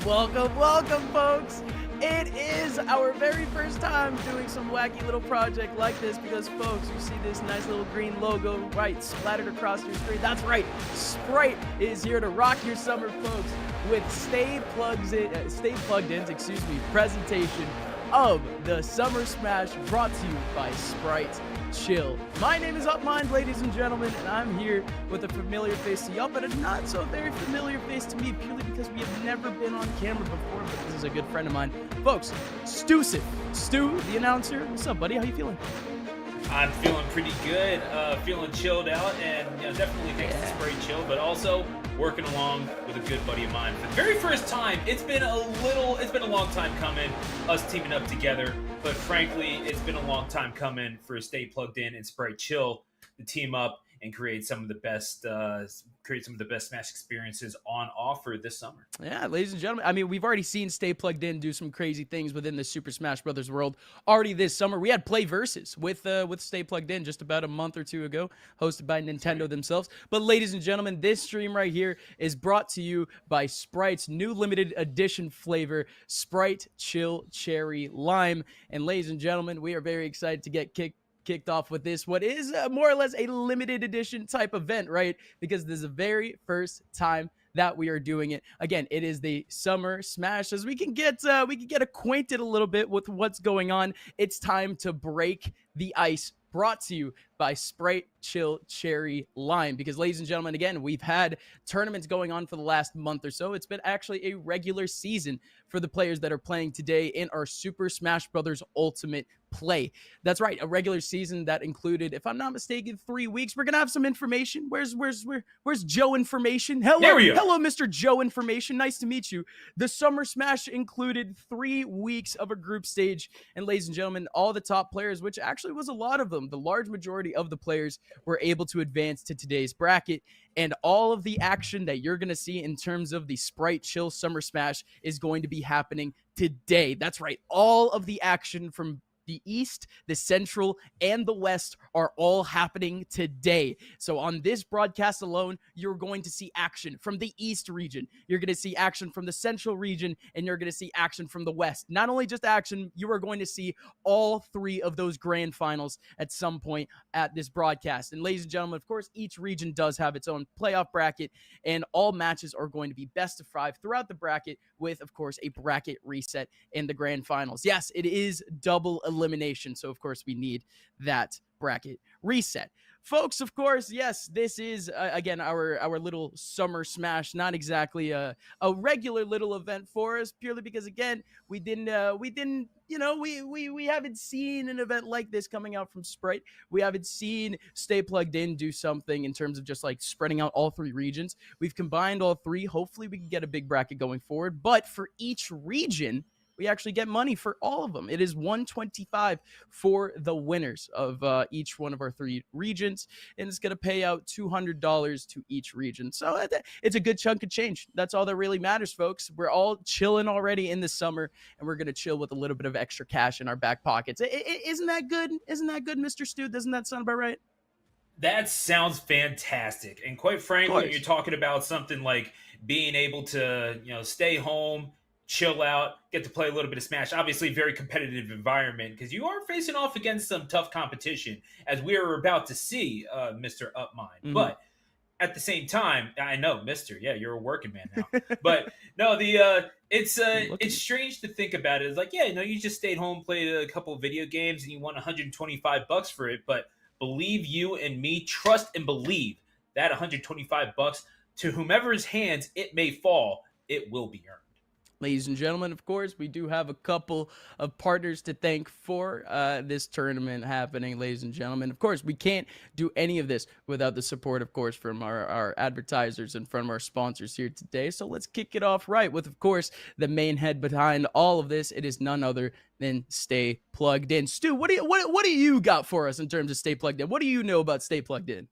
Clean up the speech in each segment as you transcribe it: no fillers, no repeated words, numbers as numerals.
Welcome, folks. It is our very first time doing some wacky little project like this because, folks, you see this nice little green logo right splattered across your screen. That's right, Sprite is here to rock your summer, folks, with Stay Plugged In's presentation of the Summer Smash brought to you by Sprite Chill. My name is Upmind, ladies and gentlemen, and I'm here with a familiar face to y'all, but a not so very familiar face to me, purely because we have never been on camera before, but this is a good friend of mine. Folks, Stu, the announcer. What's up, buddy? How you feeling? I'm feeling pretty good, feeling chilled out, and definitely thanks to Sprite Chill, but also working along with a good buddy of mine. For the very first time, it's been a long time coming, us teaming up together, but frankly, it's been a long time coming for Stay Plugged In and Sprite Chill to team up and create some of the best Smash experiences on offer this summer. Yeah, ladies and gentlemen, I mean, we've already seen Stay Plugged In do some crazy things within the Super Smash Brothers world already this summer. We had Play Versus with Stay Plugged In just about a month or two ago, hosted by Nintendo themselves. But ladies and gentlemen, this stream right here is brought to you by Sprite's new limited edition flavor, Sprite Chill Cherry Lime. And ladies and gentlemen, we are very excited to get kicked off with this, what is more or less a limited edition type event, right? Because this is the very first time that we are doing it. Again, it is the Summer Smash. As we can get acquainted a little bit with what's going on, it's time to break the ice. Brought to you by Sprite Chill Cherry Lime. Because, ladies and gentlemen, again, we've had tournaments going on for the last month or so. It's been actually a regular season for the players that are playing today in our Super Smash Brothers Ultimate play. That's right, a regular season that included, if I'm not mistaken, 3 weeks. We're gonna have some information. Where's Joe Information? Hello, Mr. Joe Information. Nice to meet you. The Summer Smash included 3 weeks of a group stage, and ladies and gentlemen, all the top players, which actually was a lot of them, the large majority of the players were able to advance to today's bracket. And all of the action that you're going to see in terms of the Sprite Chill Summer Smash is going to be happening today. That's right. All of the action from the East, the Central, and the West are all happening today. So on this broadcast alone, you're going to see action from the East region. You're going to see action from the Central region, and you're going to see action from the West. Not only just action, you are going to see all 3 of those grand finals at some point at this broadcast. And ladies and gentlemen, of course, each region does have its own playoff bracket, and all matches are going to be best of 5 throughout the bracket with, of course, a bracket reset in the grand finals. Yes, it is double elimination, so of course we need that bracket reset. Folks, of course, yes, this is again our little Summer Smash, not exactly a regular little event for us, purely because again we haven't seen an event like this coming out from Sprite. We haven't seen Stay Plugged In do something in terms of just like spreading out all 3 regions. We've combined all 3. Hopefully we can get a big bracket going forward, but for each region we actually get money for all of them. It is $125 for the winners of each one of our 3 regions, and it's going to pay out $200 to each region. So it's a good chunk of change. That's all that really matters, folks. We're all chilling already in the summer, and we're going to chill with a little bit of extra cash in our back pockets. Isn't that good? Isn't that good, Mr. Stu? Doesn't that sound about right? That sounds fantastic. And quite frankly, when you're talking about something like being able to, stay home, chill out, get to play a little bit of Smash. Obviously, very competitive environment because you are facing off against some tough competition, as we are about to see, Mr. Upmind. Mm-hmm. But at the same time, I know, Mister. Yeah, you're a working man now. But no, it's strange to think about it. It's like, you just stayed home, played a couple of video games, and you won $125 for it. But believe you and me, trust and believe that $125 to whomever's hands it may fall, it will be earned. Ladies and gentlemen, of course, we do have a couple of partners to thank for this tournament happening, ladies and gentlemen. Of course, we can't do any of this without the support, of course, from our advertisers and from our sponsors here today. So let's kick it off right with, of course, the main head behind all of this. It is none other than Stay Plugged In. Stu, what do you got for us in terms of Stay Plugged In? What do you know about Stay Plugged In?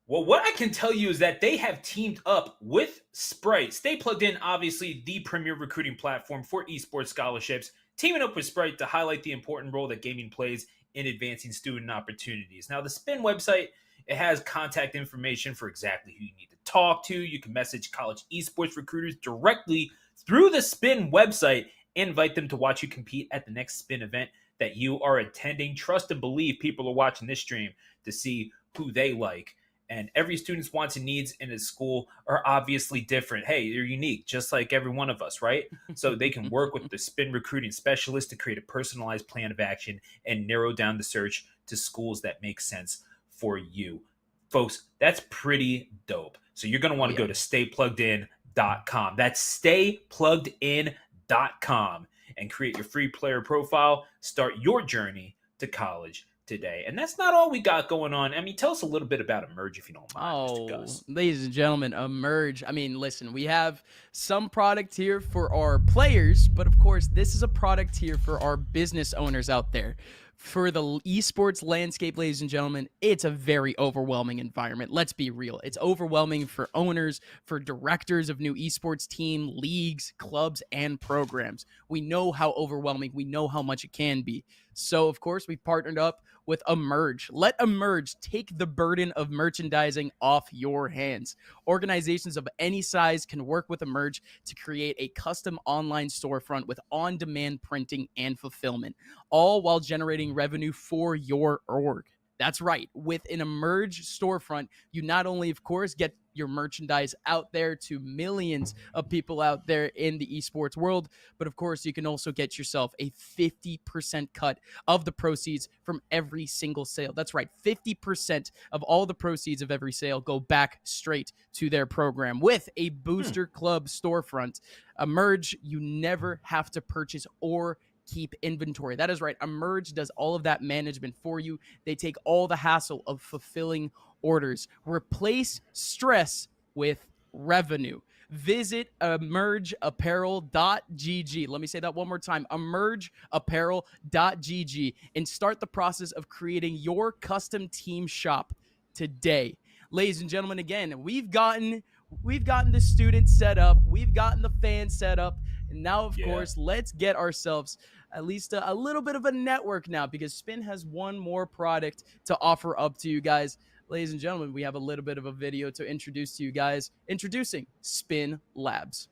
Well, what I can tell you is that they have teamed up with Sprite. Stay Plugged In, obviously the premier recruiting platform for esports scholarships, teaming up with Sprite to highlight the important role that gaming plays in advancing student opportunities. Now, the Spin website, it has contact information for exactly who you need to talk to. You can message college esports recruiters directly through the Spin website and invite them to watch you compete at the next Spin event that you are attending. Trust and believe people are watching this stream to see who they like. And every student's wants and needs in a school are obviously different. Hey, they're unique, just like every one of us, right? So they can work with the Spin recruiting specialist to create a personalized plan of action and narrow down the search to schools that make sense for you. Folks, that's pretty dope. So you're going to want to go to staypluggedin.com. That's staypluggedin.com and create your free player profile. Start your journey to college today. And that's not all we got going on. I mean, tell us a little bit about Emerge if you don't mind, Mr. Gus. Ladies and gentlemen, Emerge. I mean, listen, we have some product here for our players, but of course, this is a product here for our business owners out there. For the esports landscape, ladies and gentlemen, it's a very overwhelming environment. Let's be real. It's overwhelming for owners, for directors of new esports team, leagues, clubs, and programs. We know how overwhelming, we know how much it can be. So, of course, we partnered up with Emerge. Let Emerge take the burden of merchandising off your hands. Organizations of any size can work with Emerge to create a custom online storefront with on-demand printing and fulfillment, all while generating revenue for your org. That's right. With an Emerge storefront, you not only, of course, get your merchandise out there to millions of people out there in the esports world, but of course, you can also get yourself a 50% cut of the proceeds from every single sale. That's right. 50% of all the proceeds of every sale go back straight to their program. With a Booster Club storefront, Emerge, you never have to purchase or keep inventory. That is right. Emerge does all of that management for you. They take all the hassle of fulfilling orders. Replace stress with revenue. Visit emergeapparel.gg. Let me say that one more time. Emergeapparel.gg and start the process of creating your custom team shop today. Ladies and gentlemen, again, we've gotten the students set up. We've gotten the fans set up. And now, of course, let's get ourselves at least a little bit of a network now, because Spin has one more product to offer up to you guys. Ladies and gentlemen, we have a little bit of a video to introduce to you guys. Introducing Spin Labs.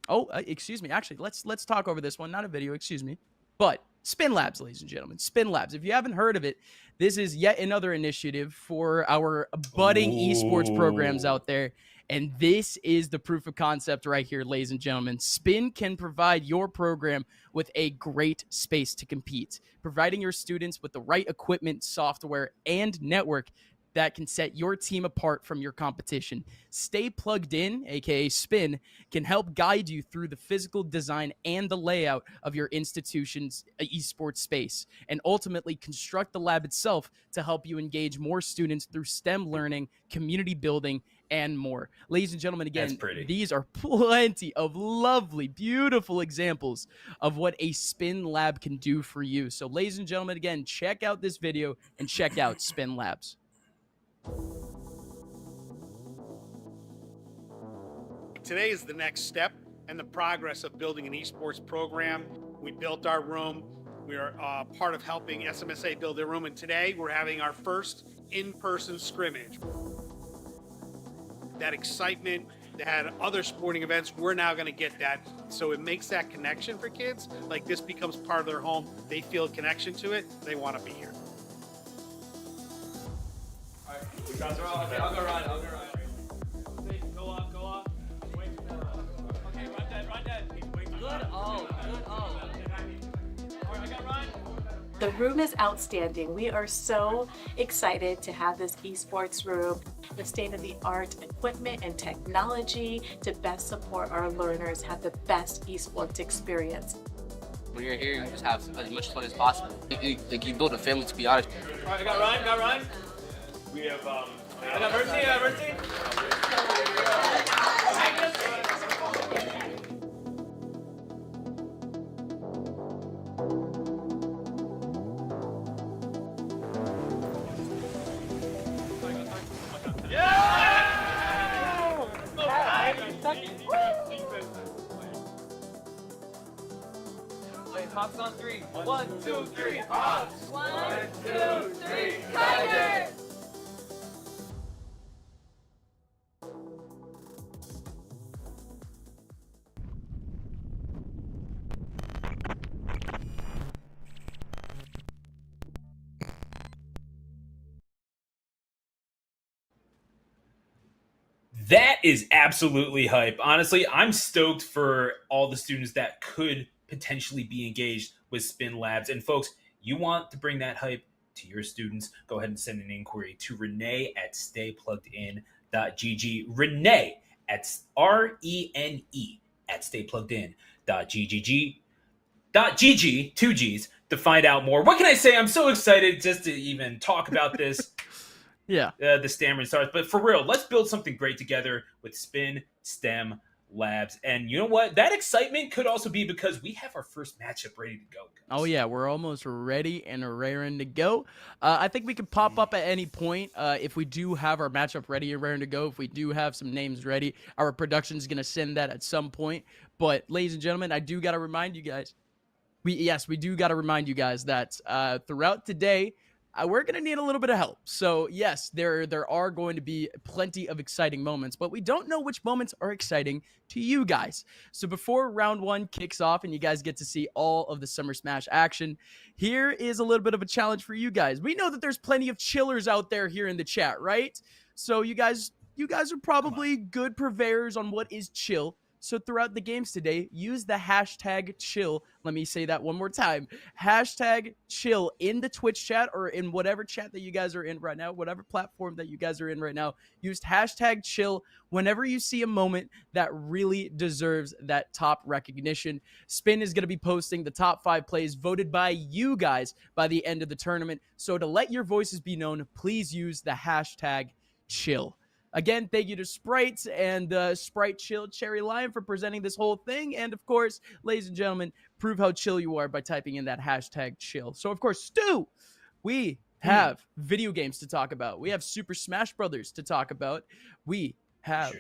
Oh, excuse me. Actually, let's talk over this one. Not a video, excuse me. But Spin Labs, ladies and gentlemen. Spin Labs. If you haven't heard of it, this is yet another initiative for our budding esports programs out there. And this is the proof of concept right here, ladies and gentlemen. Spin can provide your program with a great space to compete, providing your students with the right equipment, software, and network that can set your team apart from your competition. Stay Plugged In, aka Spin, can help guide you through the physical design and the layout of your institution's esports space, and ultimately construct the lab itself to help you engage more students through STEM learning, community building, and more. Ladies and gentlemen, again, these are plenty of lovely, beautiful examples of what a Spin Lab can do for you. So, ladies and gentlemen, again, check out this video and check out Spin Labs. Today is the next step in the progress of building an esports program. We built our room. We are part of helping SMSA build their room, and today we're having our first in-person scrimmage. That excitement that had other sporting events, we're now going to get that. So it makes that connection for kids. Like, this becomes part of their home. They feel a connection to it. They want to be here. All right, you guys are all okay. I'll go run. Go off. Wait. Okay, run dead. Good all. All right, I got Ryan. The room is outstanding. We are so excited to have this esports room, the state-of-the-art equipment and technology to best support our learners have the best esports experience. When you're here, you just have as much fun as possible. You build a family, to be honest. All right, I got Ryan. We have, I got Mercy. Hops on three. 1, 2, 3, hops! 1, 2, 3, Tigers! That is absolutely hype. Honestly, I'm stoked for all the students that could potentially be engaged with Spin Labs. And folks, you want to bring that hype to your students, go ahead and send an inquiry to Renee at staypluggedin.gg. Renee at RENE at staypluggedin.gg. .gg, two G's, to find out more. What can I say? I'm so excited just to even talk about this. Yeah. The stammering starts. But for real, let's build something great together with Spin STEM Labs. And you know what? That excitement could also be because we have our first matchup ready to go, guys. Oh, yeah. We're almost ready and raring to go. I think we can pop up at any point if we do have our matchup ready and raring to go. If we do have some names ready, our production is going to send that at some point. But, ladies and gentlemen, I do got to remind you guys. We do got to remind you guys that throughout today, we're going to need a little bit of help. So, yes, there are going to be plenty of exciting moments, but we don't know which moments are exciting to you guys. So before round one kicks off and you guys get to see all of the Summer Smash action, here is a little bit of a challenge for you guys. We know that there's plenty of chillers out there here in the chat, right? So you guys are probably good purveyors on what is chill. So throughout the games today, use the hashtag chill. Let me say that one more time. Hashtag chill in the Twitch chat or in whatever chat that you guys are in right now, whatever platform that you guys are in right now. Use hashtag chill whenever you see a moment that really deserves that top recognition. Spin is going to be posting the top 5 plays voted by you guys by the end of the tournament. So to let your voices be known, please use the hashtag chill. Again, thank you to Sprite and Sprite Chill Cherry Lime for presenting this whole thing. And of course, ladies and gentlemen, prove how chill you are by typing in that hashtag chill. So of course, Stu, we have video games to talk about. We have Super Smash Brothers to talk about. We have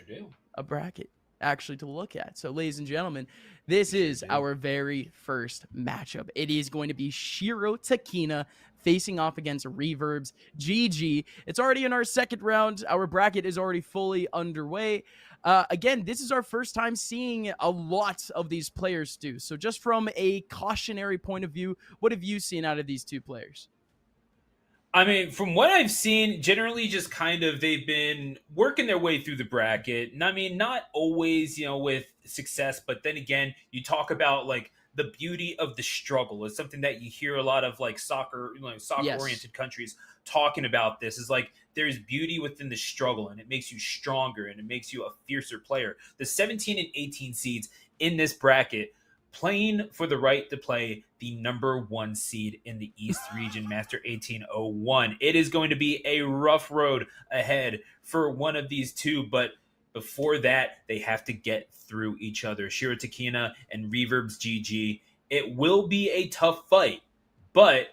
a bracket actually to look at. So ladies and gentlemen, this is our very first matchup. It is going to be Shiro Takina facing off against Reverb's GG. It's already in our second round. Our bracket is already fully underway. Again, this is our first time seeing a lot of these players do. So just from a cautionary point of view, what have you seen out of these two players? I mean, from what I've seen, generally just kind of they've been working their way through the bracket. And I mean, not always, with success, but then again, you talk about like the beauty of the struggle is something that you hear a lot of like soccer-oriented countries talking about. This is like there's beauty within the struggle, and it makes you stronger and it makes you a fiercer player. The 17 and 18 seeds in this bracket playing for the right to play the number 1 seed in the East region, Master 1801. It is going to be a rough road ahead for one of these two, but before that, they have to get through each other. Shiro Takina and Reverb's GG. It will be a tough fight, but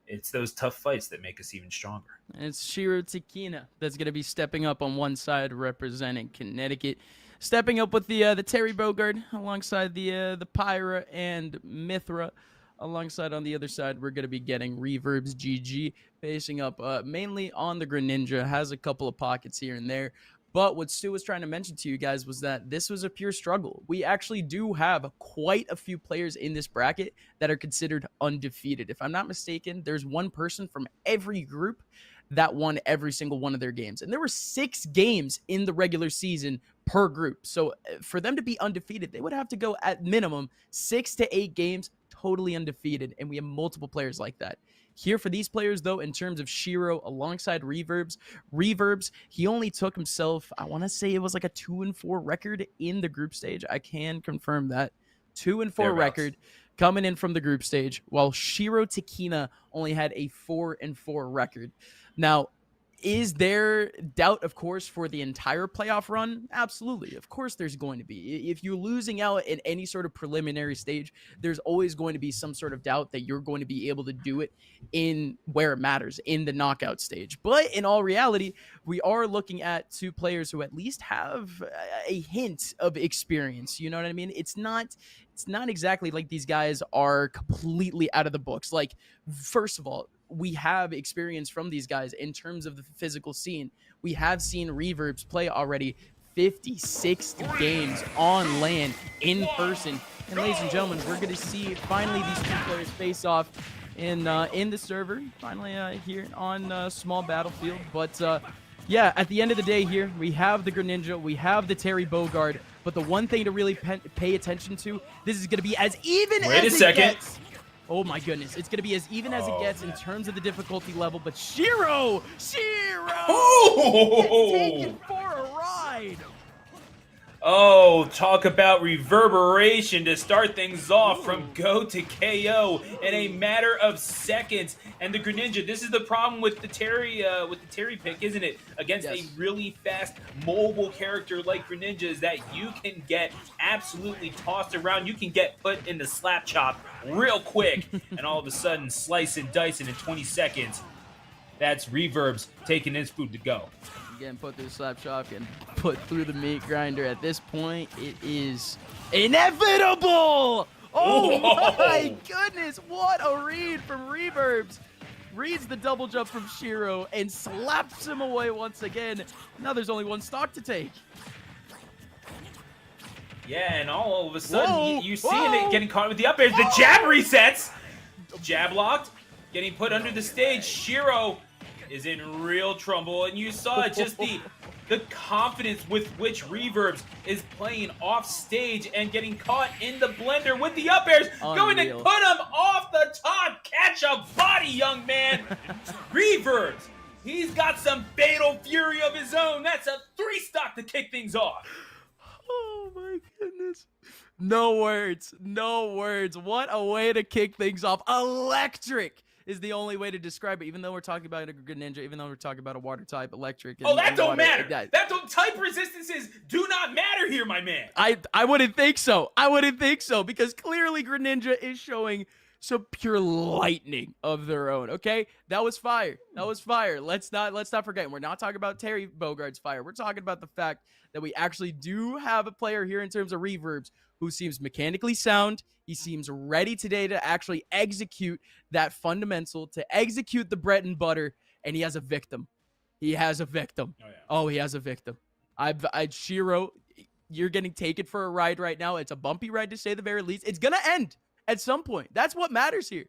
it's those tough fights that make us even stronger. It's Shiro Takina that's going to be stepping up on one side representing Connecticut. Stepping up with the Terry Bogard alongside the Pyra and Mithra. Alongside on the other side, we're going to be getting Reverb's GG facing up mainly on the Greninja. Has a couple of pockets here and there. But what Stu was trying to mention to you guys was that this was a pure struggle. We actually do have quite a few players in this bracket that are considered undefeated. If I'm not mistaken, there's one person from every group that won every single one of their games. And there were 6 games in the regular season per group. So for them to be undefeated, they would have to go at minimum 6 to 8 games totally undefeated. And we have multiple players like that. Here for these players, though, in terms of Shiro alongside Reverbs, he only took himself, I want to say it was like a 2-4 record in the group stage. I can confirm that. 2-4 record coming in from the group stage, while Shiro Takina only had a 4-4 record. Now, is there doubt, of course, for the entire playoff run? Absolutely. Of course there's going to be. If you're losing out in any sort of preliminary stage, there's always going to be some sort of doubt that you're going to be able to do it in where it matters, in the knockout stage. But in all reality, we are looking at 2 players who at least have a hint of experience. You know what I mean? It's not exactly like these guys are completely out of the books. Like, first of all, we have experience from these guys in terms of the physical scene. We have seen Reverbs play already 56 games on LAN in person. And ladies and gentlemen, we're going to see finally these 2 players face off in the server, finally here on Small Battlefield. But Yeah, at the end of the day here, we have the Greninja, we have the Terry Bogard, but the one thing to really pay attention to, this is going to be as even as it gets. Oh my goodness, it's going to be as even as it gets in terms of the difficulty level, but Shiro gets taken for a ride. Oh, talk about reverberation to start things off from go to KO in a matter of seconds. And the Greninja, this is the problem with the Terry pick, isn't it? Against a really fast mobile character like Greninja, is that you can get absolutely tossed around. You can get put in the slap chop real quick and all of a sudden slice and dice it in 20 seconds. That's Reverb's taking his food to go. Getting put through the slap chop and put through the meat grinder. At this point, it is inevitable. Oh my goodness, what a read from Reverbs. Reads the double jump from Shiro and slaps him away once again. Now there's only one stock to take. Yeah, and all of a sudden, you seeing it getting caught with the up airs. The jab resets. Jab locked, getting put under the stage. Shiro is in real trouble, and you saw just the confidence with which Reverbs is playing off stage and getting caught in the blender with the up airs, going to put him off the top. Catch a body, young man. Reverbs, he's got some fatal fury of his own. That's a 3 stock to kick things off. Oh my goodness. No words. No words. What a way to kick things off. Electric is the only way to describe it, even though we're talking about a Greninja, even though we're talking about a water type, electric. And, that don't matter. Type resistances do not matter here, my man. I wouldn't think so. I wouldn't think so, because clearly Greninja is showing some pure lightning of their own. Okay, that was fire. That was fire. Let's not forget. We're not talking about Terry Bogard's fire. We're talking about the fact that we actually do have a player here in terms of Reverbs who seems mechanically sound. He seems ready today to actually execute that fundamental, to execute the bread and butter, and he has a victim. He has a victim. Oh, he has a victim. Shiro, you're getting taken for a ride right now. It's a bumpy ride, to say the very least. It's gonna end at some point. That's what matters here.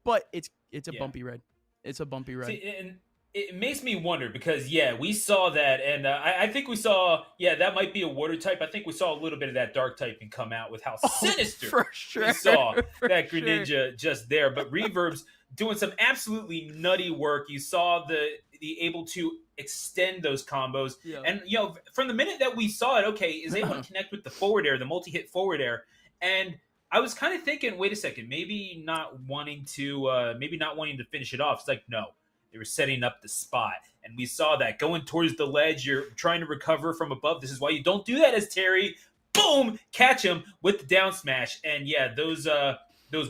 But it's a bumpy ride. It's a bumpy ride. See, and it makes me wonder because, we saw that. And I think we saw, that might be a water type. I think we saw a little bit of that dark typing come out with how sinister for sure. we saw that Greninja just there. But Reverb's doing some absolutely nutty work. You saw the able to extend those combos. Yeah. And, from the minute that we saw it, is able to connect with the forward air, the multi-hit forward air. And I was kind of thinking, wait a second, maybe not wanting to finish it off. It's like, no. They were setting up the spot, and we saw that going towards the ledge. You're trying to recover from above. This is why you don't do that as Terry. Boom! Catch him with the down smash, and those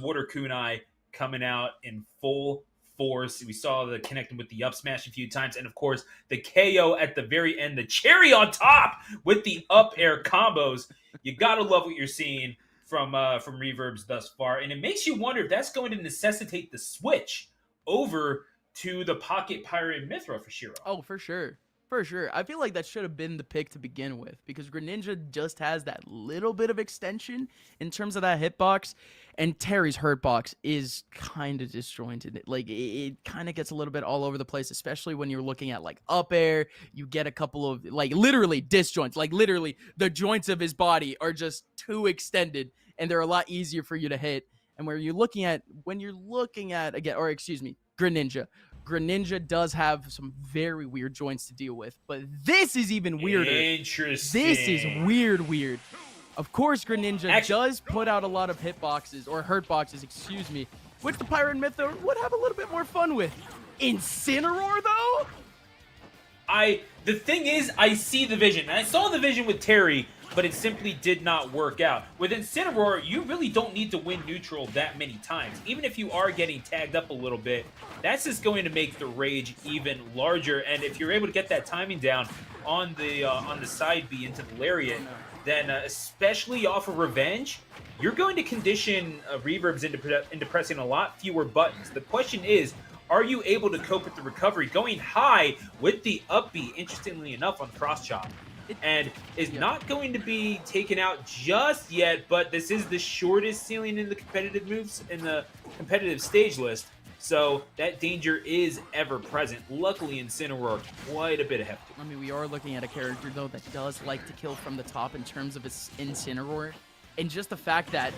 water kunai coming out in full force. We saw the connecting with the up smash a few times, and of course the KO at the very end, the cherry on top with the up air combos. You gotta love what you're seeing from Reverbs thus far, and it makes you wonder if that's going to necessitate the switch over to the Pocket Pirate Mithra for Shiro. Oh, for sure. For sure. I feel like that should have been the pick to begin with, because Greninja just has that little bit of extension in terms of that hitbox, and Terry's hurtbox is kind of disjointed. Like, it kind of gets a little bit all over the place, especially when you're looking at, like, up air. You get a couple of, like, literally disjoints. Like, literally, the joints of his body are just too extended, and they're a lot easier for you to hit. And when you're looking at, Greninja does have some very weird joints to deal with, but this is even weirder. Interesting. This is weird. Of course, Greninja does put out a lot of hitboxes, or hurtboxes, which the Pirate Mithra would have a little bit more fun with. Incineroar, though? The thing is, I see the vision. And I saw the vision with Terry, but it simply did not work out. With Incineroar, you really don't need to win neutral that many times. Even if you are getting tagged up a little bit, that's just going to make the rage even larger. And if you're able to get that timing down on the side B into the lariat, then especially off of Revenge, you're going to condition Reverbs into pressing a lot fewer buttons. The question is, are you able to cope with the recovery going high with the up B, interestingly enough, on cross chop? And is not going to be taken out just yet, but this is the shortest ceiling in the competitive moves in the competitive stage list. So that danger is ever present. Luckily, Incineroar quite a bit ahead. I mean, we are looking at a character, though, that does like to kill from the top in terms of its Incineroar. And just the fact that,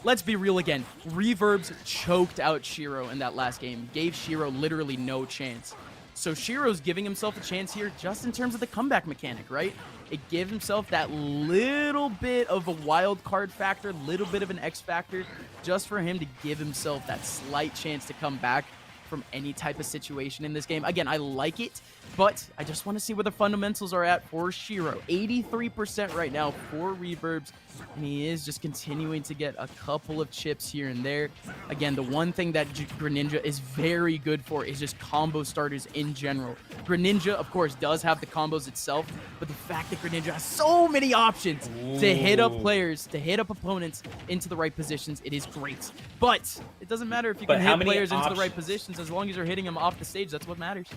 let's be real again, Reverbs choked out Shiro in that last game. Gave Shiro literally no chance. So Shiro's giving himself a chance here just in terms of the comeback mechanic, right? It gave himself that little bit of a wild card factor, little bit of an X factor, just for him to give himself that slight chance to come back from any type of situation in this game. Again, I like it, but I just want to see where the fundamentals are at for Shiro. 83% right now for Reverbs, and he is just continuing to get a couple of chips here and there. Again, the one thing that Greninja is very good for is just combo starters in general. Greninja, of course, does have the combos itself, but the fact that Greninja has so many options to hit up players, to hit up opponents into the right positions, it is great. But it doesn't matter if you can hit players into the right positions, as long as you're hitting them off the stage, that's what matters.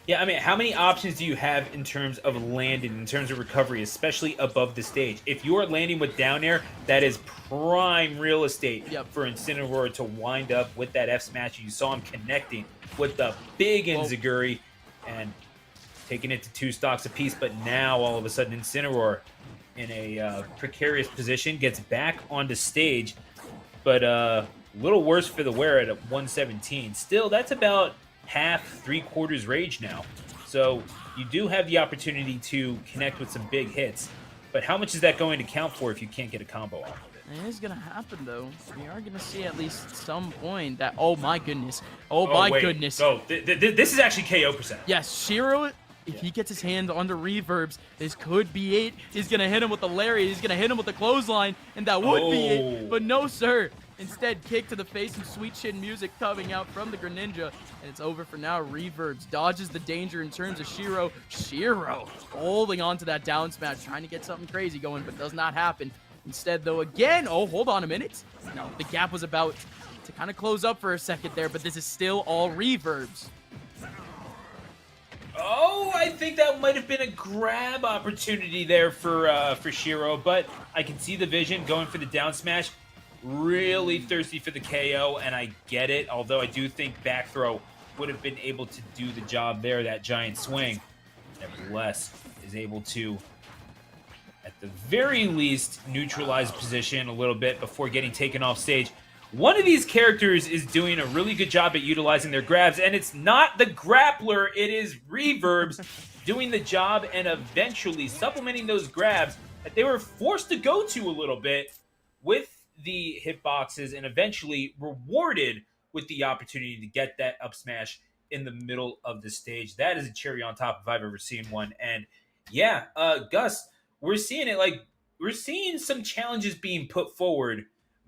Yeah, I mean, how many options do you have in terms of landing, in terms of recovery, especially above the stage? If you are landing with down air, that is prime real estate for Incineroar to wind up with that F smash. You saw him connecting with the big Enziguri and taking it to 2 stocks apiece. But now, all of a sudden, Incineroar in a precarious position gets back onto stage. But a little worse for the wear at 117. Still, that's about half, 3/4 rage now. So you do have the opportunity to connect with some big hits. But how much is that going to count for if you can't get a combo off of it? It is going to happen, though. We are going to see at least some point that... Oh, my goodness. Oh, my goodness. So this is actually KO percent. Yes, Shiro... If he gets his hand on the Reverbs, this could be it. He's going to hit him with the lariat. He's going to hit him with the clothesline, and that would be it. But no, sir. Instead, kick to the face, some sweet chin music coming out from the Greninja, and it's over for now. Reverbs dodges the danger in terms of Shiro. Shiro holding on to that down smash, trying to get something crazy going, but does not happen. Instead, though, again, oh, hold on a minute. No, the gap was about to kind of close up for a second there, but this is still all Reverbs. Oh, I think that might have been a grab opportunity there for Shiro, but I can see the vision going for the down smash. Really thirsty for the KO, and I get it, although I do think back throw would have been able to do the job there, that giant swing. Nevertheless, is able to, at the very least, neutralize position a little bit before getting taken off stage. One of these characters is doing a really good job at utilizing their grabs, and it's not the grappler, it is Reverbs doing the job and eventually supplementing those grabs that they were forced to go to a little bit with the hitboxes and eventually rewarded with the opportunity to get that up smash in the middle of the stage. That is a cherry on top if I've ever seen one. And yeah, Gus, we're seeing it, like, we're seeing some challenges being put forward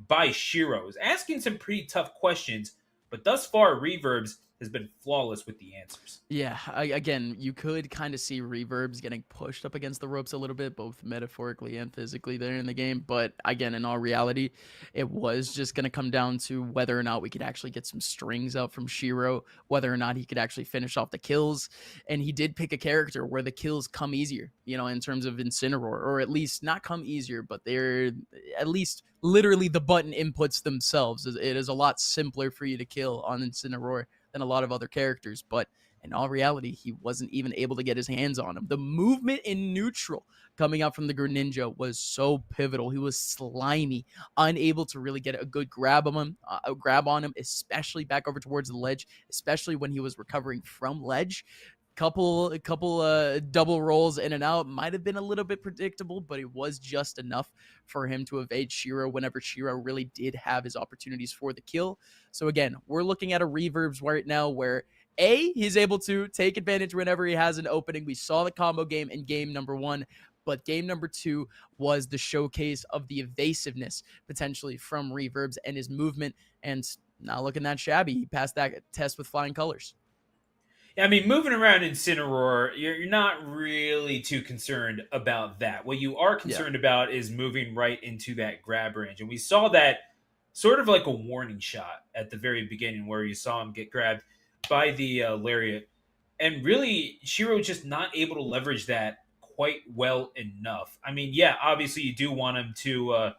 by Shiro's, asking some pretty tough questions, but thus far Reverbs has been flawless with the answers. Yeah, again, you could kind of see Reverbs getting pushed up against the ropes a little bit, both metaphorically and physically there in the game. But again, in all reality, it was just going to come down to whether or not we could actually get some strings out from Shiro, whether or not he could actually finish off the kills. And he did pick a character where the kills come easier, you know, in terms of Incineroar, or at least not come easier, but they're at least literally the button inputs themselves. It is a lot simpler for you to kill on Incineroar than a lot of other characters, but in all reality, he wasn't even able to get his hands on him. The movement in neutral coming out from the Greninja was so pivotal. He was slimy, unable to really get a good grab on him, especially back over towards the ledge, especially when he was recovering from ledge. Couple double rolls in and out might have been a little bit predictable, but it was just enough for him to evade Shiro whenever Shiro really did have his opportunities for the kill. So again, we're looking at a Reverbs right now where he's able to take advantage whenever he has an opening. We saw the combo game in game number 1, but game number 2 was the showcase of the evasiveness potentially from Reverbs and his movement, and not looking that shabby. He passed that test with flying colors. I mean, moving around Incineroar, you're not really too concerned about that. What you are concerned about is moving right into that grab range. And we saw that sort of like a warning shot at the very beginning where you saw him get grabbed by the lariat. And really, Shiro just not able to leverage that quite well enough. I mean, yeah, obviously you do want him to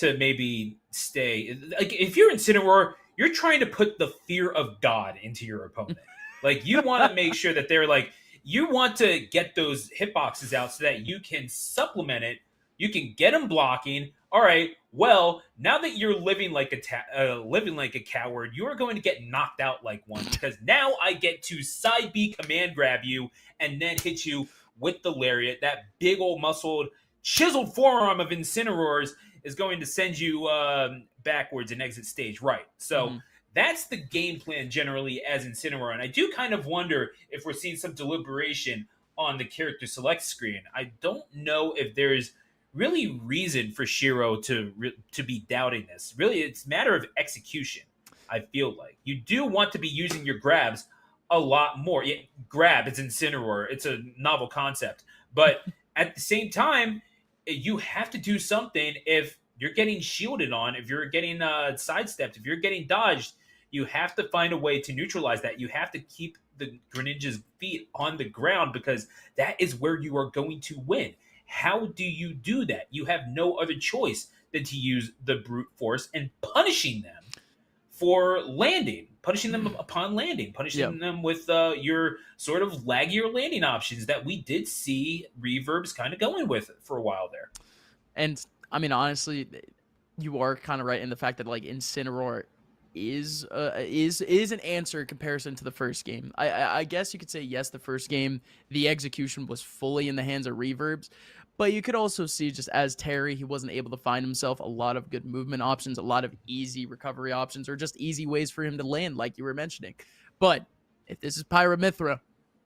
maybe stay. Like, if you're Incineroar, you're trying to put the fear of God into your opponent. Like, you want to make sure that they're like, you want to get those hitboxes out so that you can supplement it. You can get them blocking. All right, well, now that you're living like a coward, you are going to get knocked out like one, because now I get to side B command grab you and then hit you with the lariat. That big old muscled, chiseled forearm of Incineroars is going to send you backwards and exit stage right. So that's the game plan generally as Incineroar. And I do kind of wonder if we're seeing some deliberation on the character select screen. I don't know if there's really reason for Shiro to be doubting this. Really, it's a matter of execution, I feel like. You do want to be using your grabs a lot more. Yeah, grab, it's Incineroar. It's a novel concept. But at the same time, you have to do something if you're getting shielded on, if you're getting sidestepped, if you're getting dodged. You have to find a way to neutralize that. You have to keep the Greninja's feet on the ground, because that is where you are going to win. How do you do that? You have no other choice than to use the brute force and punishing them for landing, punishing them upon landing, punishing them with your sort of laggier landing options that we did see Reverb's kind of going with for a while there. And I mean, honestly, you are kind of right in the fact that like Incineroar is an answer in comparison to the first game. I guess you could say yes, the first game the execution was fully in the hands of Reverbs, but you could also see just as Terry, he wasn't able to find himself a lot of good movement options, a lot of easy recovery options, or just easy ways for him to land, like you were mentioning. But if this is Pyramithra,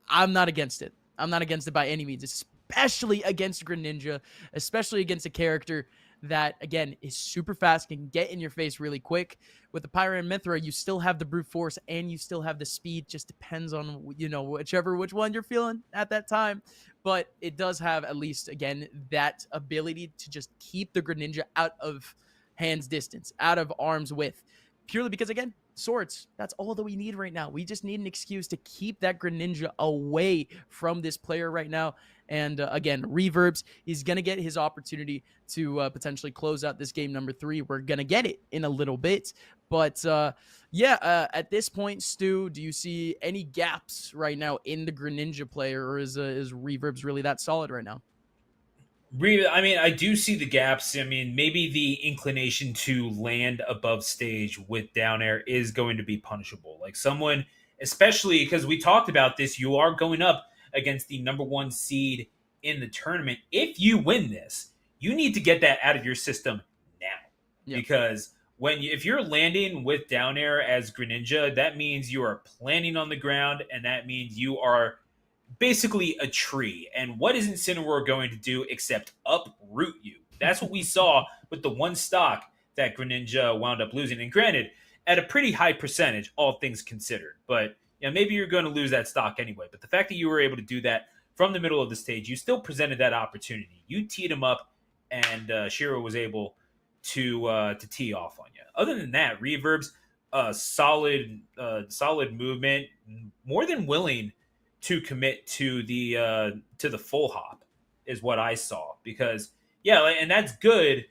I'm not against it. I'm not against it by any means, especially against Greninja, especially against a character that, again, is super fast, can get in your face really quick. With the Pyramithra, you still have the brute force and you still have the speed. Just depends on, which one you're feeling at that time. But it does have, at least, again, that ability to just keep the Greninja out of hand's distance, out of arm's width. Purely because, again, swords. That's all that we need right now. We just need an excuse to keep that Greninja away from this player right now. And again, Reverbs, he's going to get his opportunity to potentially close out this game number 3. We're going to get it in a little bit. But at this point, Stu, do you see any gaps right now in the Greninja player, or is Reverbs really that solid right now? I mean, I do see the gaps. I mean, maybe the inclination to land above stage with down air is going to be punishable. Like someone, especially because we talked about this, you are going up against the number 1 seed in the tournament. If you win this, you need to get that out of your system now. Because if you're landing with down air as Greninja, that means you are planning on the ground, and that means you are basically a tree. And what is Incineroar going to do except uproot you? That's what we saw with the one stock that Greninja wound up losing. And granted, at a pretty high percentage, all things considered. But maybe you're going to lose that stock anyway. But the fact that you were able to do that from the middle of the stage, you still presented that opportunity. You teed him up, and Shiro was able to tee off on you. Other than that, Reverb's solid movement, more than willing to commit to the full hop is what I saw. Because and that's good,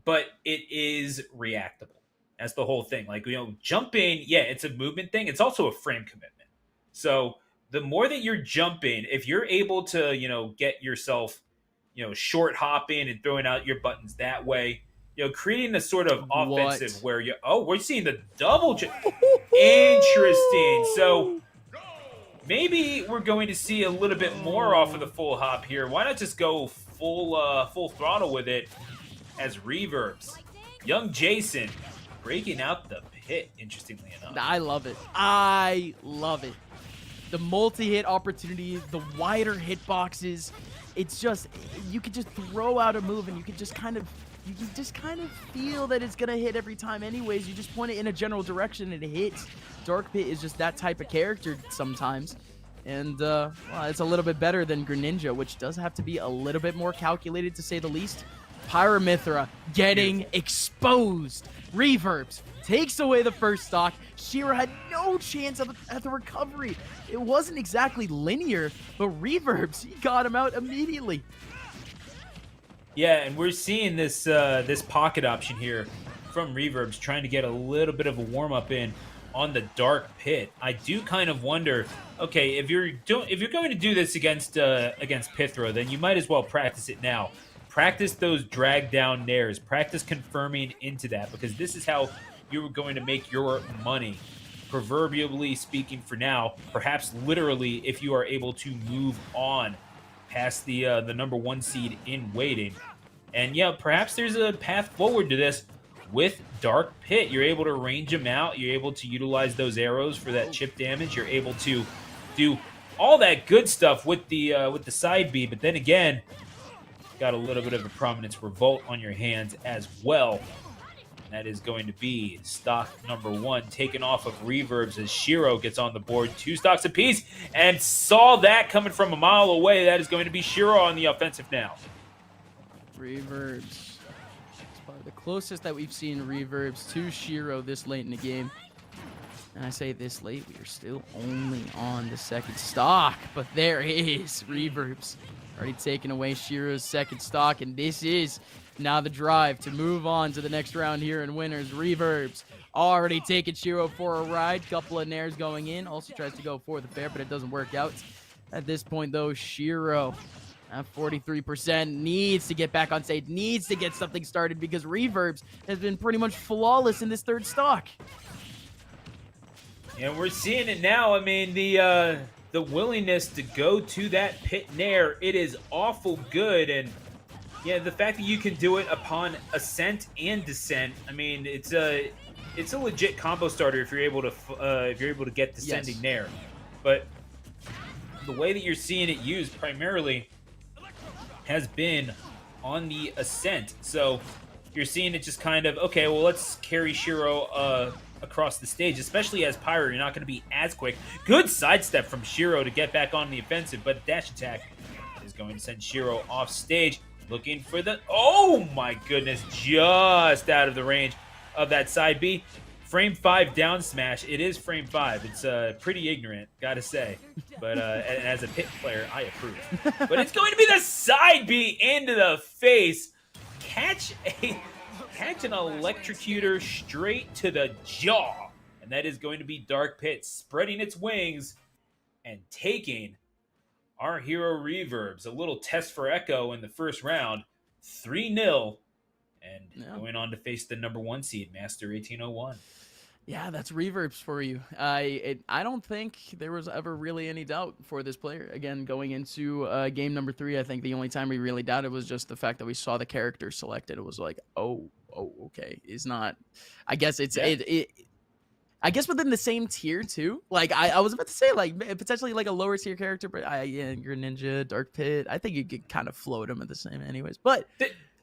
but it is reactable. That's the whole thing. Like, jumping, it's a movement thing. It's also a frame commitment. So the more that you're jumping, if you're able to, get yourself, short hopping and throwing out your buttons that way, creating a sort of offensive where we're seeing the double jump. Interesting. So maybe we're going to see a little bit more off of the full hop here. Why not just go full throttle with it as Reverbs? Young Jason breaking out the pit, interestingly enough. I love it. The multi-hit opportunity, the wider hitboxes. It's just, you could just throw out a move and you can just kind of feel that it's going to hit every time anyways. You just point it in a general direction and it hits. Dark Pit is just that type of character sometimes. And it's a little bit better than Greninja, which does have to be a little bit more calculated, to say the least. Pyramithra getting exposed. Reverbs takes away the first stock. Shiro had no chance at the recovery. It wasn't exactly linear, but Reverbs, he got him out immediately. Yeah, and we're seeing this pocket option here from Reverbs trying to get a little bit of a warm-up in on the Dark Pit. I do kind of wonder, okay, if you're going to do this against Pithra, then you might as well practice it now. Practice those drag down nairs. Practice confirming into that, because this is how you're going to make your money. Proverbially speaking for now, perhaps literally if you are able to move on past the number 1 seed in waiting. And yeah, perhaps there's a path forward to this with Dark Pit. You're able to range them out. You're able to utilize those arrows for that chip damage. You're able to do all that good stuff with the side B. But then again, got a little bit of a Prominence Revolt on your hands as well. And that is going to be stock number 1 taken off of Reverbs as Shiro gets on the board. 2 stocks apiece, and saw that coming from a mile away. That is going to be Shiro on the offensive now. Reverbs. It's probably the closest that we've seen Reverbs to Shiro this late in the game. And I say this late, we are still only on the 2nd stock. But there is Reverbs. Already taken away Shiro's 2nd stock, and this is now the drive to move on to the next round here in winners. Reverbs already taking Shiro for a ride. Couple of nairs going in. Also tries to go for the fair, but it doesn't work out. At this point, though, Shiro at 43% needs to get back on stage, needs to get something started, because Reverbs has been pretty much flawless in this 3rd stock. And we're seeing it now. I mean, the willingness to go to that pit nair, it is awful good. And yeah, the fact that you can do it upon ascent and descent, I mean, it's a legit combo starter if you're able to get descending nair. But the way that you're seeing it used primarily has been on the ascent. So you're seeing it just kind of, okay, well, let's carry Shiro across the stage, especially as Pyro. You're not going to be as quick. Good sidestep from Shiro to get back on the offensive, but dash attack is going to send Shiro off stage. Looking for the, oh my goodness, just out of the range of that side B. Frame 5 down smash. It is frame 5. It's pretty ignorant, gotta say. But as a pit player, I approve. But it's going to be the side B into the face. Catch an electrocutor straight to the jaw. And that is going to be Dark Pit spreading its wings and taking our hero Reverbs. A little test for Echo in the first round. 3-0. And going on to face the number 1 seed, Master 1801. Yeah, that's Reverbs for you. I don't think there was ever really any doubt for this player. Again, going into game number 3, I think the only time we really doubted was just the fact that we saw the character selected. It was like, oh, okay. It's not. I guess it's I guess within the same tier too. Like I was about to say, like potentially like a lower tier character, but you're Ninja, Dark Pit. I think you could kind of float them at the same, anyways. But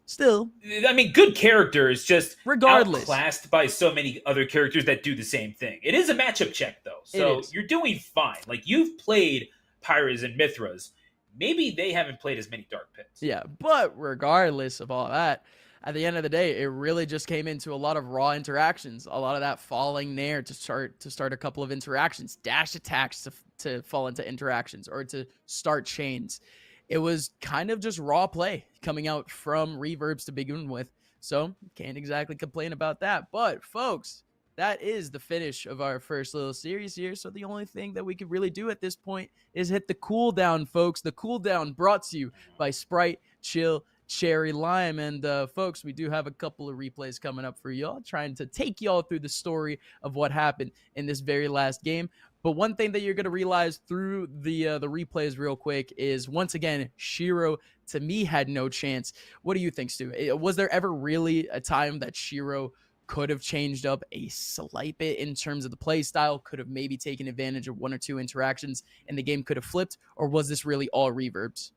still, I mean, good character is just regardless outclassed by so many other characters that do the same thing. It is a matchup check, though, so you're doing fine. Like, you've played Pyras and Mithras. Maybe they haven't played as many Dark Pits. Yeah, but regardless of all that, at the end of the day, it really just came into a lot of raw interactions. A lot of that falling there to start a couple of interactions, dash attacks to fall into interactions or to start chains. It was kind of just raw play coming out from Reverbs to begin with. So can't exactly complain about that. But folks, that is the finish of our first little series here. So the only thing that we could really do at this point is hit the cooldown, folks. The cooldown brought to you by Sprite, Chill, Cherry, Lime. And folks, we do have a couple of replays coming up for y'all, trying to take y'all through the story of what happened in this very last game. But one thing that you're going to realize through the replays real quick is, once again, Shiro, to me, had no chance. What do you think, Stu? Was there ever really a time that Shiro could have changed up a slight bit in terms of the play style, could have maybe taken advantage of 1 or 2 interactions, and the game could have flipped? Or was this really all Reverbs?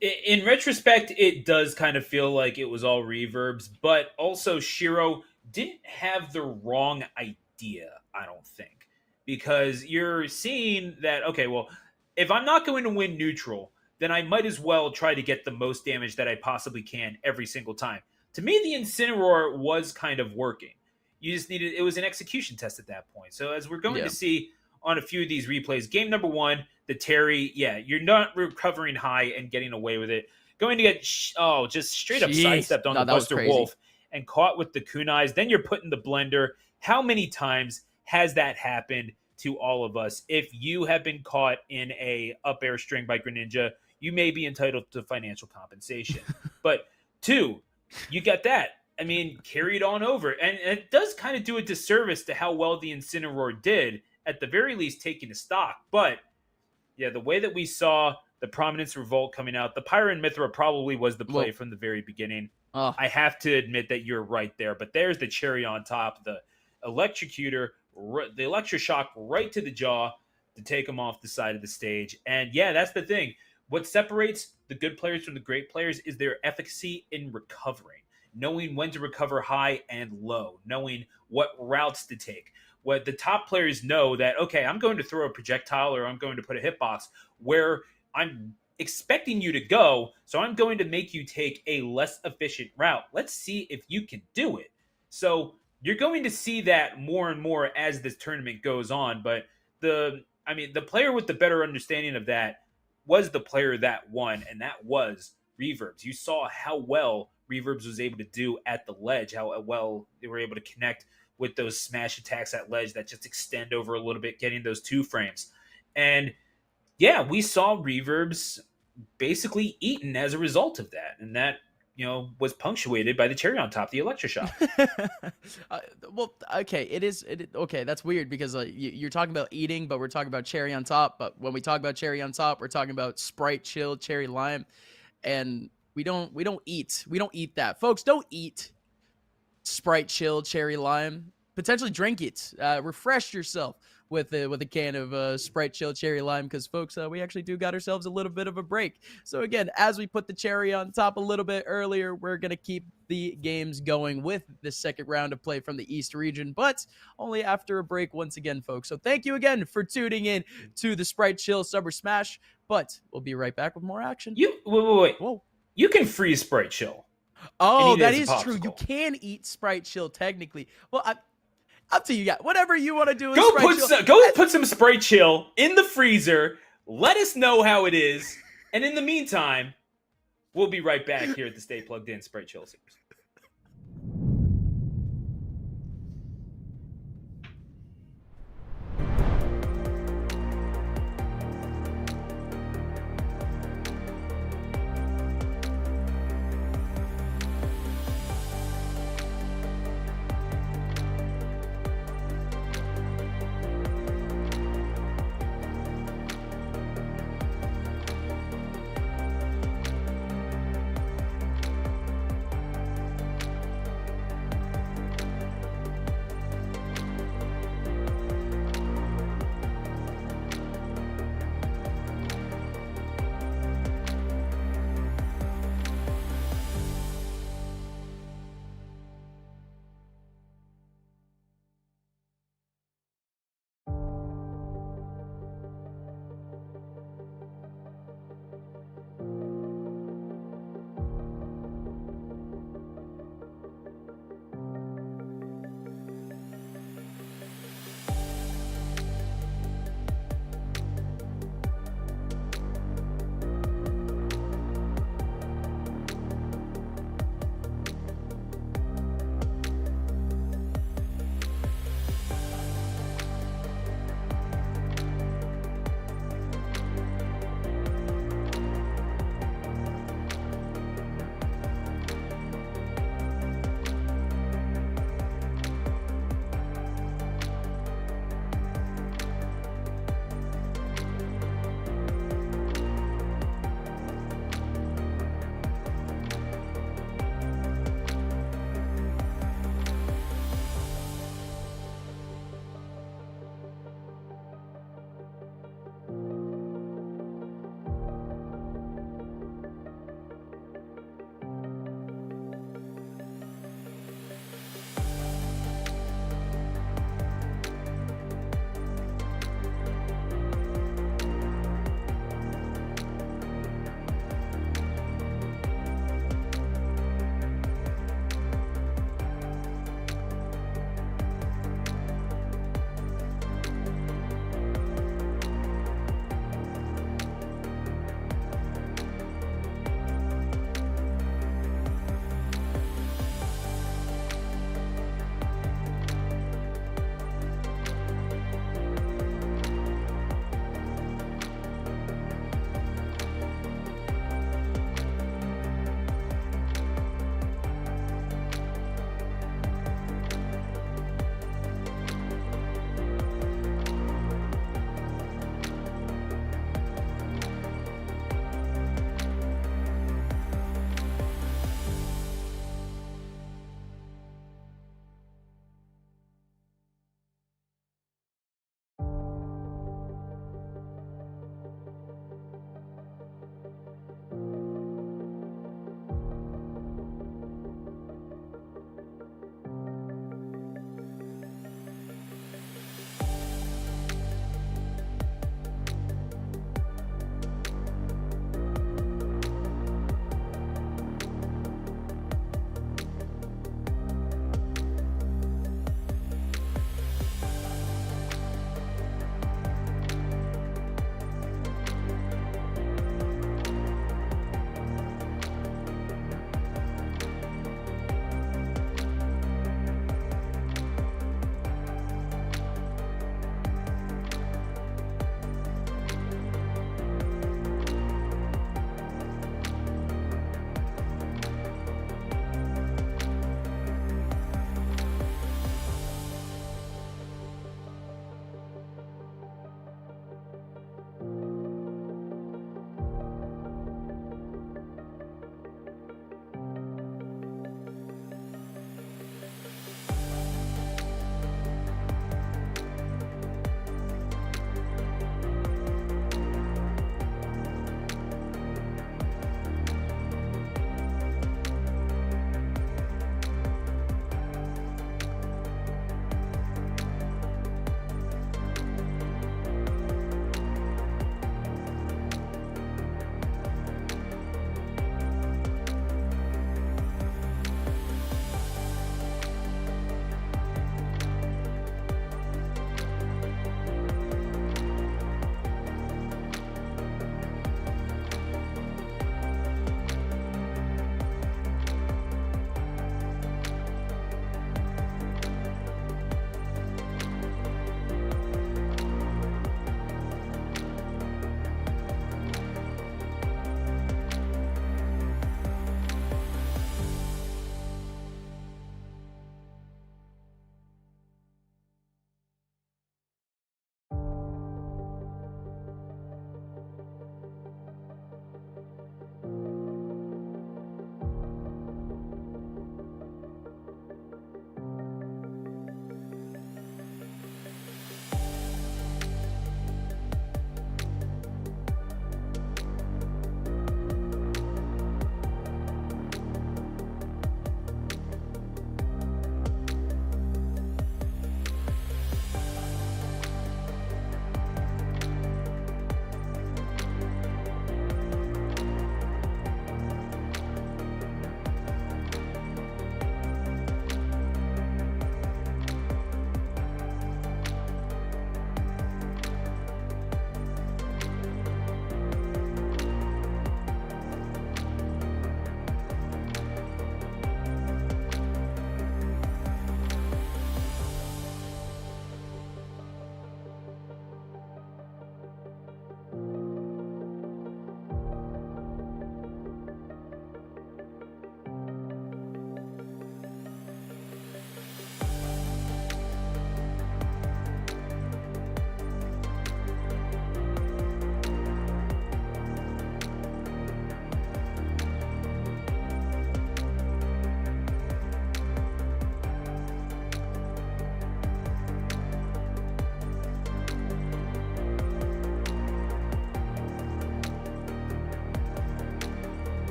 In retrospect, it does kind of feel like it was all Reverbs, but also Shiro didn't have the wrong idea, I don't think. Because you're seeing that, okay, well, if I'm not going to win neutral, then I might as well try to get the most damage that I possibly can every single time. To me, the Incineroar was kind of working. You just needed, it was an execution test at that point. So as we're going to see on a few of these replays, game number 1, the Terry, you're not recovering high and getting away with it. Going to get, just straight up sidestepped on the Buster Wolf. and caught with the kunais, then you're put in the blender. How many times has that happened to all of us? If you have been caught in a up air string by Greninja, you may be entitled to financial compensation. But 2, you got that. I mean, carried on over. And it does kind of do a disservice to how well the Incineroar did, at the very least taking a stock. But yeah, the way that we saw the Prominence Revolt coming out, the Pyra and Mithra probably was the play from the very beginning. I have to admit that you're right there. But there's the cherry on top, the Electrocutor, the Electroshock right to the jaw to take him off the side of the stage. And yeah, that's the thing. What separates the good players from the great players is their efficacy in recovering, knowing when to recover high and low, knowing what routes to take. What the top players know that, okay, I'm going to throw a projectile or I'm going to put a hitbox where I'm expecting you to go, so I'm going to make you take a less efficient route. Let's see if you can do it. So you're going to see that more and more as this tournament goes on. But the player with the better understanding of that was the player that won, and that was Reverbs. You saw how well Reverbs was able to do at the ledge, how well they were able to connect with those smash attacks at ledge that just extend over a little bit, getting those 2 frames. And yeah, we saw Reverbs basically eaten as a result of that. And that, was punctuated by the cherry on top, the Electroshock. Well, okay, okay, that's weird because you're talking about eating, but we're talking about cherry on top. But when we talk about cherry on top, we're talking about Sprite, Chill, Cherry Lime. And we don't eat that. Folks, don't eat Sprite, Chill, Cherry Lime. Potentially drink it. Refresh yourself with a can of Sprite, Chill, Cherry Lime, because folks, we actually do got ourselves a little bit of a break. So again, as we put the cherry on top a little bit earlier, we're gonna keep the games going with the second round of play from the East region, but only after a break once again, folks. So thank you again for tuning in to the Sprite Chill Summer Smash, but we'll be right back with more action. Wait. Whoa. You can freeze Sprite Chill. Oh, that is true. You can eat Sprite Chill technically. Well, up to you guys. Whatever you want to do. Go put some Sprite Chill in the freezer. Let us know how it is. And in the meantime, we'll be right back here at the Stay Plugged In Sprite Chill series.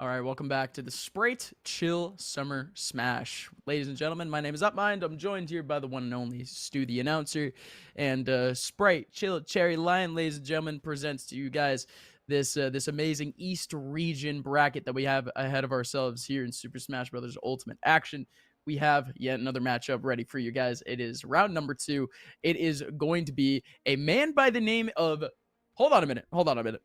All right, welcome back to the Sprite Chill Summer Smash. Ladies and gentlemen, my name is Upmind. I'm joined here by the one and only Stu, the announcer. And Sprite Chill Cherry Lion, ladies and gentlemen, presents to you guys this amazing East region bracket that we have ahead of ourselves here in Super Smash Bros. Ultimate Action. We have yet another matchup ready for you guys. It is round number 2. It is going to be a man by the name of... Hold on a minute.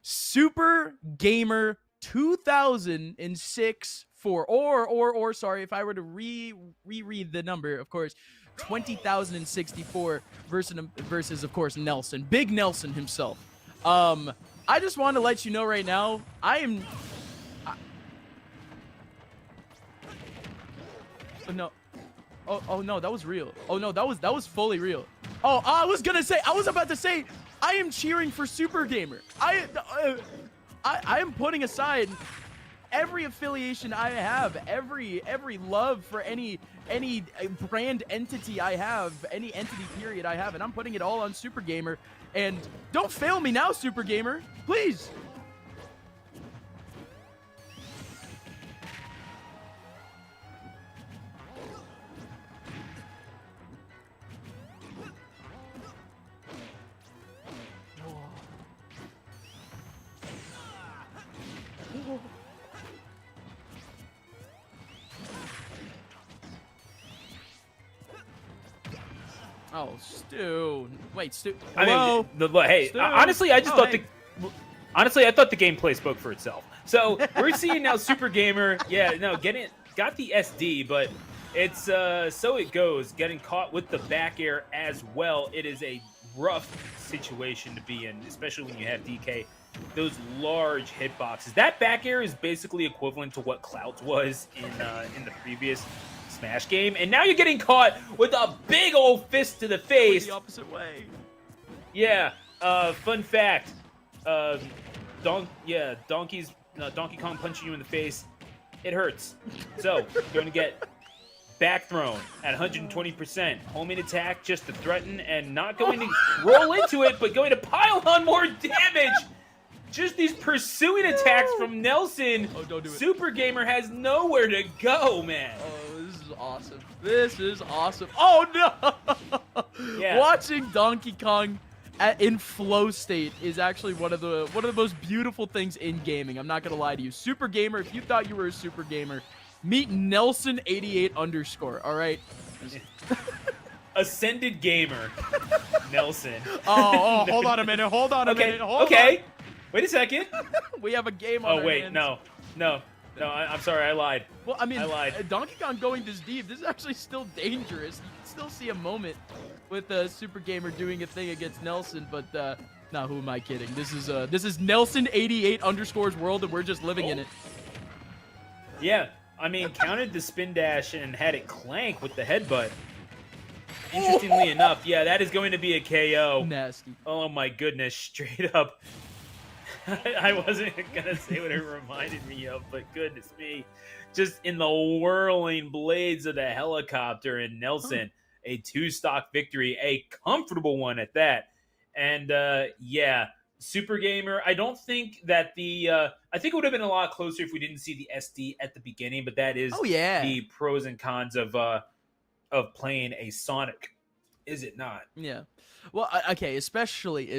Super Gamer 2006 or sorry, if I were to reread the number, of course, 20,064 versus of course Nelson, Big Nelson himself. I just want to let you know right now, no. Oh no, that was real. Oh no, that was fully real. Oh, I was about to say, I am cheering for Super Gamer. I am putting aside every affiliation I have, every love for any brand entity I have, any entity period I have, and I'm putting it all on Super Gamer. And don't fail me now, Super Gamer, please. Oh, Stu. Wait, Stu. Hello? I mean, hey, Stu? honestly, I just thought hey. I thought the gameplay spoke for itself. So we're seeing now Super Gamer, got the SD, but it's so it goes, getting caught with the back air as well. It is a rough situation to be in, especially when you have DK. Those large hitboxes. That back air is basically equivalent to what Cloud's was in the previous Smash game, and now you're getting caught with a big old fist to the face. The opposite way. Yeah. Fun fact. Donkey Kong punching you in the face. It hurts. So you're going to get back thrown at 120%. Homing attack just to threaten and not going to roll into it, but going to pile on more damage. Just these pursuing attacks from Nelson. Oh, don't do it. Super Gamer has nowhere to go, man. Oh, this is awesome. This is awesome. Oh no! Yeah. Watching Donkey Kong in flow state is actually one of the most beautiful things in gaming. I'm not gonna lie to you. Super Gamer, if you thought you were a Super Gamer, meet Nelson88_. All right. Ascended Gamer, Nelson. Oh, hold on a minute. Hold on a minute. Hold on. Wait a second. We have a game on our hands. No. I'm sorry, I lied. Well, I mean, I lied. Donkey Kong going this deep, this is actually still dangerous. You can still see a moment with Super Gamer doing a thing against Nelson, but nah, who am I kidding? This is Nelson88_'s world, and we're just living in it. Yeah, I mean, counted the spin dash and had it clank with the headbutt. Interestingly enough, yeah, that is going to be a KO. Nasty. Oh my goodness, straight up. I wasn't gonna say what it reminded me of, but goodness me. Just in the whirling blades of the helicopter, and Nelson, a 2-stock victory, a comfortable one at that. And yeah, Super Gamer, I don't think that I think it would have been a lot closer if we didn't see the SD at the beginning, but that is the pros and cons of playing a Sonic, is it not? Yeah. Well, okay, especially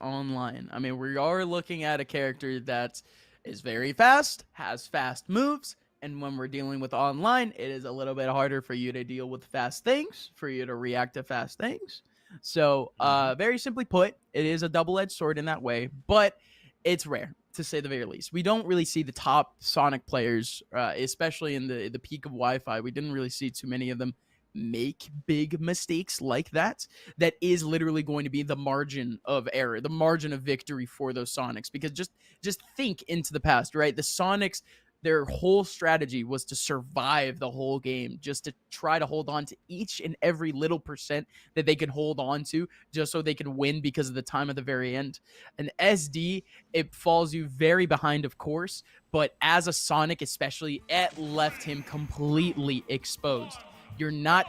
online. I mean, we are looking at a character that is very fast, has fast moves, and when we're dealing with online, it is a little bit harder for you to deal with fast things, for you to react to fast things. So, very simply put, it is a double-edged sword in that way, but it's rare, to say the very least. We don't really see the top Sonic players, especially in the peak of Wi-Fi. We didn't really see too many of them make big mistakes like that. That is literally going to be the margin of error, the margin of victory for those Sonics. Because just think into the past, right? The Sonics, their whole strategy was to survive the whole game, just to try to hold on to each and every little percent that they could hold on to, just so they could win because of the time at the very end. An SD, it falls you very behind, of course, but as a Sonic especially, it left him completely exposed. You're not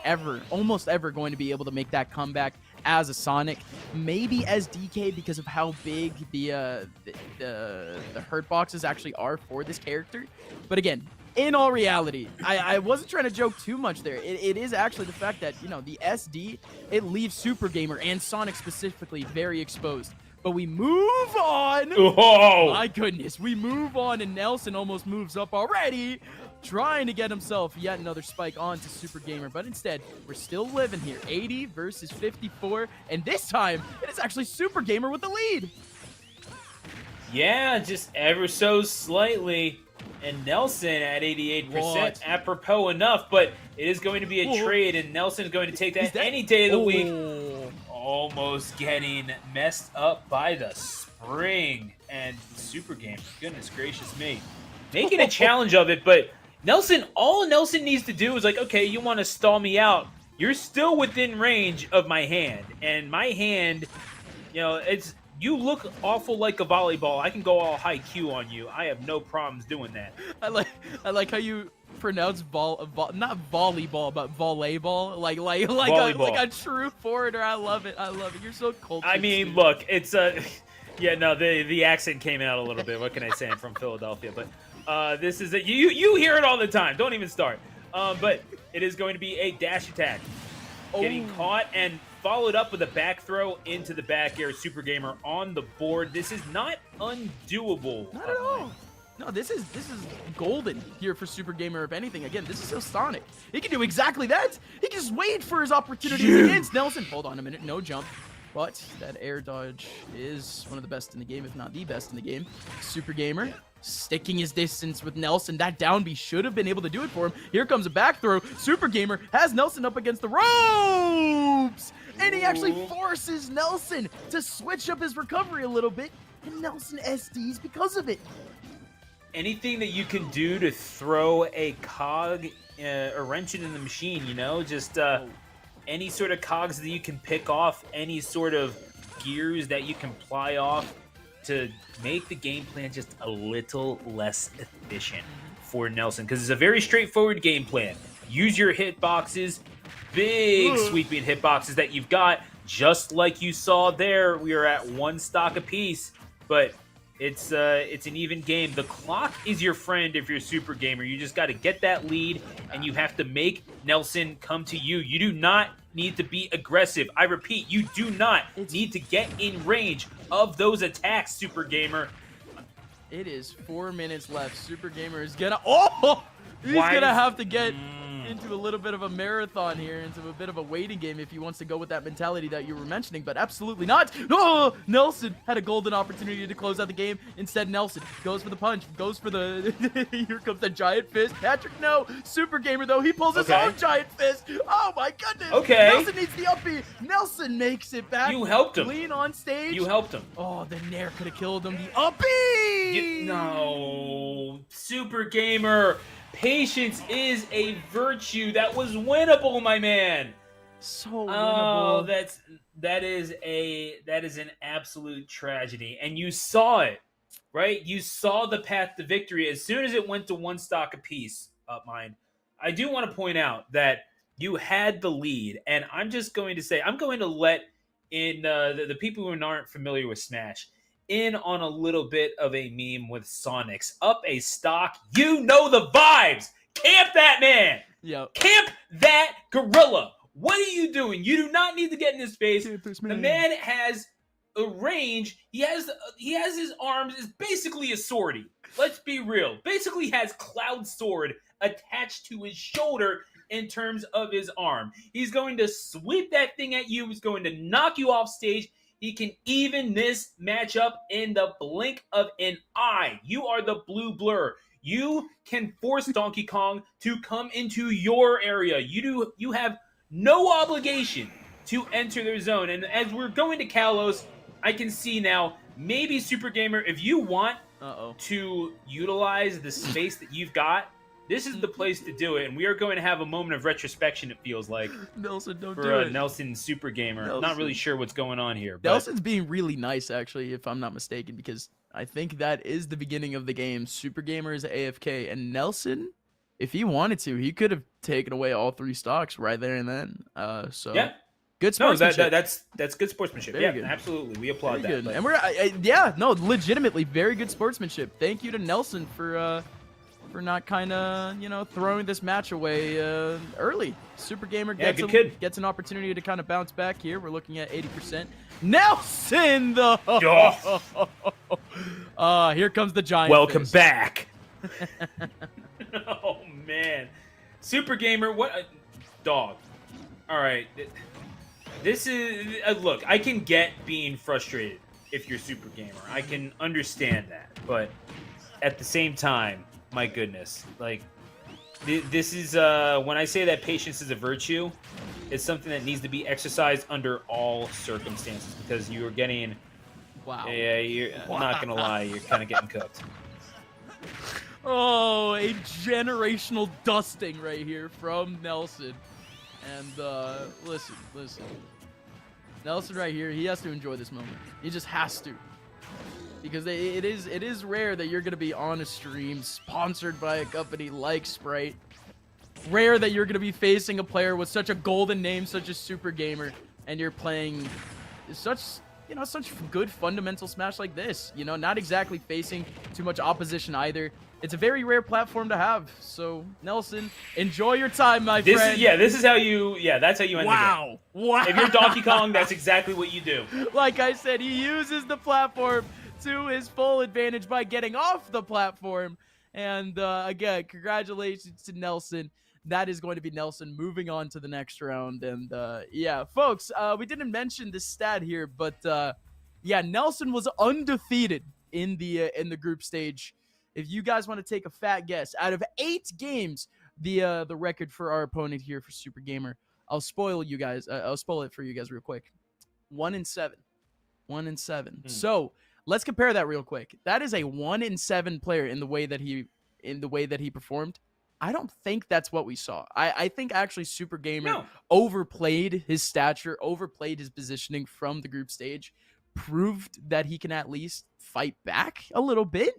almost ever going to be able to make that comeback. as a Sonic, maybe as DK because of how big the hurt boxes actually are for this character. But again, in all reality, I wasn't trying to joke too much there. It is actually the fact that, you know, the SD, it leaves Super Gamer and Sonic specifically very exposed. But we move on. Oh my goodness, we move on, and Nelson almost moves up already, trying to get himself yet another spike onto Super Gamer. But instead, we're still living here. 80 versus 54, and this time, it is actually Super Gamer with the lead. yeah, just ever so slightly. And Nelson at 88%, apropos enough, but it is going to be a trade, and Nelson is going to take that any day of the week. Almost getting messed up by the spring and Super Game. Goodness gracious me. Making a challenge of it, but Nelson, all Nelson needs to do is like, okay, you want to stall me out. You're still within range of my hand. And my hand, you know, you look awful like a volleyball. I can go all high Q on you. I have no problems doing that. I like how you pronounce not volleyball, but volleyball, like a true foreigner. I love it. You're so cultured. I mean, look, it's yeah, no, the accent came out a little bit. What can I say? I'm from Philadelphia, but this is you hear it all the time. Don't even start. But it is going to be a dash attack, getting caught and followed up with a back throw into the back air. Super Gamer on the board. This is not undoable. Not at all. No, this is golden here for Super Gamer. If anything, again, this is so Sonic. He can do exactly that. He can just wait for his opportunities against Nelson. Hold on a minute, no jump. But that air dodge is one of the best in the game, if not the best in the game. Super Gamer sticking his distance with Nelson. That down B should have been able to do it for him. Here comes a back throw. Super Gamer has Nelson up against the ropes. And he actually forces Nelson to switch up his recovery a little bit. And Nelson SDs because of it. Anything that you can do to throw a cog, a wrench in the machine, you know, just any sort of cogs that you can pick off, any sort of gears that you can ply off to make the game plan just a little less efficient for Nelson, because it's a very straightforward game plan. Use your hitboxes, big sweeping hitboxes that you've got, just like you saw there. We are at one stock apiece, but it's an even game. The clock is your friend if you're a Super Gamer. You just got to get that lead, and you have to make Nelson come to you. You do not need to be aggressive. I repeat, you do not need to get in range of those attacks, Super Gamer. It is 4 minutes left. Super Gamer is gonna he's gonna have to get into a little bit of a marathon here, into a bit of a waiting game if he wants to go with that mentality that you were mentioning, but absolutely not. No, Nelson had a golden opportunity to close out the game. Instead, Nelson goes for the punch, goes for the here comes the giant fist. Patrick, no. Super Gamer, though, he pulls his own giant fist. Oh my goodness. Okay. Nelson needs the uppy. Nelson makes it back. You helped him. Clean on stage. You helped him. Oh, the Nair could have killed him. The uppy. No, Super Gamer. Patience is a virtue. That was winnable, my man. So winnable. Oh, that is an absolute tragedy. And you saw it, right? You saw the path to victory as soon as it went to one stock apiece. Mine. I do want to point out that you had the lead, and I'm just going to say, I'm going to let in the people who aren't familiar with Smash in on a little bit of a meme with Sonics. Up a stock, you know the vibes. Camp that man. Yep. Camp that gorilla. What are you doing? You do not need to get in his face. The man has a range. He has his arms is basically a swordie. Let's be real. Basically has Cloud Sword attached to his shoulder in terms of his arm. He's going to sweep that thing at you. He's going to knock you off stage. He can even this matchup in the blink of an eye. You are the blue blur. You can force Donkey Kong to come into your area. You have no obligation to enter their zone. And as we're going to Kalos, I can see now, maybe Super Gamer, if you want to utilize the space that you've got, this is the place to do it, and we are going to have a moment of retrospection, it feels like. Nelson, don't do it. Nelson Super Gamer. Nelson. Not really sure what's going on here. But Nelson's being really nice, actually, if I'm not mistaken, because I think that is the beginning of the game. Super Gamer is AFK, and Nelson, if he wanted to, he could have taken away all 3 stocks right there and then. So yeah. Good No, sportsmanship. that's good sportsmanship. Very Yeah, good. absolutely. We applaud Very that. good. But And legitimately very good sportsmanship. Thank you to Nelson for not kind of throwing this match away early. Super Gamer good kid. gets an opportunity to kind of bounce back here. We're looking at 80%. Nelson, here comes the giant. Welcome fist. back. Oh man, Super Gamer, what a dog. All right, this is look. I can get being frustrated if you're Super Gamer. I can understand that, but at the same time, my goodness, like this is when I say that patience is a virtue, it's something that needs to be exercised under all circumstances because you are getting. Wow. Yeah, I'm not gonna lie, you're kind of getting cooked. Oh, a generational dusting right here from Nelson. And listen. Nelson right here, he has to enjoy this moment. He just has to. Because it is rare that you're going to be on a stream sponsored by a company like Sprite. Rare that you're going to be facing a player with such a golden name, such as Super Gamer, and you're playing such good fundamental Smash like this. Not exactly facing too much opposition either. It's a very rare platform to have. So, Nelson, enjoy your time, my friend. That's how you end the game. Wow. If you're Donkey Kong, that's exactly what you do. Like I said, he uses the platform to his full advantage by getting off the platform. And again, congratulations to Nelson. That is going to be Nelson moving on to the next round. And yeah, folks, we didn't mention this stat here, but yeah, Nelson was undefeated in the group stage. If you guys want to take a fat guess, out of 8 games, the record for our opponent here for Super Gamer, I'll spoil you guys. I'll spoil it for you guys real quick. 1-7. 1-7. So let's compare that real quick. That is a 1-7 player in the way that he performed. I don't think that's what we saw. I think actually Super Gamer overplayed his stature, overplayed his positioning from the group stage, proved that he can at least fight back a little bit,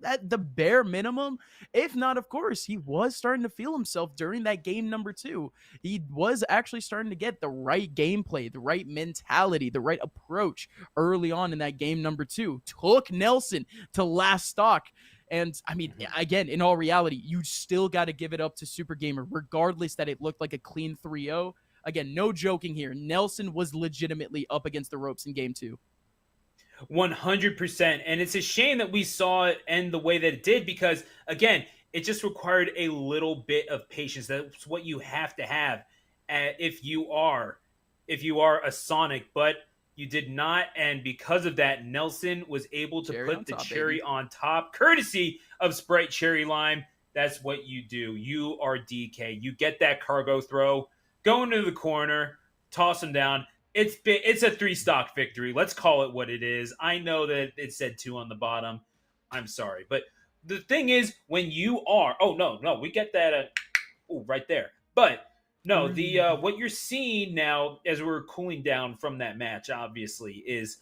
at the bare minimum. If not, of course, he was starting to feel himself during that game number 2. He was actually starting to get the right gameplay, the right mentality, the right approach early on in that game number 2. Took Nelson to last stock. And I mean, again, in all reality, you still got to give it up to Super Gamer, regardless that it looked like a clean 3-0. Again, no joking here. Nelson was legitimately up against the ropes in game 2. 100%. And it's a shame that we saw it end the way that it did because, again, it just required a little bit of patience. That's what you have to have if you are a Sonic. But you did not, and because of that, Nelson was able to put the cherry on top, courtesy of Sprite Cherry Lime. That's what you do. You are DK. You get that cargo throw, go into the corner, toss him down. It's a 3-stock victory. Let's call it what it is. I know that it said 2 on the bottom. I'm sorry. But the thing is, when you are... Oh, no, we get that right there. But, no, the what you're seeing now as we're cooling down from that match, obviously, is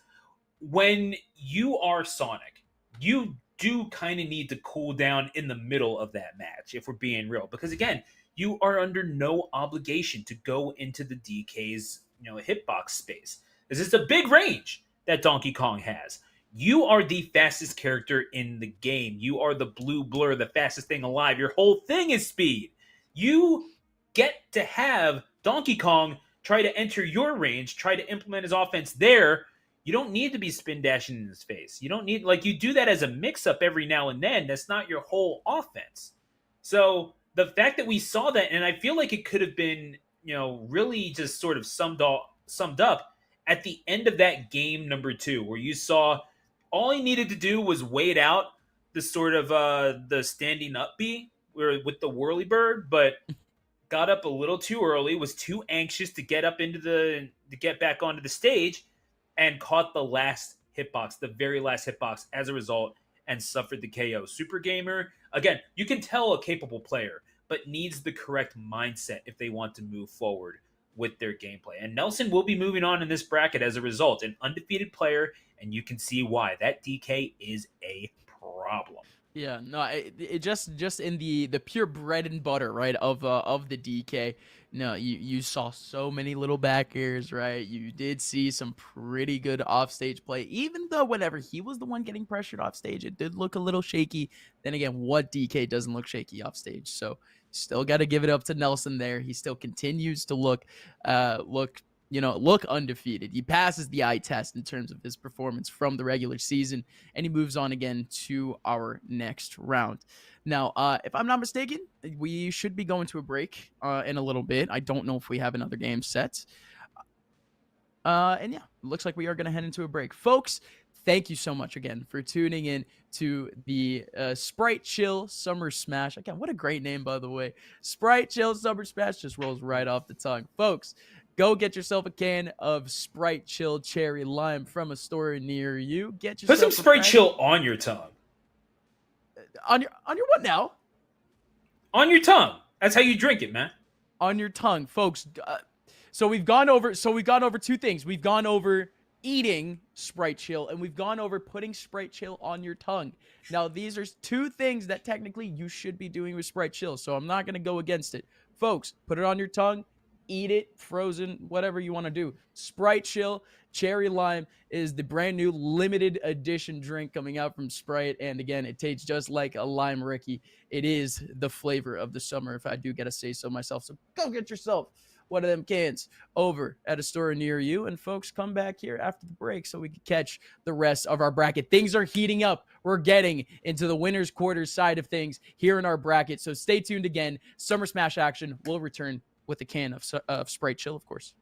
when you are Sonic, you do kind of need to cool down in the middle of that match, if we're being real. Because, again, you are under no obligation to go into the DK's hitbox space. This is a big range that Donkey Kong has. You are the fastest character in the game. You are the blue blur, the fastest thing alive. Your whole thing is speed. You get to have Donkey Kong try to enter your range, try to implement his offense there. You don't need to be spin dashing in his face. You don't need, you do that as a mix-up every now and then. That's not your whole offense. So the fact that we saw that, and I feel like it could have been really just sort of summed up at the end of that game number 2, where you saw all he needed to do was wait out the sort of the standing up B with the whirly bird, but got up a little too early, was too anxious to get up to get back onto the stage, and caught the last hitbox, the very last hitbox as a result, and suffered the KO. Super Gamer, again, you can tell a capable player, but needs the correct mindset if they want to move forward with their gameplay. And Nelson will be moving on in this bracket as a result, an undefeated player, and you can see why. That DK is a problem. Yeah, no, it just in the pure bread and butter, right, of the DK. No, you saw so many little back airs, right? You did see some pretty good offstage play, even though whenever he was the one getting pressured off stage, it did look a little shaky. Then again, what DK doesn't look shaky off stage? So still got to give it up to Nelson there. He still continues to look undefeated. He passes the eye test in terms of his performance from the regular season, and he moves on again to our next round. Now, if I'm not mistaken, we should be going to a break in a little bit. I don't know if we have another game set. And yeah, looks like we are going to head into a break. Folks, thank you so much again for tuning in to the Sprite Chill Summer Smash. Again, what a great name, by the way. Sprite Chill Summer Smash just rolls right off the tongue. Folks, go get yourself a can of Sprite Chill Cherry Lime from a store near you. Get yourself Put some Sprite Chill on your tongue. On your what now? On your tongue. That's how you drink it, man. On your tongue, folks. So we've gone over two things. We've gone over eating Sprite Chill, and we've gone over putting Sprite Chill on your tongue. Now, these are two things that technically you should be doing with Sprite Chill, so I'm not going to go against it. Folks, put it on your tongue, eat it, frozen, whatever you want to do. Sprite Chill Cherry Lime is the brand new limited edition drink coming out from Sprite, and again, it tastes just like a lime Ricky. It is the flavor of the summer, if I do get to say so myself. So go get yourself one of them cans over at a store near you. And folks, come back here after the break so we can catch the rest of our bracket. Things are heating up. We're getting into the winner's quarters side of things here in our bracket. So stay tuned again. Summer Smash action will return with a can of Sprite Chill, of course.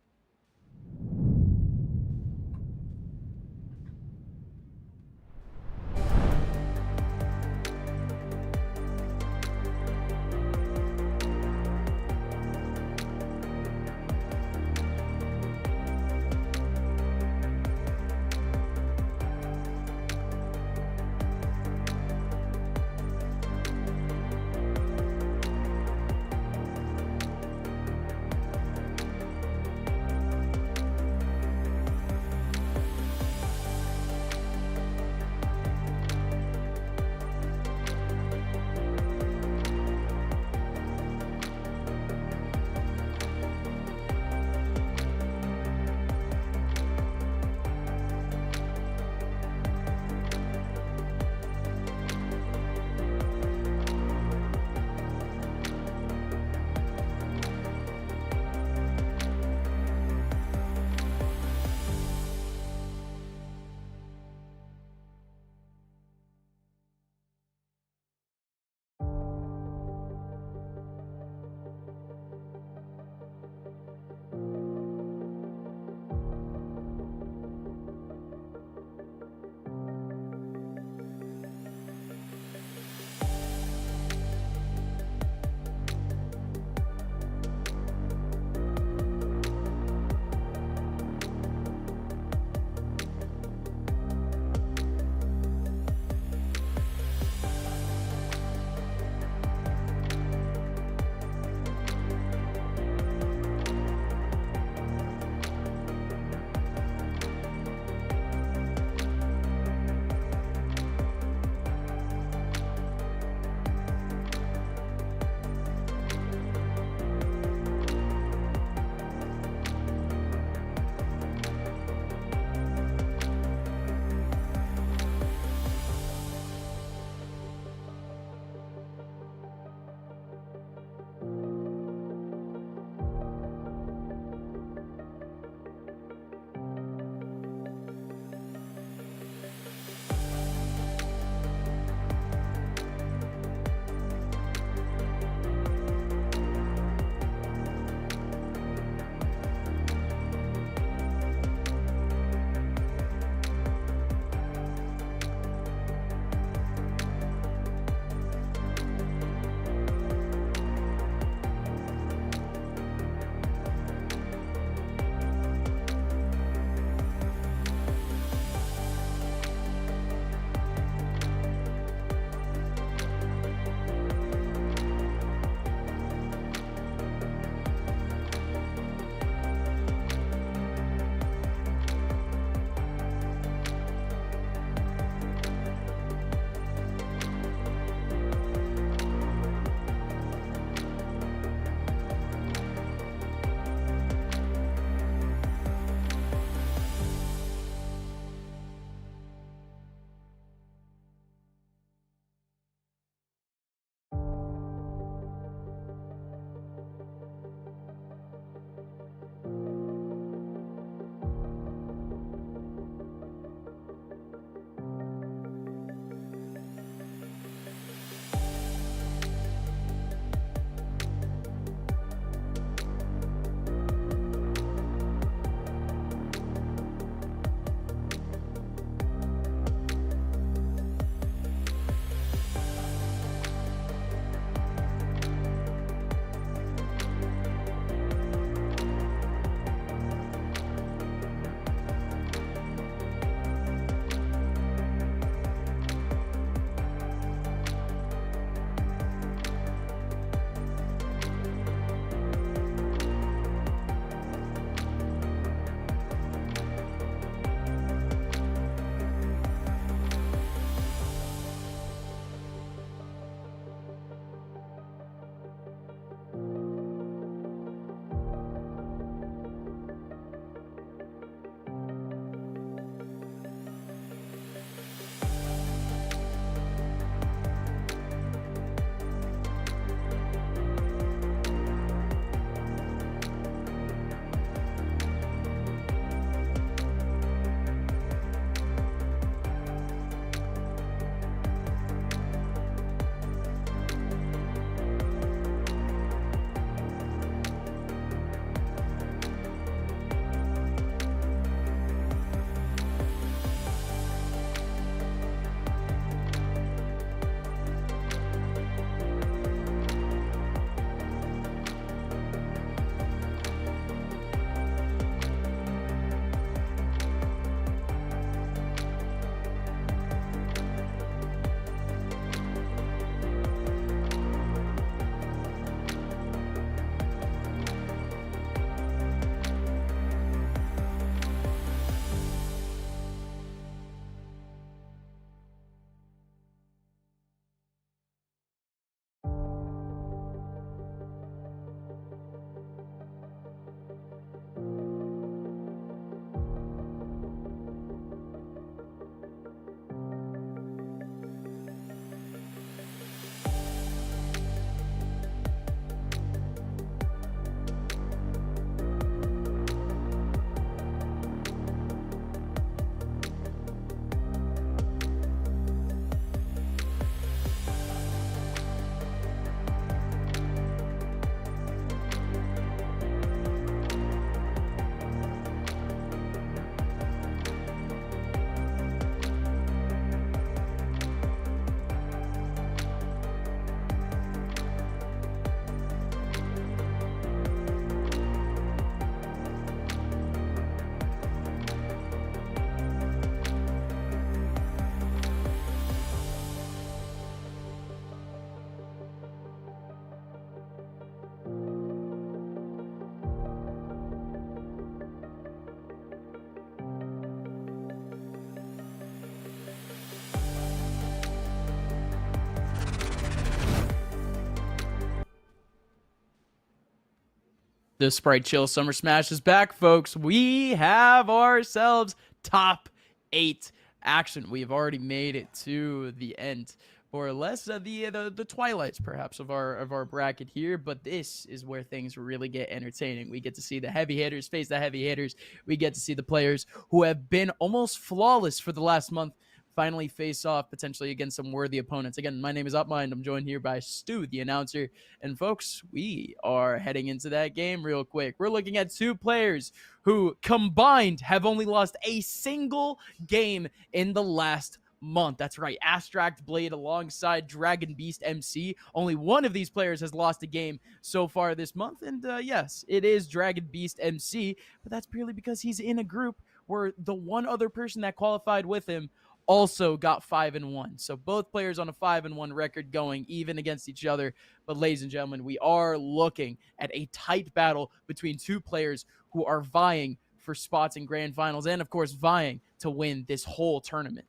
The Sprite Chill Summer Smash is back, folks. We have ourselves top 8 action. We've already made it to the end, more or less, the twilights, perhaps, of our bracket here. But this is where things really get entertaining. We get to see the heavy hitters face the heavy hitters. We get to see the players who have been almost flawless for the last month finally face off potentially against some worthy opponents. Again, my name is Upmind. I'm joined here by Stu, the announcer. And folks, we are heading into that game real quick. We're looking at 2 players who combined have only lost a single game in the last month. That's right. Astract Blade alongside Dragon Beast MC. Only one of these players has lost a game so far this month. And yes, it is Dragon Beast MC, but that's purely because he's in a group where the one other person that qualified with him also got 5-1. So both players on a 5-1 record going even against each other. But ladies and gentlemen, we are looking at a tight battle between 2 players who are vying for spots in grand finals and of course vying to win this whole tournament.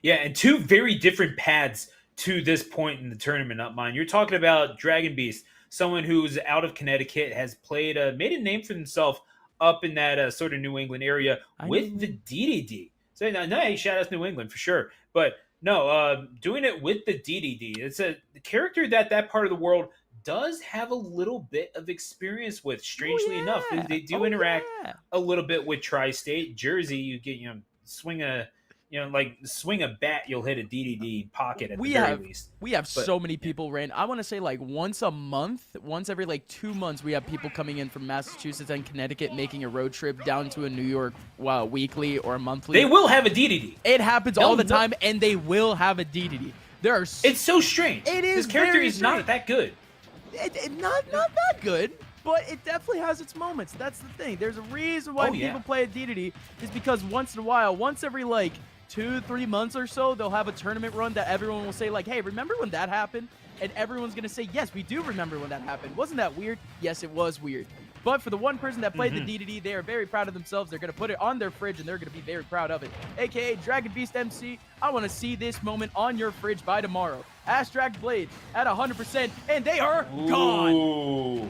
Yeah, and 2 very different paths to this point in the tournament, not mine. You're talking about Dragon Beast, someone who's out of Connecticut, has played, made a name for himself up in that sort of New England area with the DDD. So no, shout out to New England for sure. But no, doing it with the DDD. It's a character that part of the world does have a little bit of experience with. Strangely enough, they do interact a little bit with Tri-State Jersey. You get swing a bat, you'll hit a DDD pocket at the very least. We have so many people I want to say like once a month, once every like 2 months, we have people coming in from Massachusetts and Connecticut making a road trip down to a New York weekly or monthly. They will have a DDD. It happens all the time, and they will have a DDD. It's so strange. It is. This character is not that good. Not that good. But it definitely has its moments. That's the thing. There's a reason why people play a DDD is because once in a while, once every like 2-3 months or so, they'll have a tournament run that everyone will say like, hey, remember when that happened? And everyone's going to say, yes, we do remember when that happened. Wasn't that weird? Yes, it was weird. But for the one person that played the DDD, they are very proud of themselves. They're going to put it on their fridge, and they're going to be very proud of it. AKA Dragon Beast MC, I want to see this moment on your fridge by tomorrow. Astract Blade at 100%, and they are gone. Ooh.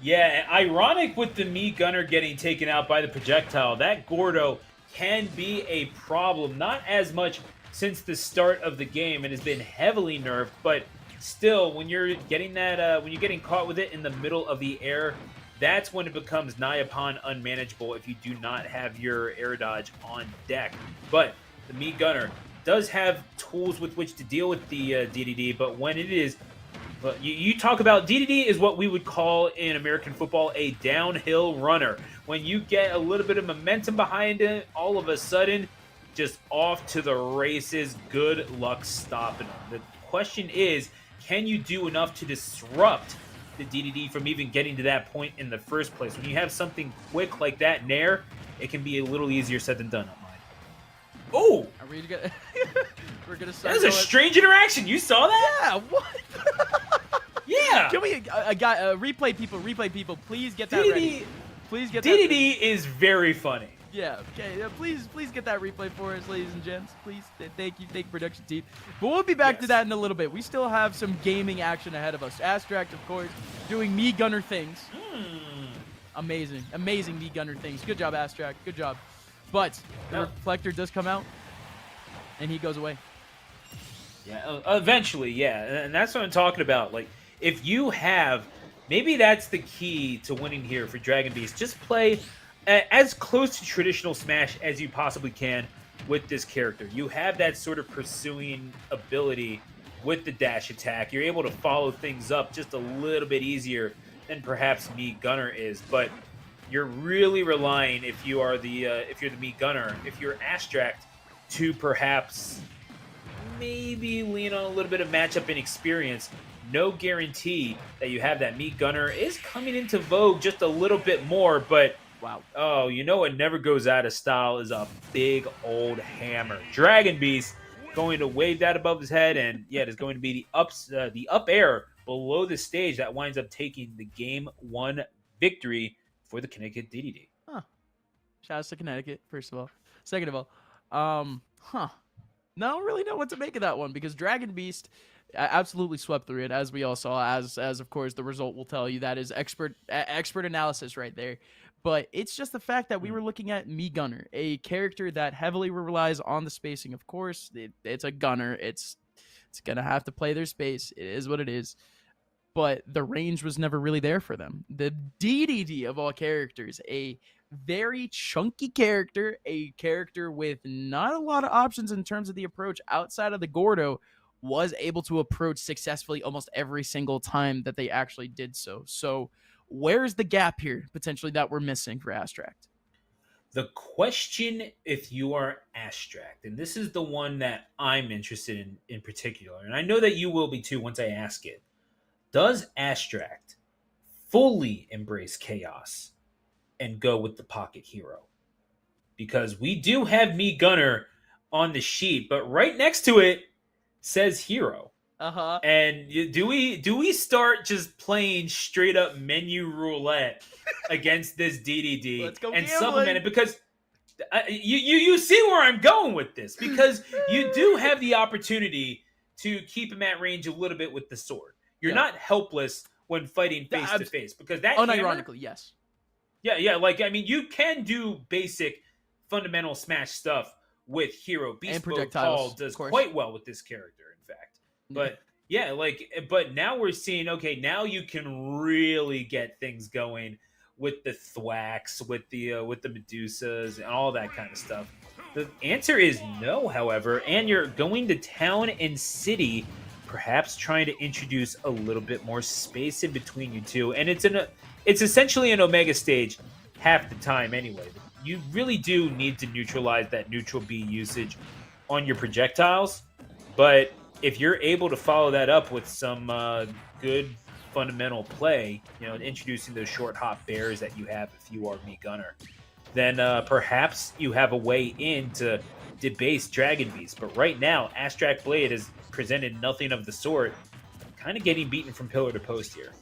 Yeah, ironic with the Mii Gunner getting taken out by the projectile. That Gordo can be a problem. Not as much since the start of the game. It has been heavily nerfed, but still, when you're getting that, when you're getting caught with it in the middle of the air, that's when it becomes nigh upon unmanageable if you do not have your air dodge on deck. But the Mii Gunner does have tools with which to deal with the DDD, but when it is... But you talk about DDD is what we would call in American football a downhill runner. When you get a little bit of momentum behind it, all of a sudden, just off to the races. Good luck stopping them. The question is, can you do enough to disrupt the DDD from even getting to that point in the first place? When you have something quick like that in air, it can be a little easier said than done. Oh! Are we gonna... We're gonna start. That was a strange interaction. You saw that? Yeah. What? Yeah. Can we, replay people? Please get that ready. Please get that. DDD is very funny. Yeah. Okay. Please get that replay for us, ladies and gents. Please. Thank you, production team. But we'll be back to that in a little bit. We still have some gaming action ahead of us. Astract, of course, doing Mii Gunner things. Amazing Mii Gunner things. Good job, Astract. Good job. But the reflector does come out, and he goes away. Yeah, eventually, yeah. And that's what I'm talking about. Like, if you have... Maybe that's the key to winning here for Dragon Beast. Just play as close to traditional Smash as you possibly can with this character. You have that sort of pursuing ability with the dash attack. You're able to follow things up just a little bit easier than perhaps Mii Gunner is. But you're really relying, if you're the Mii Gunner, if you're Astract, to perhaps maybe lean on a little bit of matchup inexperience. No guarantee that you have that. Mii Gunner is coming into vogue just a little bit more, but wow. Oh, you know what never goes out of style is a big old hammer. Dragon Beast going to wave that above his head, and yeah, it is going to be the up air below the stage that winds up taking the game 1 victory for the Connecticut DDD. Huh. Shout out to Connecticut, first of all. Second of all, I don't really know what to make of that one, because Dragon Beast absolutely swept through it, as we all saw, as of course the result will tell you. That is expert analysis right there. But it's just the fact that we were looking at Me Gunner, a character that heavily relies on the spacing. Of course, it's a gunner. It's gonna have to play their space. It is what it is. But the range was never really there for them. The DDD of all characters, a very chunky character, a character with not a lot of options in terms of the approach outside of the Gordo, was able to approach successfully almost every single time that they actually did so. So where's the gap here potentially that we're missing for Astract? The question, if you are Astract, and this is the one that I'm interested in particular, and I know that you will be too once I ask it. Does Astract fully embrace chaos and go with the pocket hero? Because we do have Me Gunner on the sheet, but right next to it says hero. Uh-huh. And do we start just playing straight up menu roulette against this DDD Let's go and gambling. supplement it? Because you see where I'm going with this, because you do have the opportunity to keep him at range a little bit with the sword. You're not helpless when fighting face to face, because that unironically, yes. Yeah, like, I mean, you can do basic fundamental Smash stuff with hero. Beast Mode Paul does quite well with this character, in fact. But yeah, but now we're seeing, okay, now you can really get things going with the thwacks, with the Medusas and all that kind of stuff. The answer is no, however, and you're going to town and city, perhaps trying to introduce a little bit more space in between you two. And it's essentially an Omega stage half the time anyway. You really do need to neutralize that neutral B usage on your projectiles. But if you're able to follow that up with some good fundamental play, introducing those short hop bears that you have if you are Me Gunner, then perhaps you have a way in to debase Dragon Beast. But right now, Astract Blade has presented nothing of the sort, kind of getting beaten from pillar to post here.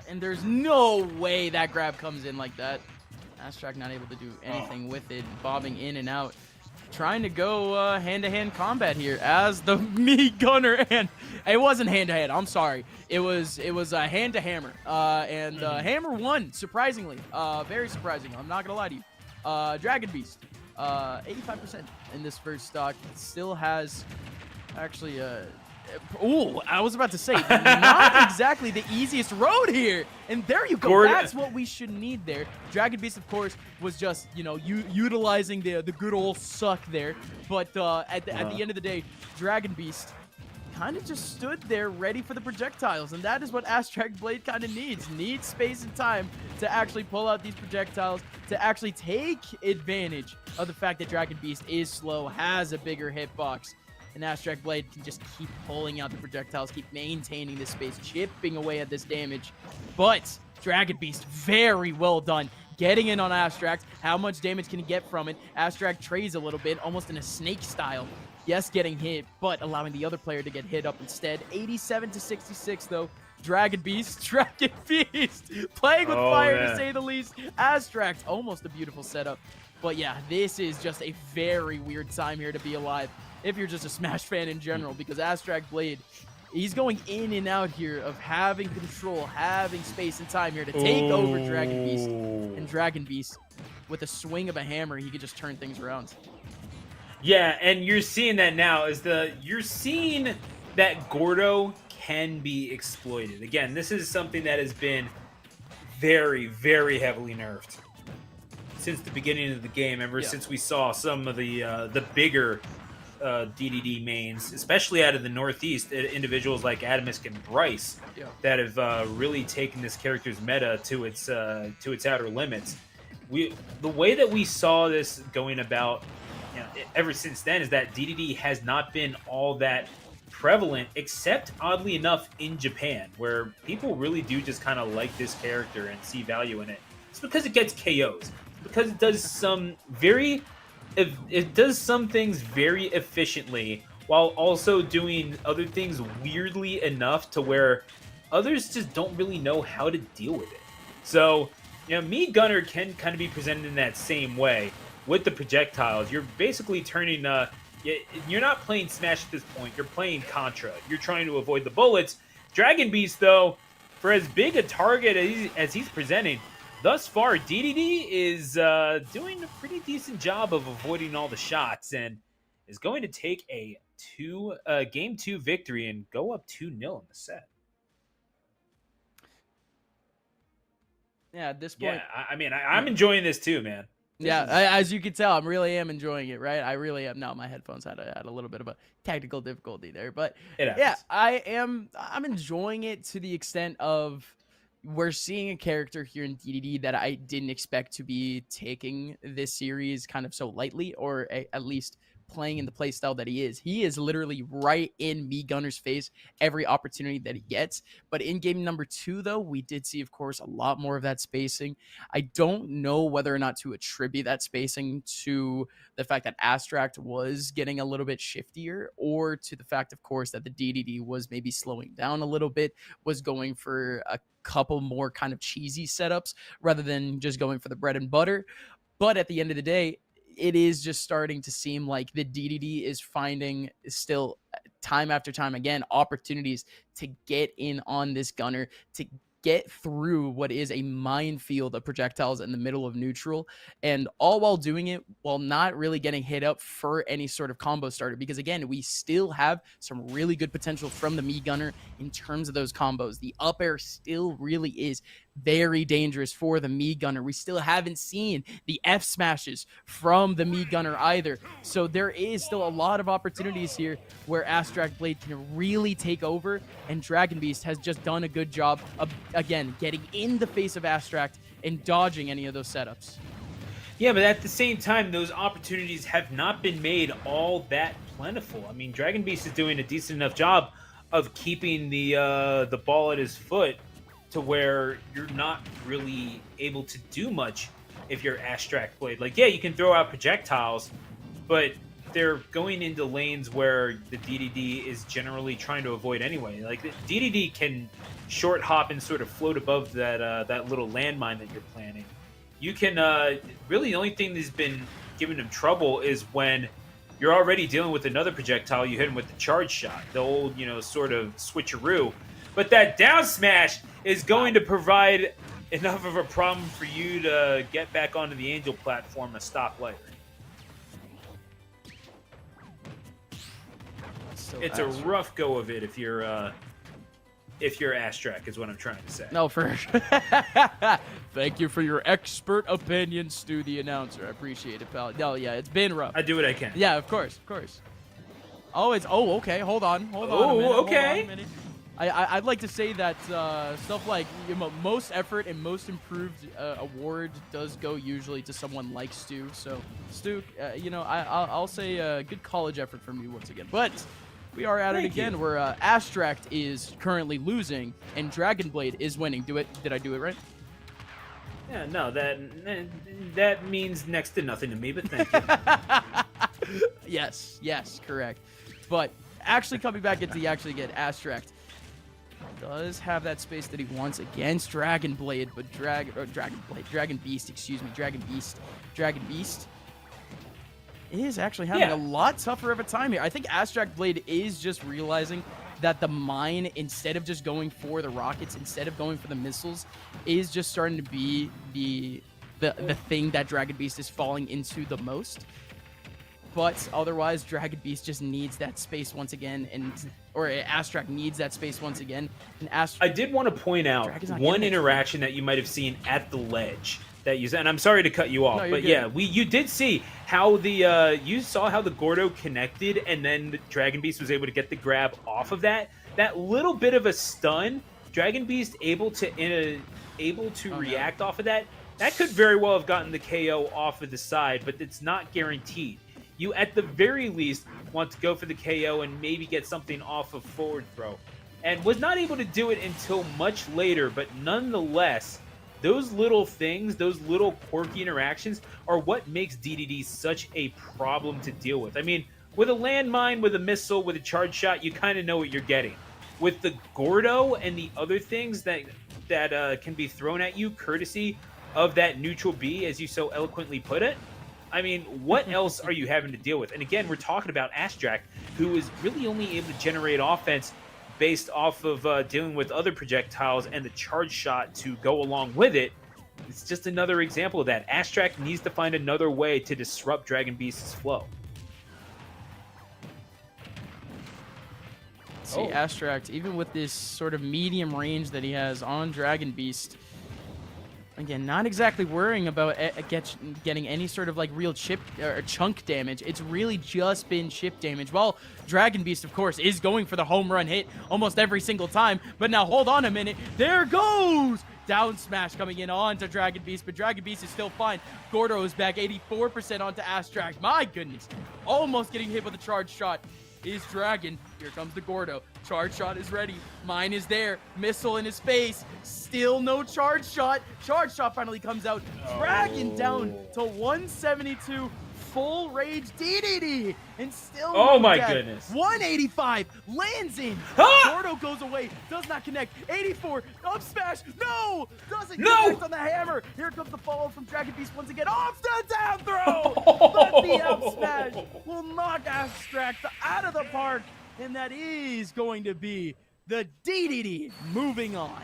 And there's no way that grab comes in like that. Astract not able to do anything with it, bobbing in and out, trying to go hand-to-hand combat here as the Me Gunner, and it wasn't hand-to-hand, I'm sorry. It was a hand-to-hammer, and Hammer won, surprisingly, very surprising, I'm not gonna lie to you. Dragon Beast, 85% in this first stock, still has, actually, I was about to say, not exactly the easiest road here. And there you go. That's what we should need there. Dragon Beast, of course, was just, utilizing the good old suck there. But at the end of the day, Dragon Beast kind of just stood there ready for the projectiles. And that is what Astract Blade kind of needs. Needs space and time to actually pull out these projectiles, to actually take advantage of the fact that Dragon Beast is slow, has a bigger hitbox. And Astract Blade can just keep pulling out the projectiles, keep maintaining this space, chipping away at this damage. But Dragon Beast, very well done. Getting in on Astract. How much damage can he get from it? Astract trades a little bit, almost in a snake style. Yes, getting hit, but allowing the other player to get hit up instead. 87-66, though. Dragon Beast, playing with fire, to say the least. Astract, almost a beautiful setup. But yeah, this is just a very weird time here to be alive, if you're just a Smash fan in general, because Astract Blade, he's going in and out here of having control, having space and time here to take over Dragon Beast. And Dragon Beast, with a swing of a hammer, he could just turn things around. Yeah, and you're seeing that now, you're seeing that Gordo can be exploited. Again, this is something that has been very, very heavily nerfed since the beginning of the game, ever since we saw some of the bigger DDD mains, especially out of the Northeast, individuals like Atomisk and Bryce, that have really taken this character's meta to its outer limits. The way that we saw this going about, ever since then, is that DDD has not been all that prevalent, except oddly enough in Japan, where people really do just kind of like this character and see value in it. It's because it gets KOs, because it does some things very efficiently, while also doing other things weirdly enough to where others just don't really know how to deal with it. So, Me Gunner can kind of be presented in that same way with the projectiles. You're basically turning You're not playing Smash at this point. You're playing Contra. You're trying to avoid the bullets. Dragon Beast, though, for as big a target as he's presenting, thus far, DDD is doing a pretty decent job of avoiding all the shots and is going to take a game 2 victory and go up 2-0 in the set. Yeah, at this point. Yeah, I mean, I'm enjoying this too, man. As you can tell, I really am enjoying it, right? I really am. Now my headphones had a little bit of a technical difficulty there, but yeah, I'm enjoying it to the extent of we're seeing a character here in DDD that I didn't expect to be taking this series kind of so lightly, or at least playing in the play style that he is. He is literally right in Me Gunner's face every opportunity that he gets. But in game number 2, though, we did see, of course, a lot more of that spacing. I don't know whether or not to attribute that spacing to the fact that Astract was getting a little bit shiftier, or to the fact, of course, that the DDD was maybe slowing down a little bit, was going for a couple more kind of cheesy setups rather than just going for the bread and butter. But at the end of the day, it is just starting to seem like the DDD is finding still time after time again opportunities to get in on this gunner, to get through what is a minefield of projectiles in the middle of neutral, and all while doing it while not really getting hit up for any sort of combo starter, because again, we still have some really good potential from the Me Gunner in terms of those combos. The up air still really is very dangerous for the Me Gunner. We still haven't seen the F smashes from the Me Gunner either. So there is still a lot of opportunities here where Astract Blade can really take over, and Dragon Beast has just done a good job of, again, getting in the face of Astract and dodging any of those setups. Yeah, but at the same time, those opportunities have not been made all that plentiful. I mean, Dragon Beast is doing a decent enough job of keeping the ball at his foot to where you're not really able to do much if you're Astract Blade. Like, yeah, you can throw out projectiles, but they're going into lanes where the DDD is generally trying to avoid anyway. Like, the DDD can short hop and sort of float above that little landmine that you're planning. You can really, the only thing that's been giving him trouble is when you're already dealing with another projectile, you hit him with the charge shot, the old, sort of switcheroo. But that down smash is going to provide enough of a problem for you to get back onto the Angel platform a stop later. It's a rough go of it if you're Astract, is what I'm trying to say. No, for sure. Thank you for your expert opinion, Stu, the announcer. I appreciate it, pal. No, yeah, it's been rough. I do what I can. Yeah, of course. Oh, okay. Hold on. Okay. I'd like to say that stuff like most effort and most improved award does go usually to someone like Stu. So, Stu, I'll say good college effort from you once again. But we are at it again, where Astract is currently losing and Dragon Blade is winning. Did I do it right? Yeah, no, that means next to nothing to me, but thank you. Yes, correct. But actually coming back into Astract does have that space that he wants against Dragon Blade, but Dragon Beast is actually having a lot tougher of a time here. I think Astract Blade is just realizing that the mine, instead of just going for the rockets, instead of going for the missiles, is just starting to be the thing that Dragon Beast is falling into the most. But otherwise, Dragon Beast just needs that space once again, or Astract needs that space once again. And I did want to point out one interaction that you might have seen at the ledge that you said, and I'm sorry to cut you off, but good. You did see how you saw how the Gordo connected, and then the Dragon Beast was able to get the grab off of that. That little bit of a stun, Dragon Beast able to react off of that. That could very well have gotten the KO off of the side, but it's not guaranteed. You, at the very least, want to go for the KO and maybe get something off of forward throw. And was not able to do it until much later, but nonetheless, those little things, those little quirky interactions are what makes DDD such a problem to deal with. I mean, with a landmine, with a missile, with a charge shot, you kind of know what you're getting. With the Gordo and the other things that can be thrown at you courtesy of that neutral B, as you so eloquently put it, I mean, what else are you having to deal with? And again, we're talking about Astrak, who is really only able to generate offense based off of dealing with other projectiles and the charge shot to go along with it. It's just another example of that. Astrak needs to find another way to disrupt Dragon Beast's flow. See, Astract, even with this sort of medium range that he has on Dragon Beast, again, not exactly worrying about getting any sort of like real chip or chunk damage. It's really just been chip damage. While Dragon Beast, of course, is going for the home run hit almost every single time. But now, hold on a minute. There goes! Down smash coming in onto Dragon Beast, but Dragon Beast is still fine. Gordo is back 84% onto Astract. My goodness. Almost getting hit with a charge shot is Dragon. Here comes the Gordo. Charge shot is ready. Mine is there. Missile in his face. Still no charge shot. Charge shot finally comes out. Dragon down to 172. Full rage DDD. And still oh my dead. goodness. 185 lands in. Gordo goes away. Does not connect. 84 up smash. No. Doesn't connect on the hammer. Here comes the follow from Dragon Beast once again. Off the down throw. But the up smash will knock Astract out of the park. And that is going to be the DDD. Moving on.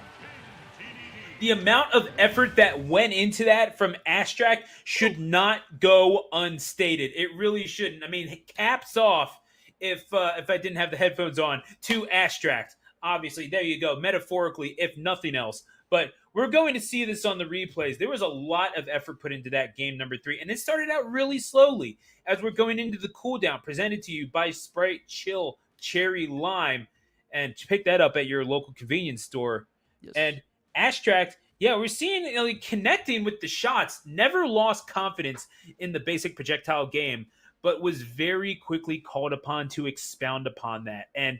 The amount of effort that went into that from Astrak should not go unstated. It really shouldn't. I mean, caps off if I didn't have the headphones on to Astrak. Obviously, there you go. Metaphorically, if nothing else. But we're going to see this on the replays. There was a lot of effort put into that game number 3, and it started out really slowly as we're going into the cooldown presented to you by Sprite, Chill, Cherry, Lime, and pick that up at your local convenience store. Yes. And Astrak, yeah, we're seeing like, connecting with the shots, never lost confidence in the basic projectile game, but was very quickly called upon to expound upon that. And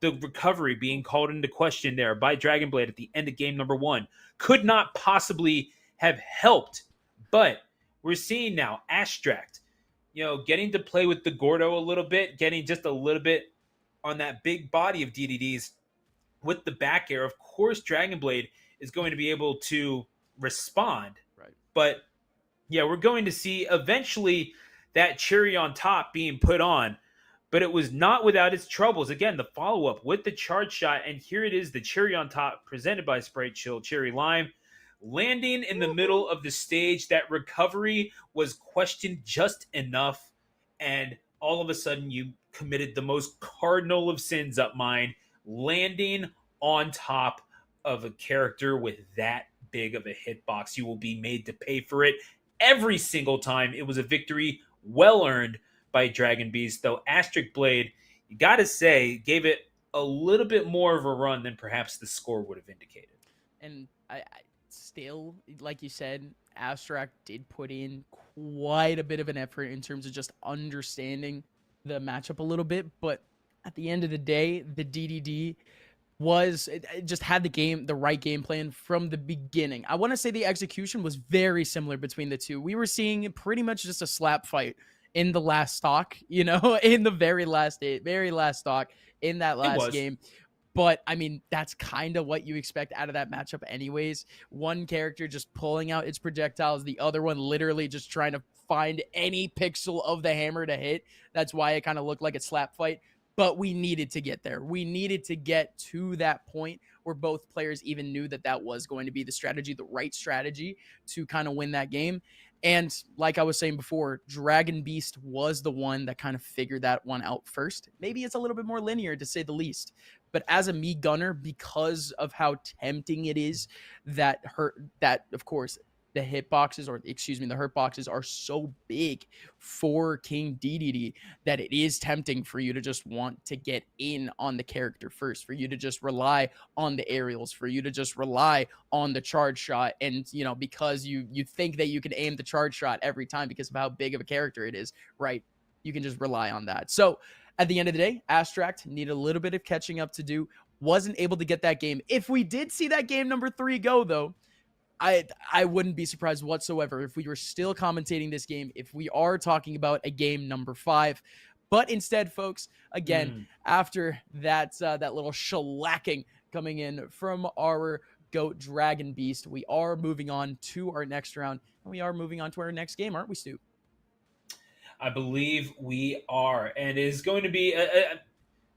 the recovery being called into question there by Dragonblade at the end of game number 1 could not possibly have helped. But we're seeing now Astrak, getting to play with the Gordo a little bit, getting just a little bit on that big body of DDDs with the back air. Of course, Dragonblade is going to be able to respond. Right. But yeah, we're going to see eventually that cherry on top being put on. But it was not without its troubles. Again, the follow-up with the charge shot. And here it is, the cherry on top presented by Sprite Chill, Cherry Lime. Landing in the middle of the stage. That recovery was questioned just enough. And all of a sudden, you committed the most cardinal of sins up mine. Landing on top of a character with that big of a hitbox. You will be made to pay for it every single time. It was a victory well earned by Dragon Beast, though Astrak Blade, you gotta say, gave it a little bit more of a run than perhaps the score would have indicated. And I still, like you said, Astrak did put in quite a bit of an effort in terms of just understanding the matchup a little bit, but at the end of the day, the DDD it just had the right game plan from the beginning. I want to say the execution was very similar between the two. We were seeing pretty much just a slap fight in the last stock, in the very last stock in that last game. But I mean, that's kind of what you expect out of that matchup anyways. One character just pulling out its projectiles, the other one literally just trying to find any pixel of the hammer to hit. That's why it kind of looked like a slap fight. But we needed to get there. We needed to get to that point where both players even knew that was going to be the right strategy to kind of win that game. And like I was saying before, Dragon Beast was the one that kind of figured that one out first. Maybe it's a little bit more linear to say the least. But as a me gunner, because of how tempting it is that of course, the hurt boxes are so big for King DDD that it is tempting for you to just want to get in on the character first, for you to just rely on the aerials, for you to just rely on the charge shot. And, because you think that you can aim the charge shot every time because of how big of a character it is, right? You can just rely on that. So at the end of the day, Astrak needed a little bit of catching up to do, wasn't able to get that game. If we did see that game number 3 go, though, I wouldn't be surprised whatsoever if we were still commentating this game, if we are talking about a game number 5. But instead, folks, again, after that little shellacking coming in from our GOAT Dragon Beast, we are moving on to our next round, and we are moving on to our next game, aren't we, Stu? I believe we are, and it is going to be. I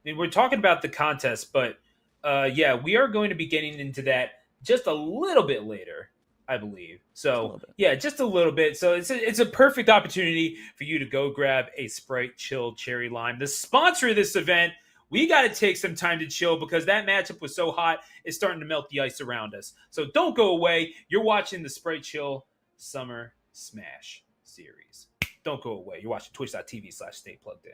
mean, we're talking about the contest, but yeah, we are going to be getting into that just a little bit later, I believe. So yeah, just a little bit. So it's a perfect opportunity for you to go grab a Sprite Chill Cherry Lime. The sponsor of this event. We got to take some time to chill because that matchup was so hot, it's starting to melt the ice around us. So don't go away. You're watching the Sprite Chill Summer Smash series. Don't go away. You're watching twitch.tv/Stay Plugged In.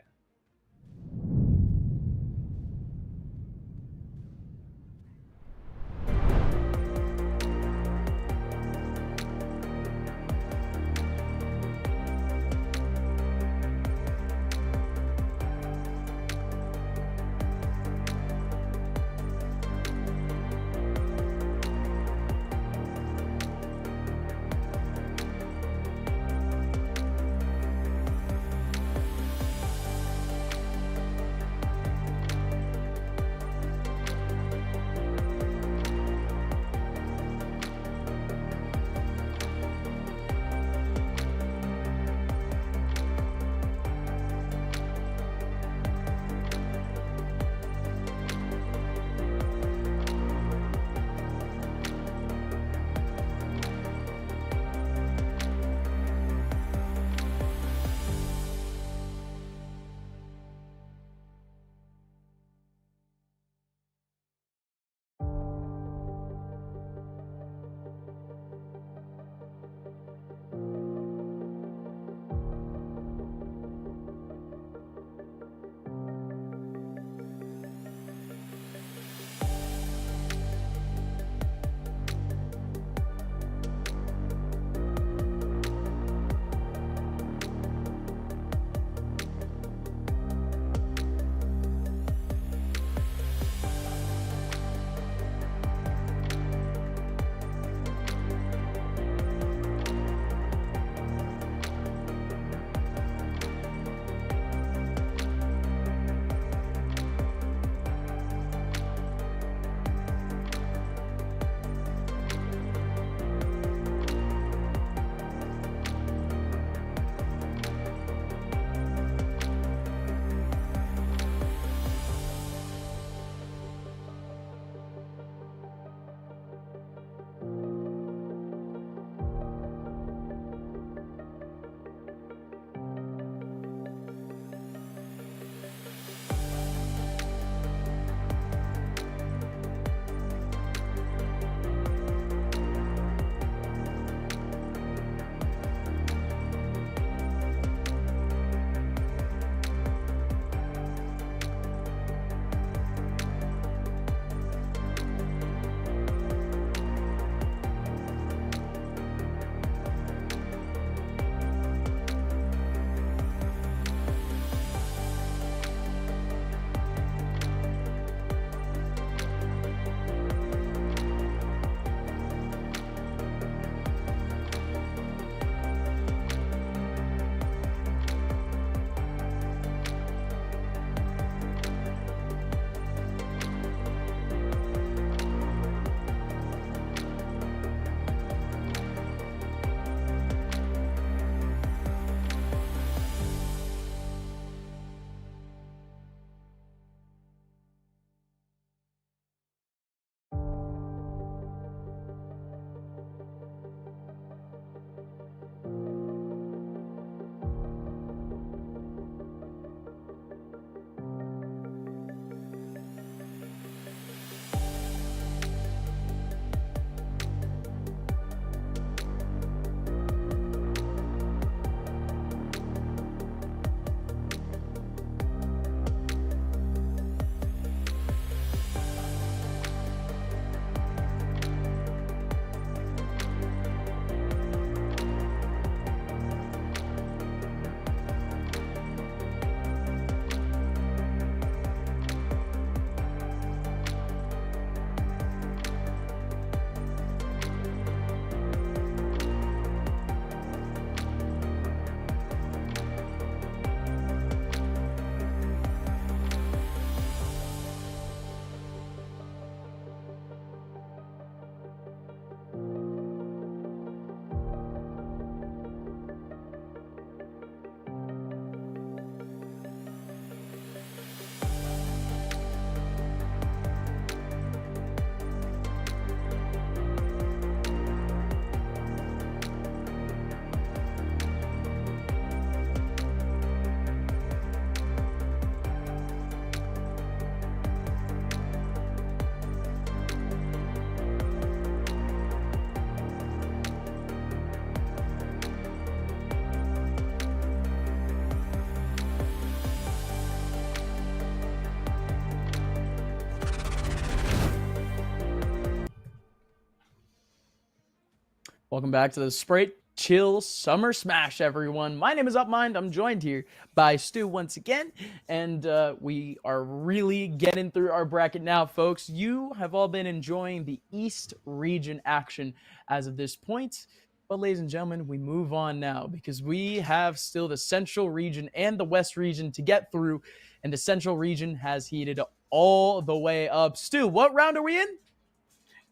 Welcome back to the Sprite Chill Summer Smash, everyone. My name is Upmind. I'm joined here by Stu once again, and we are really getting through our bracket now, folks. You have all been enjoying the East region action as of this point, but ladies and gentlemen, we move on now because we have still the Central region and the West region to get through, and the Central region has heated all the way up. Stu, what round are we in?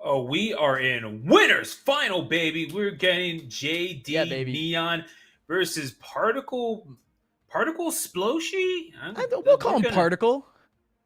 Oh, we are in winners final, baby. We're getting JD Neon versus Particle Sploshi. We'll call him Particle.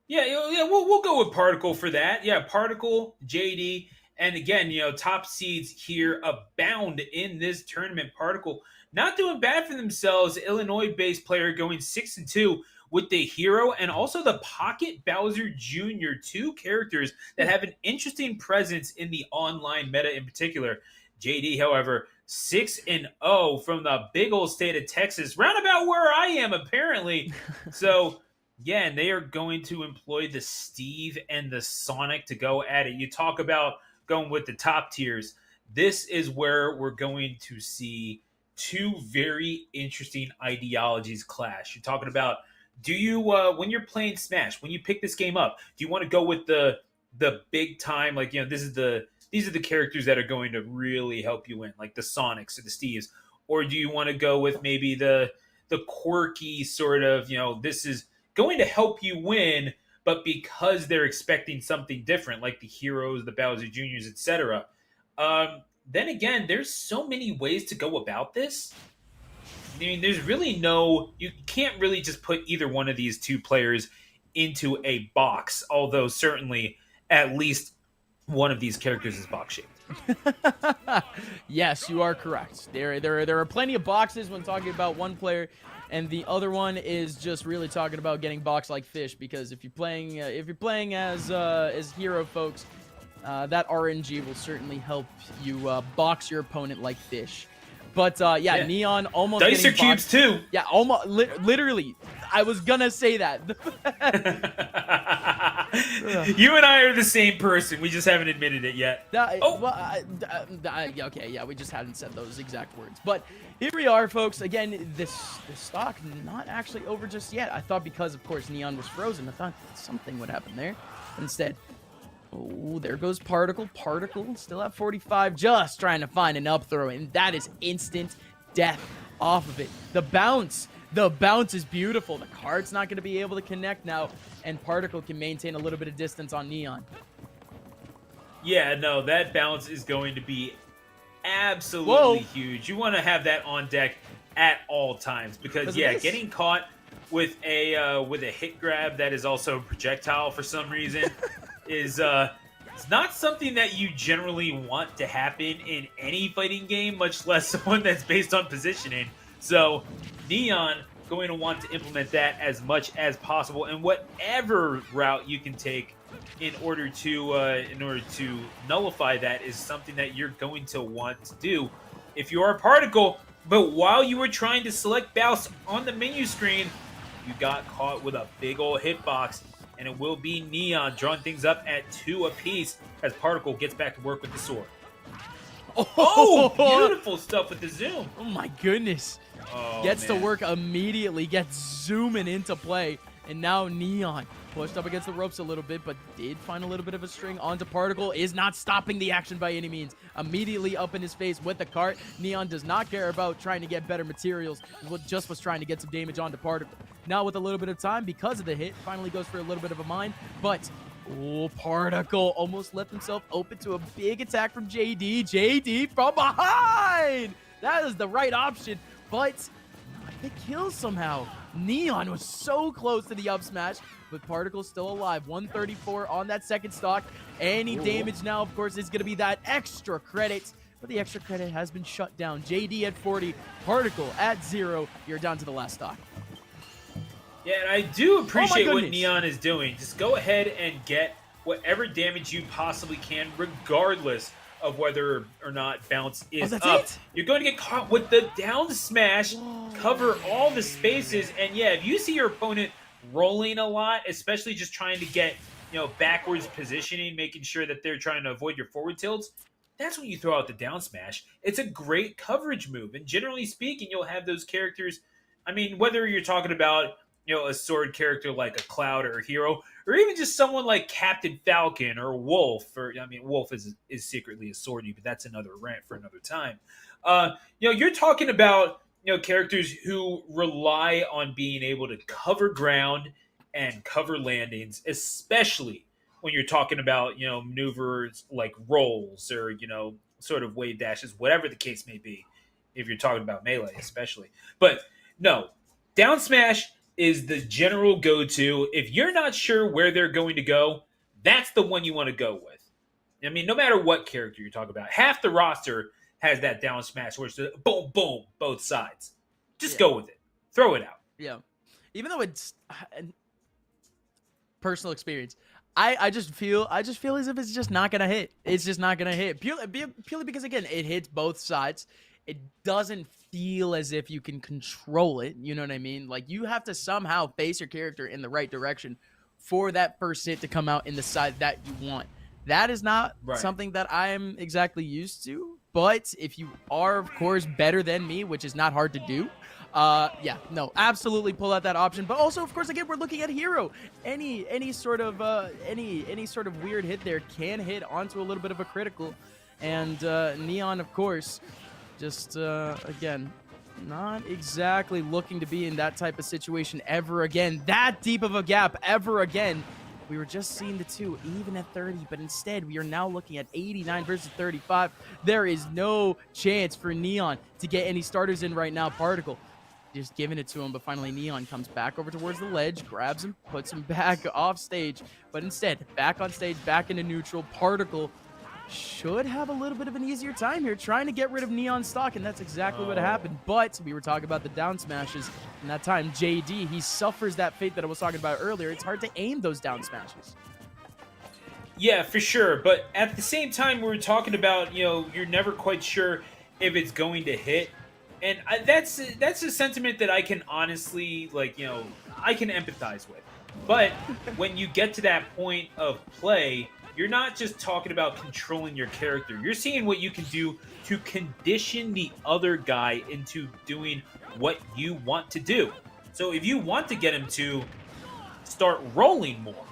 Yeah, we'll go with Particle for that. Yeah, Particle, JD, and again, top seeds here abound in this tournament. Particle not doing bad for themselves. Illinois-based player going 6-2 with the Hero and also the Pocket Bowser Jr., two characters that have an interesting presence in the online meta in particular. JD, however, 6-0 from the big old state of Texas, roundabout where I am, apparently. So, yeah, and they are going to employ the Steve and the Sonic to go at it. You talk about going with the top tiers. This is where we're going to see two very interesting ideologies clash. You're talking about, do you when you're playing Smash, when you pick this game up, do you want to go with the big time, like, these are the characters that are going to really help you win, like the Sonics or the Steves, or do you want to go with maybe the quirky sort of, this is going to help you win, but because they're expecting something different, like the Heroes, the Bowser Juniors, etc. Then again, there's so many ways to go about this. I mean, there's really you can't really just put either one of these two players into a box, although certainly at least one of these characters is box shaped. Yes, you are correct. There are plenty of boxes when talking about one player, and the other one is just really talking about getting boxed like fish. Because if you're playing as hero, folks, that RNG will certainly help you box your opponent like fish. But yeah, Neon almost Dicer cubes too. Yeah, almost literally. I was gonna say that. You and I are the same person. We just haven't admitted it yet. Okay, yeah, we just hadn't said those exact words. But here we are, folks. Again, this stock not actually over just yet. I thought because, of course, Neon was frozen, I thought something would happen there. But instead, oh, there goes Particle. Particle still at 45, just trying to find an up throw, and that is instant death off of it. The bounce is beautiful. The card's not going to be able to connect now, and Particle can maintain a little bit of distance on Neon. Yeah, no, that bounce is going to be absolutely huge. You want to have that on deck at all times because, getting caught with a hit grab that is also a projectile for some reason is it's not something that you generally want to happen in any fighting game, much less one that's based on positioning. So Neon going to want to implement that as much as possible, and whatever route you can take in order to nullify that is something that you're going to want to do if you are a Particle. But while you were trying to select Bounce on the menu screen, you got caught with a big old hitbox, and it will be Neon drawing things up at 2 apiece as Particle gets back to work with the sword. Oh, beautiful stuff with the zoom. Oh my goodness. Gets to work immediately, gets zooming into play, and now Neon pushed up against the ropes a little bit, but did find a little bit of a string onto Particle. Is not stopping the action by any means. Immediately up in his face with the cart. Neon does not care about trying to get better materials, just was trying to get some damage onto Particle. Now with a little bit of time, because of the hit, finally goes for a little bit of a mine, but Particle almost left himself open to a big attack from JD. JD from behind! That is the right option, but it kills somehow. Neon was so close to the up smash, but Particle still alive. 134 on that second stock. Any damage now, of course, is going to be that extra credit, but the extra credit has been shut down. JD at 40, Particle at 0. You're down to the last stock. Yeah, and I do appreciate what Neon is doing. Just go ahead and get whatever damage you possibly can, regardless of whether or not bounce is up. You're going to get caught with the down smash, cover all the spaces, and yeah, if you see your opponent rolling a lot, especially just trying to get, backwards positioning, making sure that they're trying to avoid your forward tilts, that's when you throw out the down smash. It's a great coverage move. And generally speaking, you'll have those characters. I mean, whether you're talking about, a sword character like a Cloud or a Hero, or even just someone like Captain Falcon or Wolf, or I mean, Wolf is secretly a swordy, but that's another rant for another time. You're talking about characters who rely on being able to cover ground and cover landings, especially when you're talking about maneuvers like rolls or sort of wave dashes, whatever the case may be. If you're talking about melee, especially, but no, down smash is the general go-to. If you're not sure where they're going to go, that's the one you want to go with. I mean, no matter what character you're talking about, half the roster has that down smash where it's just boom, boom, both sides. Just go with it. Throw it out. Yeah. Even though it's personal experience, I just feel as if it's just not gonna hit. It's just not gonna hit. Purely because, again, it hits both sides. It doesn't feel as if you can control it. You know what I mean? Like, you have to somehow face your character in the right direction for that first hit to come out in the side that you want. That is not something that I am exactly used to. But if you are, of course, better than me, which is not hard to do, absolutely pull out that option. But also, of course, again, we're looking at Hero. Any sort of weird hit there can hit onto a little bit of a critical, and Neon, of course, just again, not exactly looking to be in that type of situation ever again. That deep of a gap ever again. We were just seeing the two even at 30, but instead we are now looking at 89 versus 35. There is no chance for Neon to get any starters in right now. Particle just giving it to him, but finally Neon comes back over towards the ledge, grabs him, puts him back off stage, but instead back on stage, back into neutral. Particle should have a little bit of an easier time here trying to get rid of Neon's stock, and that's exactly what happened. But we were talking about the down smashes, and that time JD, he suffers that fate that I was talking about earlier. It's hard to aim those down smashes. Yeah, for sure. But at the same time, we were talking about, you're never quite sure if it's going to hit. And that's a sentiment that I can honestly, I can empathize with. But when you get to that point of play, you're not just talking about controlling your character. You're seeing what you can do to condition the other guy into doing what you want to do. So if you want to get him to start rolling more,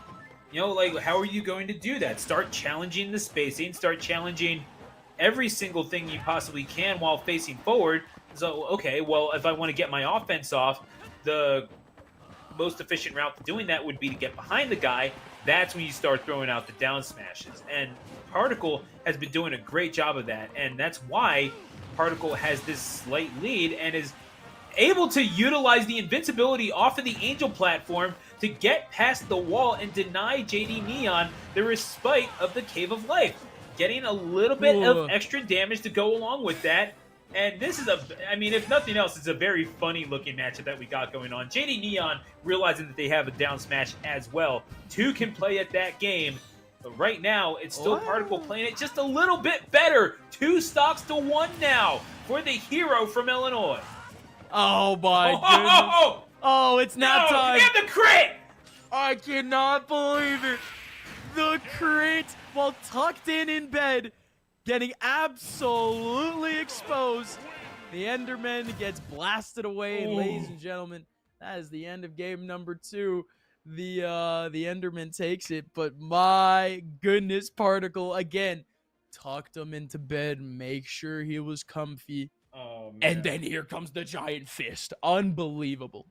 how are you going to do that? Start challenging the spacing, start challenging every single thing you possibly can while facing forward. So, okay, well, if I want to get my offense off, the most efficient route to doing that would be to get behind the guy. That's when you start throwing out the down smashes. And Particle has been doing a great job of that. And that's why Particle has this slight lead and is able to utilize the invincibility off of the Angel platform to get past the wall and deny JD Neon the respite of the Cave of Life. Getting a little bit of extra damage to go along with that. And this is if nothing else, it's a very funny looking matchup that we got going on. JD Neon realizing that they have a down smash as well. Two can play at that game. But right now, it's still Particle playing it just a little bit better. 2 stocks to 1 now for the Hero from Illinois. Oh my goodness. Oh, it's nap time. And the crit! I cannot believe it. The crit while tucked in bed. Getting absolutely exposed. The Enderman gets blasted away. Ladies and gentlemen, that is the end of game number 2. The Enderman takes it, but my goodness, Particle again tucked him into bed, make sure he was comfy. Oh, man. And then here comes the giant fist. Unbelievable.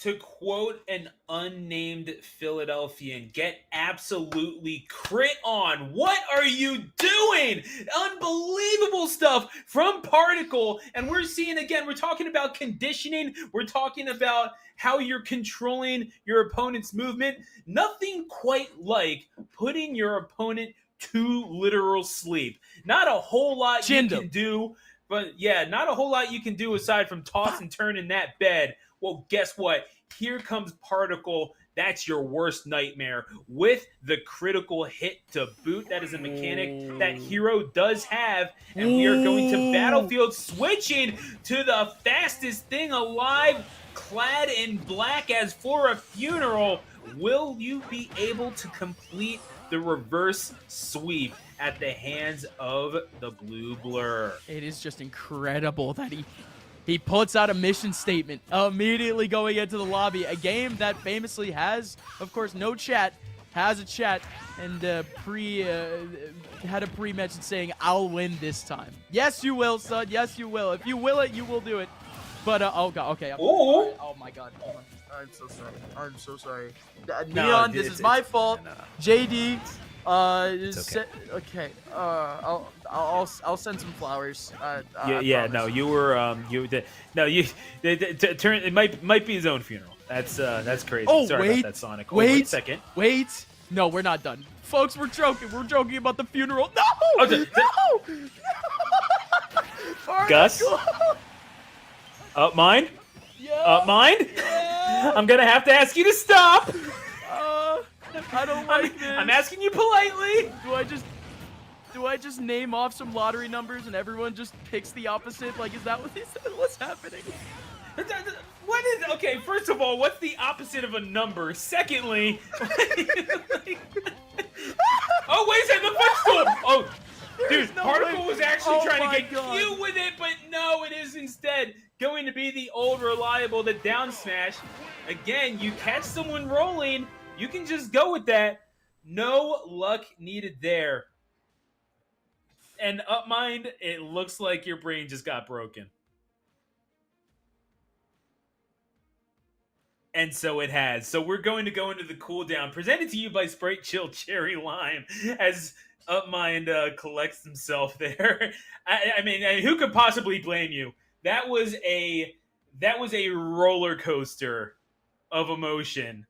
To quote an unnamed Philadelphian, get absolutely crit on. What are you doing? Unbelievable stuff from Particle. And we're seeing, again, we're talking about conditioning. We're talking about how you're controlling your opponent's movement. Nothing quite like putting your opponent to literal sleep. Not a whole lot you can do. But yeah, not a whole lot you can do aside from toss and turn in that bed. Well, guess what? Here comes Particle. That's your worst nightmare. With the critical hit to boot. That is a mechanic that Hero does have. And we are going to Battlefield, switching to the fastest thing alive, clad in black as for a funeral. Will you be able to complete the reverse sweep at the hands of the Blue Blur. It is just incredible that he puts out a mission statement immediately going into the lobby. A game that famously has, of course, no chat, has a chat, and had a pre-mention saying, "I'll win this time." Yes, you will, son. Yes, you will. If you will it, you will do it. But, oh, God. Okay. Oh my God. I'm so sorry. I'm so sorry. Neon, this is my fault. No. JD, It's okay. okay. I'll send some flowers. Yeah. No, you were turn. It might be his own funeral. That's crazy. Oh, Sorry wait, about that, Sonic. wait a second. Wait. No, we're not done. Folks, we're joking. We're joking about the funeral. No! Oh, No! Gus? Up mine? Yeah. Up mine? Yeah. I'm gonna have to ask you to stop. I don't like this. I'm asking you politely. Do I just name off some lottery numbers and everyone just picks the opposite? Like, is that what's happening? What is okay? First of all, what's the opposite of a number? Secondly, oh wait a second, the footstool. Oh, dude, no Particle way. was actually Oh trying my to get God. cute with it, but no, it is instead going to be the old reliable, the down smash. Again, you catch someone rolling, you can just go with that. No luck needed there. And Upmind, it looks like your brain just got broken. And so it has. So we're going to go into the cooldown, presented to you by Sprite Chill Cherry Lime, as Upmind collects himself there. I mean, who could possibly blame you? That was a roller coaster of emotion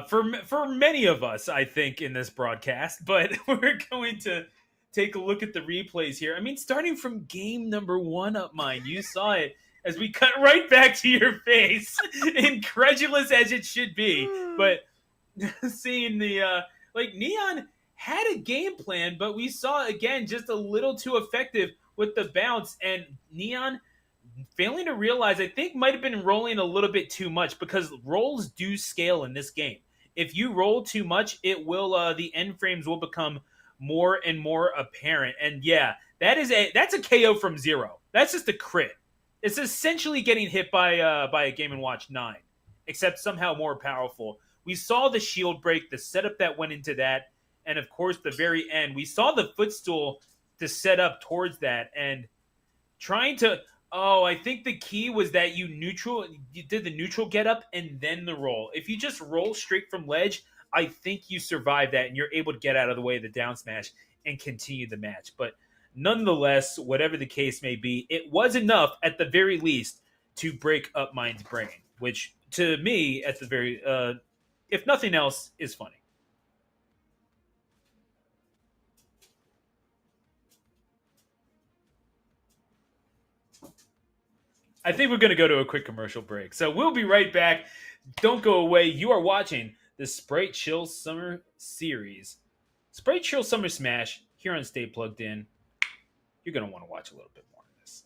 for many of us, I think, in this broadcast. But we're going to take a look at the replays here. I mean, starting from game number 1, Upmind, you saw it. As we cut right back to your face, incredulous as it should be, but seeing the Neon had a game plan, but we saw again just a little too effective with the bounce, and Neon failing to realize, I think, might have been rolling a little bit too much, because rolls do scale in this game. If you roll too much, it will the end frames will become more and more apparent, and yeah, that's a KO from 0. That's just a crit. It's essentially getting hit by a Game & Watch 9, except somehow more powerful. We saw the shield break, the setup that went into that, and of course the very end. We saw the footstool to set up towards that, and trying to... Oh, I think the key was that you did the neutral get up and then the roll. If you just roll straight from ledge, I think you survive that and you're able to get out of the way of the down smash and continue the match. But nonetheless, whatever the case may be, it was enough at the very least to break Upmind's brain, which to me, at the very, if nothing else, is funny. I think we're going to go to a quick commercial break. So we'll be right back. Don't go away. You are watching the Sprite Chill Summer Series. Sprite Chill Summer Smash here on Stay Plugged In. You're going to want to watch a little bit more of this.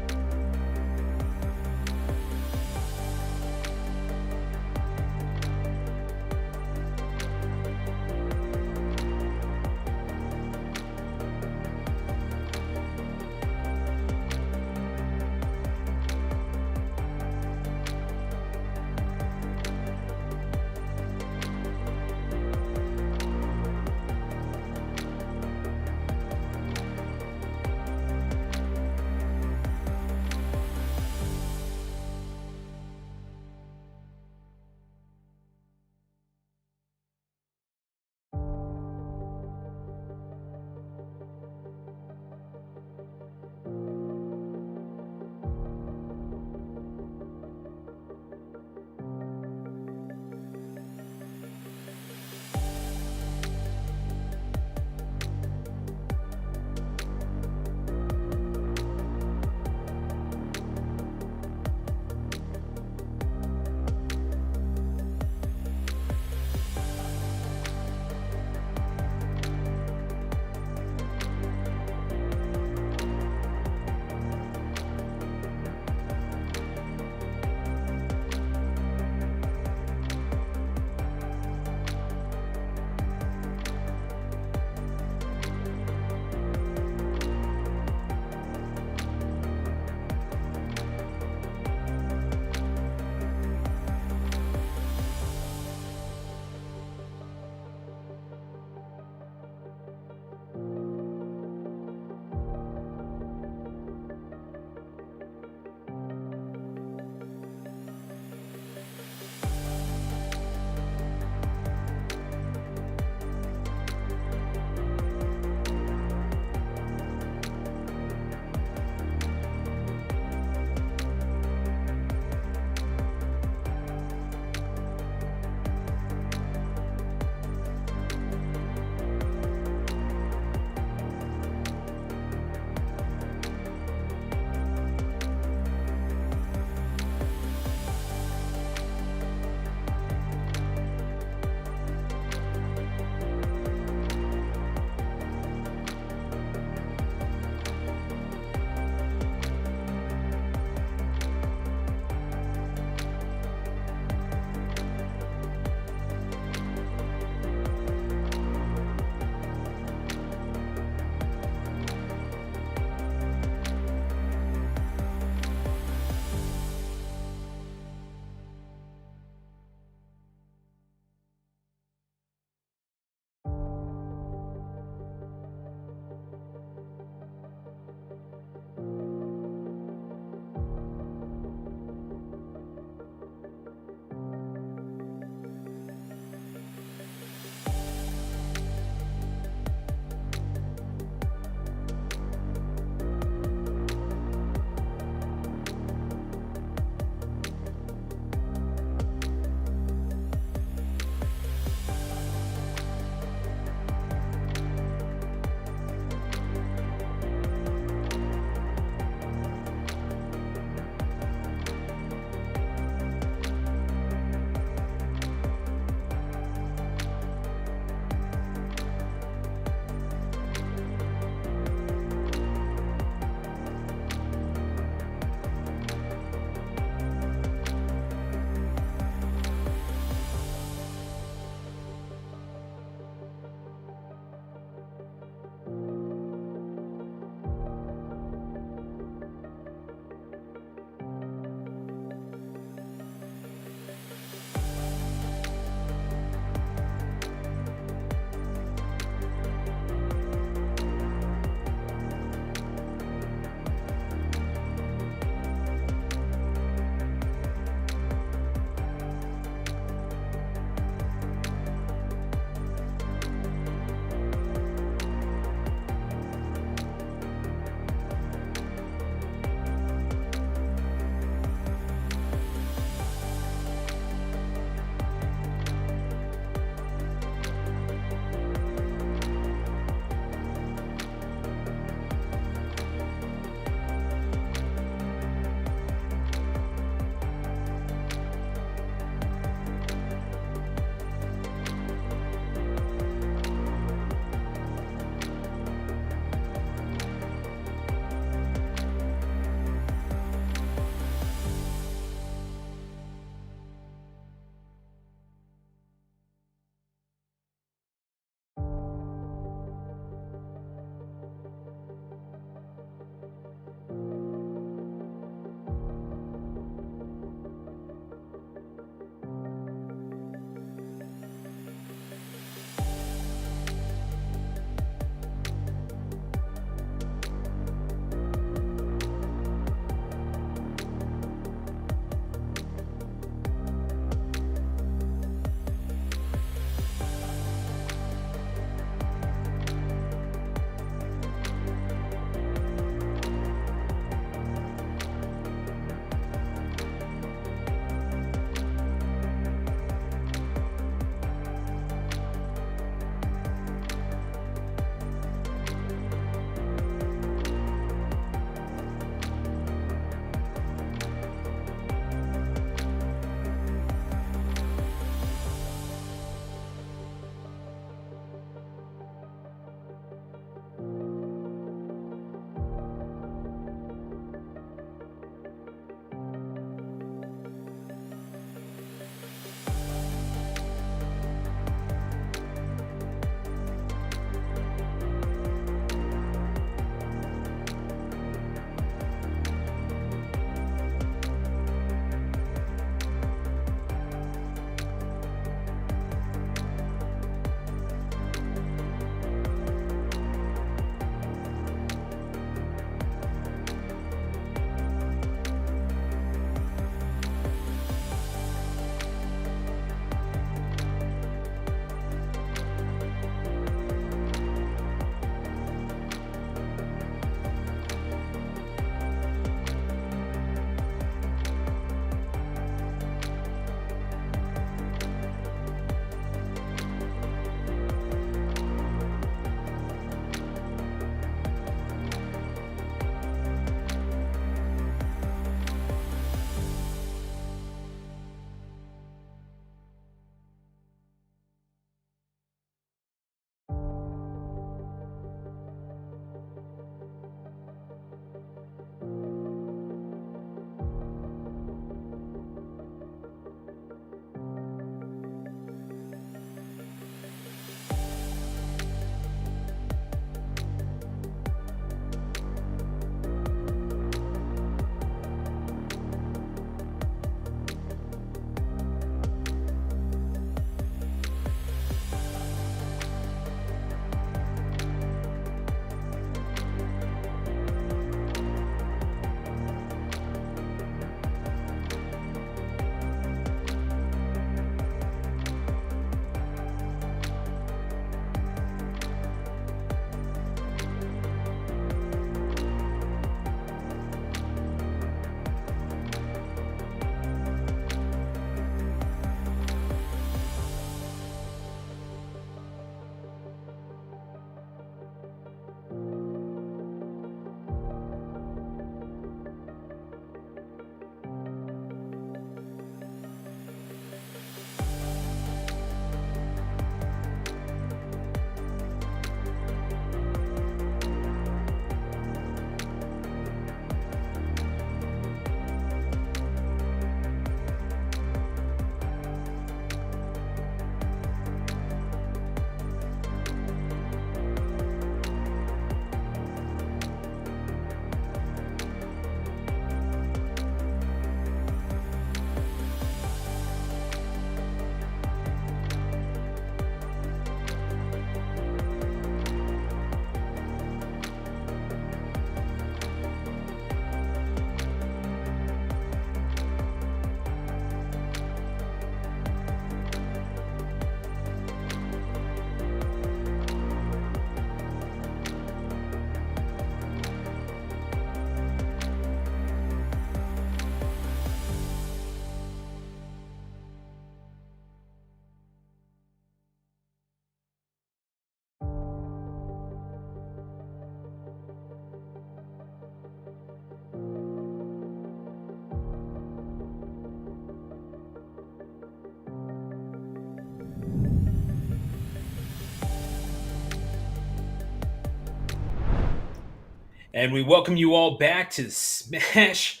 And we welcome you all back to Smash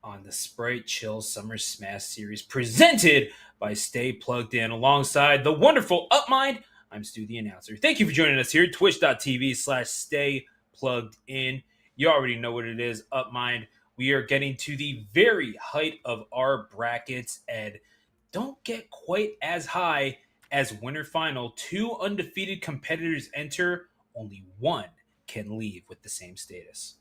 on the Sprite Chill Summer Smash Series presented by Stay Plugged In alongside the wonderful Upmind. I'm Stu, the announcer. Thank you for joining us here at twitch.tv/Stay Plugged In. You already know what it is, Upmind. We are getting to the very height of our brackets and don't get quite as high as winter final. 2 undefeated competitors enter, only 1 can leave with the same status.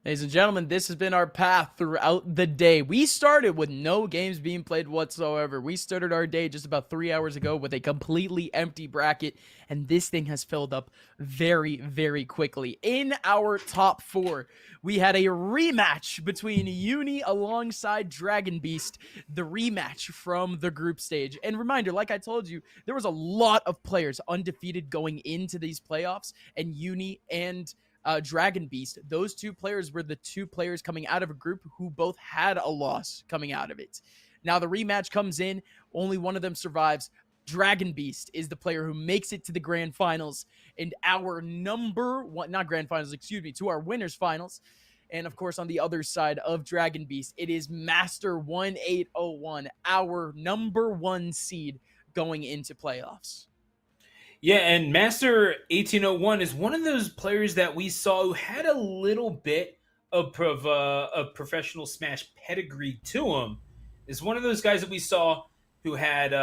Ladies and gentlemen, this has been our path throughout the day. We started with no games being played whatsoever. We started our day just about 3 hours ago with a completely empty bracket, and this thing has filled up very, very quickly. In our top 4, we had a rematch between Uni alongside Dragon Beast, the rematch from the group stage. And reminder, like I told you, there was a lot of players undefeated going into these playoffs, and Uni and Dragon Beast, those 2 players were the 2 players coming out of a group who both had a loss coming out of it. Now the rematch comes in, only one of them survives. Dragon Beast is the player who makes it to the grand finals, and our number one, not grand finals, excuse me, to our winners finals. And of course, on the other side of Dragon Beast, it is Master 1801, our number 1 seed going into playoffs. Yeah, and Master 1801 is one of those players that we saw who had a little bit of professional Smash pedigree to him. Is one of those guys that we saw who had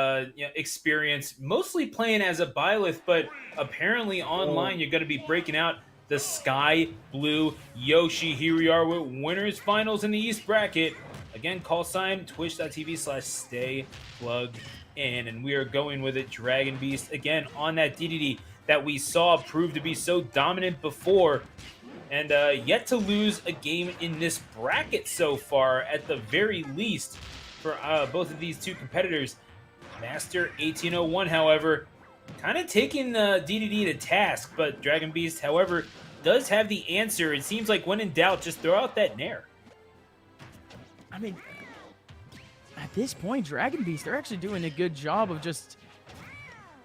experience mostly playing as a Byleth, but apparently online you're going to be breaking out the Sky Blue Yoshi. Here we are with winners finals in the East bracket. Again, call sign twitch.tv/Stay Plugged In, and we are going with it. Dragon Beast again on that DDD that we saw prove to be so dominant before, and yet to lose a game in this bracket so far, at the very least, for both of these 2 competitors. Master 1801, however, kind of taking DDD to task, but Dragon Beast, however, does have the answer. It seems like when in doubt, just throw out that Nair. I mean, at this point, Dragon Beast, they're actually doing a good job of just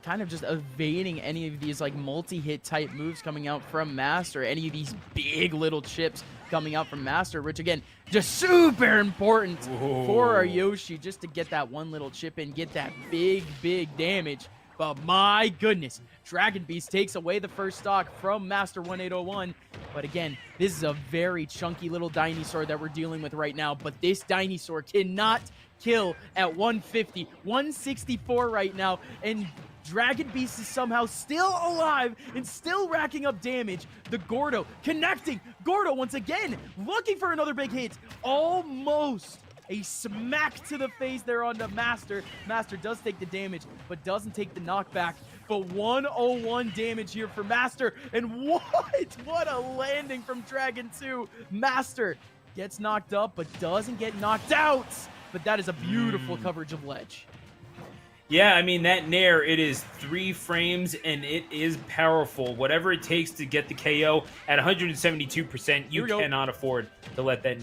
kind of just evading any of these like multi-hit type moves coming out from Master, any of these big little chips coming out from Master, which again, just super important for our Yoshi just to get that one little chip and get that big, big damage. But my goodness, Dragon Beast takes away the first stock from Master 1801. But again, this is a very chunky little dinosaur that we're dealing with right now. But this dinosaur cannot kill at 150, 164 right now. And Dragon Beast is somehow still alive and still racking up damage. The Gordo connecting. Gordo once again looking for another big hit. Almost a smack to the face there on the Master. Master does take the damage, but doesn't take the knockback. But 101 damage here for Master. And what a landing from Dragon 2. Master gets knocked up, but doesn't get knocked out. But that is a beautiful coverage of ledge. Yeah, I mean, that Nair, it is 3 frames, and it is powerful. Whatever it takes to get the KO at 172%, you cannot afford to let that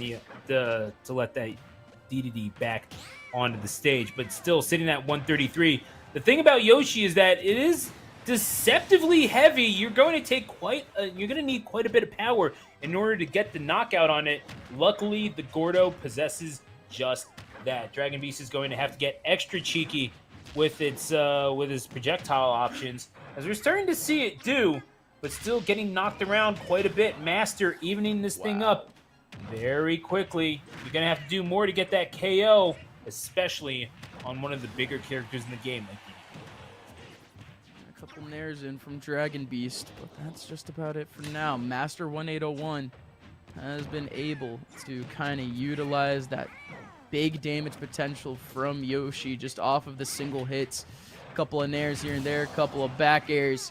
DDD back onto the stage. But still, sitting at 133. The thing about Yoshi is that it is deceptively heavy. You're going to need quite a bit of power in order to get the knockout on it. Luckily, the Gordo possesses just that. Dragon Beast is going to have to get extra cheeky with his projectile options, as we're starting to see it do, but still getting knocked around quite a bit. Master evening this thing up very quickly. You're gonna have to do more to get that KO, especially on one of the bigger characters in the game. A couple nairs in from Dragon Beast, but that's just about it for now. Master 1801 has been able to kind of utilize that big damage potential from Yoshi just off of the single hits. A couple of nairs here and there, a couple of back airs.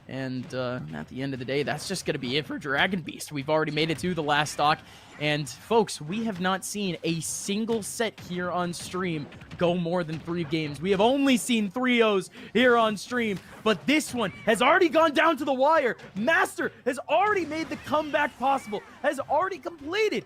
And at the end of the day, that's just going to be it for Dragon Beast. We've already made it to the last stock. And folks, we have not seen a single set here on stream go more than 3 games. We have only seen 3-0s here on stream, but this one has already gone down to the wire. Master has already made the comeback possible, has already completed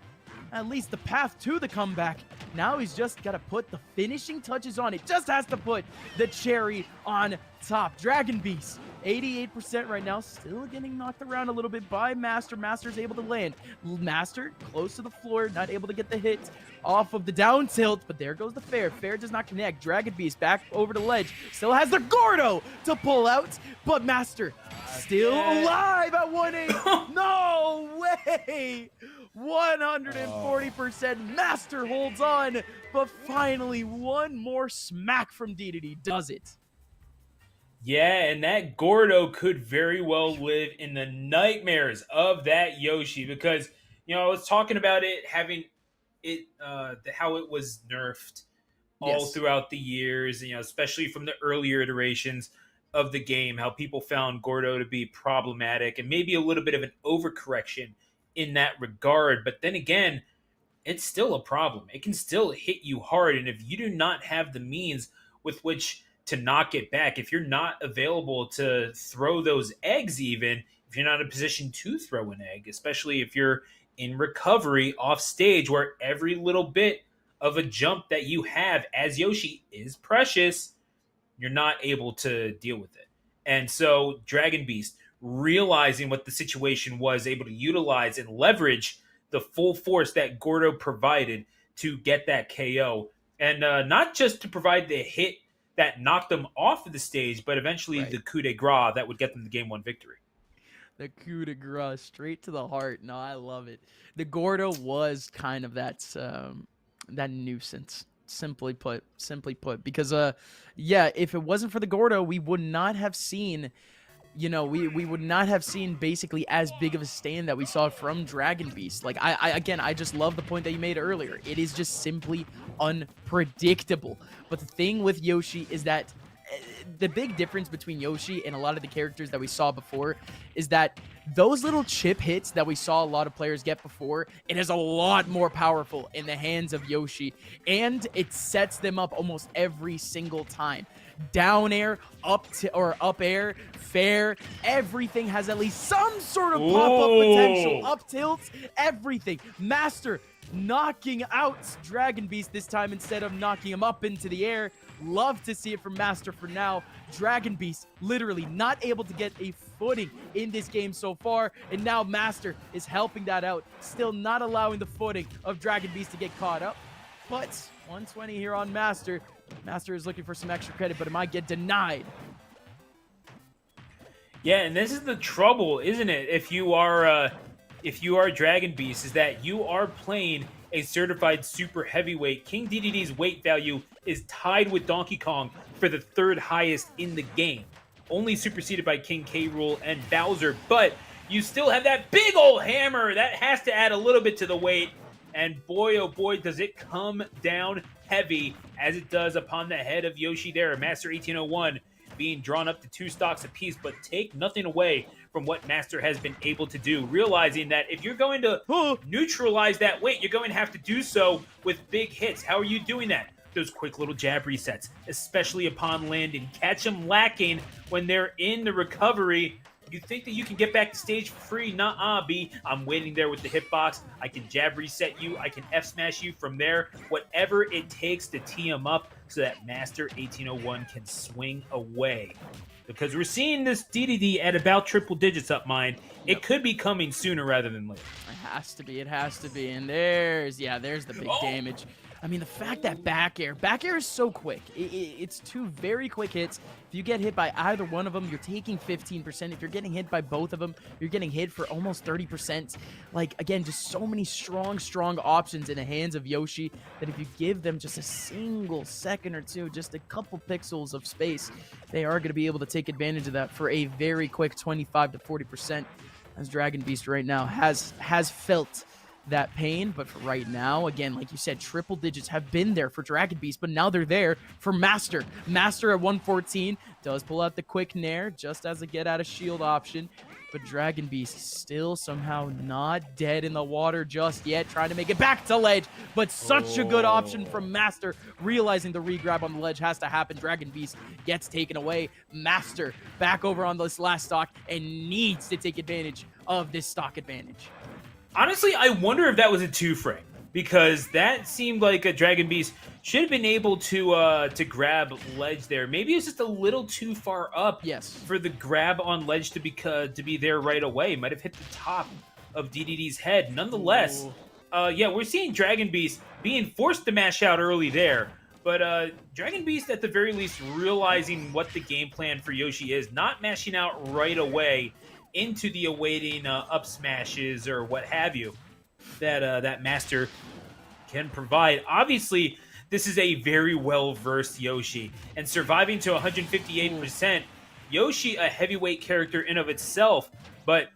at least the path to the comeback. Now he's just got to put the finishing touches on it. Just has to put the cherry on top. Dragon Beast 88% right now, still getting knocked around a little bit by Master. Master's able to land. Master close to the floor, not able to get the hit off of the down tilt, but there goes the Fair. Fair does not connect. Dragon Beast back over the ledge. Still has the Gordo to pull out, but Master still alive at 1-8. No way! 140%. Master holds on, but finally one more smack from DDD does it. Yeah, and that Gordo could very well live in the nightmares of that Yoshi because, I was talking about it having it, how it was nerfed all throughout the years, especially from the earlier iterations of the game, how people found Gordo to be problematic and maybe a little bit of an overcorrection in that regard. But then again, it's still a problem. It can still hit you hard. And if you do not have the means with which to knock it back, if you're not available to throw those eggs, even if you're not in a position to throw an egg, especially if you're in recovery off stage where every little bit of a jump that you have as Yoshi is precious, you're not able to deal with it. And so Dragon Beast, realizing what the situation was, able to utilize and leverage the full force that Gordo provided to get that KO. And not just to provide the hit that knocked them off of the stage, but eventually the coup de grace that would get them the Game 1 victory. The coup de grace, straight to the heart. No, I love it. The Gordo was kind of that nuisance, simply put. Because, if it wasn't for the Gordo, we would not have seen... we would not have seen basically as big of a stand that we saw from Dragon Beast. Like, I just love the point that you made earlier. It is just simply unpredictable. But the thing with Yoshi is that the big difference between Yoshi and a lot of the characters that we saw before is that those little chip hits that we saw a lot of players get before, it is a lot more powerful in the hands of Yoshi, and it sets them up almost every single time. Down air, up air, fair, everything has at least some sort of pop-up potential. Up tilts, everything. Master knocking out Dragon Beast this time instead of knocking him up into the air. Love to see it from Master for now. Dragon Beast literally not able to get a footing in this game so far, and now Master is helping that out, still not allowing the footing of Dragon Beast to get caught up. But 120 here on Master. Master is looking for some extra credit, but it might get denied. Yeah, and this is the trouble, isn't it? If you are Dragon Beast, is that you are playing a certified super heavyweight. King DDD's weight value is tied with Donkey Kong for the third highest in the game, only superseded by King K. Rool and Bowser. But you still have that big old hammer that has to add a little bit to the weight. And boy, oh boy, does it come down heavy as it does upon the head of Yoshi there. Master 1801 being drawn up to 2 stocks apiece, but take nothing away from what Master has been able to do, realizing that if you're going to neutralize that weight, you're going to have to do so with big hits. How are you doing that? Those quick little jab resets, especially upon landing. Catch them lacking when they're in the recovery. You think that you can get back to stage free? Nuh-uh, B. I'm waiting there with the hitbox. I can jab reset you. I can F-smash you from there. Whatever it takes to tee him up so that Master 1801 can swing away. Because we're seeing this DDD at about triple digits up mine. It could be coming sooner rather than later. It has to be. It has to be. And there's the big damage. I mean, the fact that back air is so quick. It's 2 very quick hits. If you get hit by either one of them, you're taking 15%. If you're getting hit by both of them, you're getting hit for almost 30%. Like, again, just so many strong options in the hands of Yoshi that if you give them just a single second or two, just a couple pixels of space, they are going to be able to take advantage of that for a very quick 25 to 40%. As Dragon Beast right now has felt that pain, but for right now, again, like you said, triple digits have been there for Dragon Beast, but now they're there for Master. Master at 114 does pull out the quick nair just as a get out of shield option, but Dragon Beast still somehow not dead in the water just yet, trying to make it back to ledge, but such a good option from Master, realizing the regrab on the ledge has to happen. Dragon Beast gets taken away. Master back over on this last stock and needs to take advantage of this stock advantage. Honestly, I wonder if that was a 2-frame. because that seemed like a Dragon Beast should have been able to grab ledge there. Maybe it's just a little too far up. Yes. For the grab on ledge to be there right away. Might have hit the top of DDD's head. Nonetheless, yeah, we're seeing Dragon Beast being forced to mash out early there. But Dragon Beast, at the very least, realizing what the game plan for Yoshi is, not mashing out right away into the awaiting up smashes or what have you that Master can provide. Obviously, this is a very well-versed Yoshi, and surviving to 158%, Yoshi, a heavyweight character in of itself, but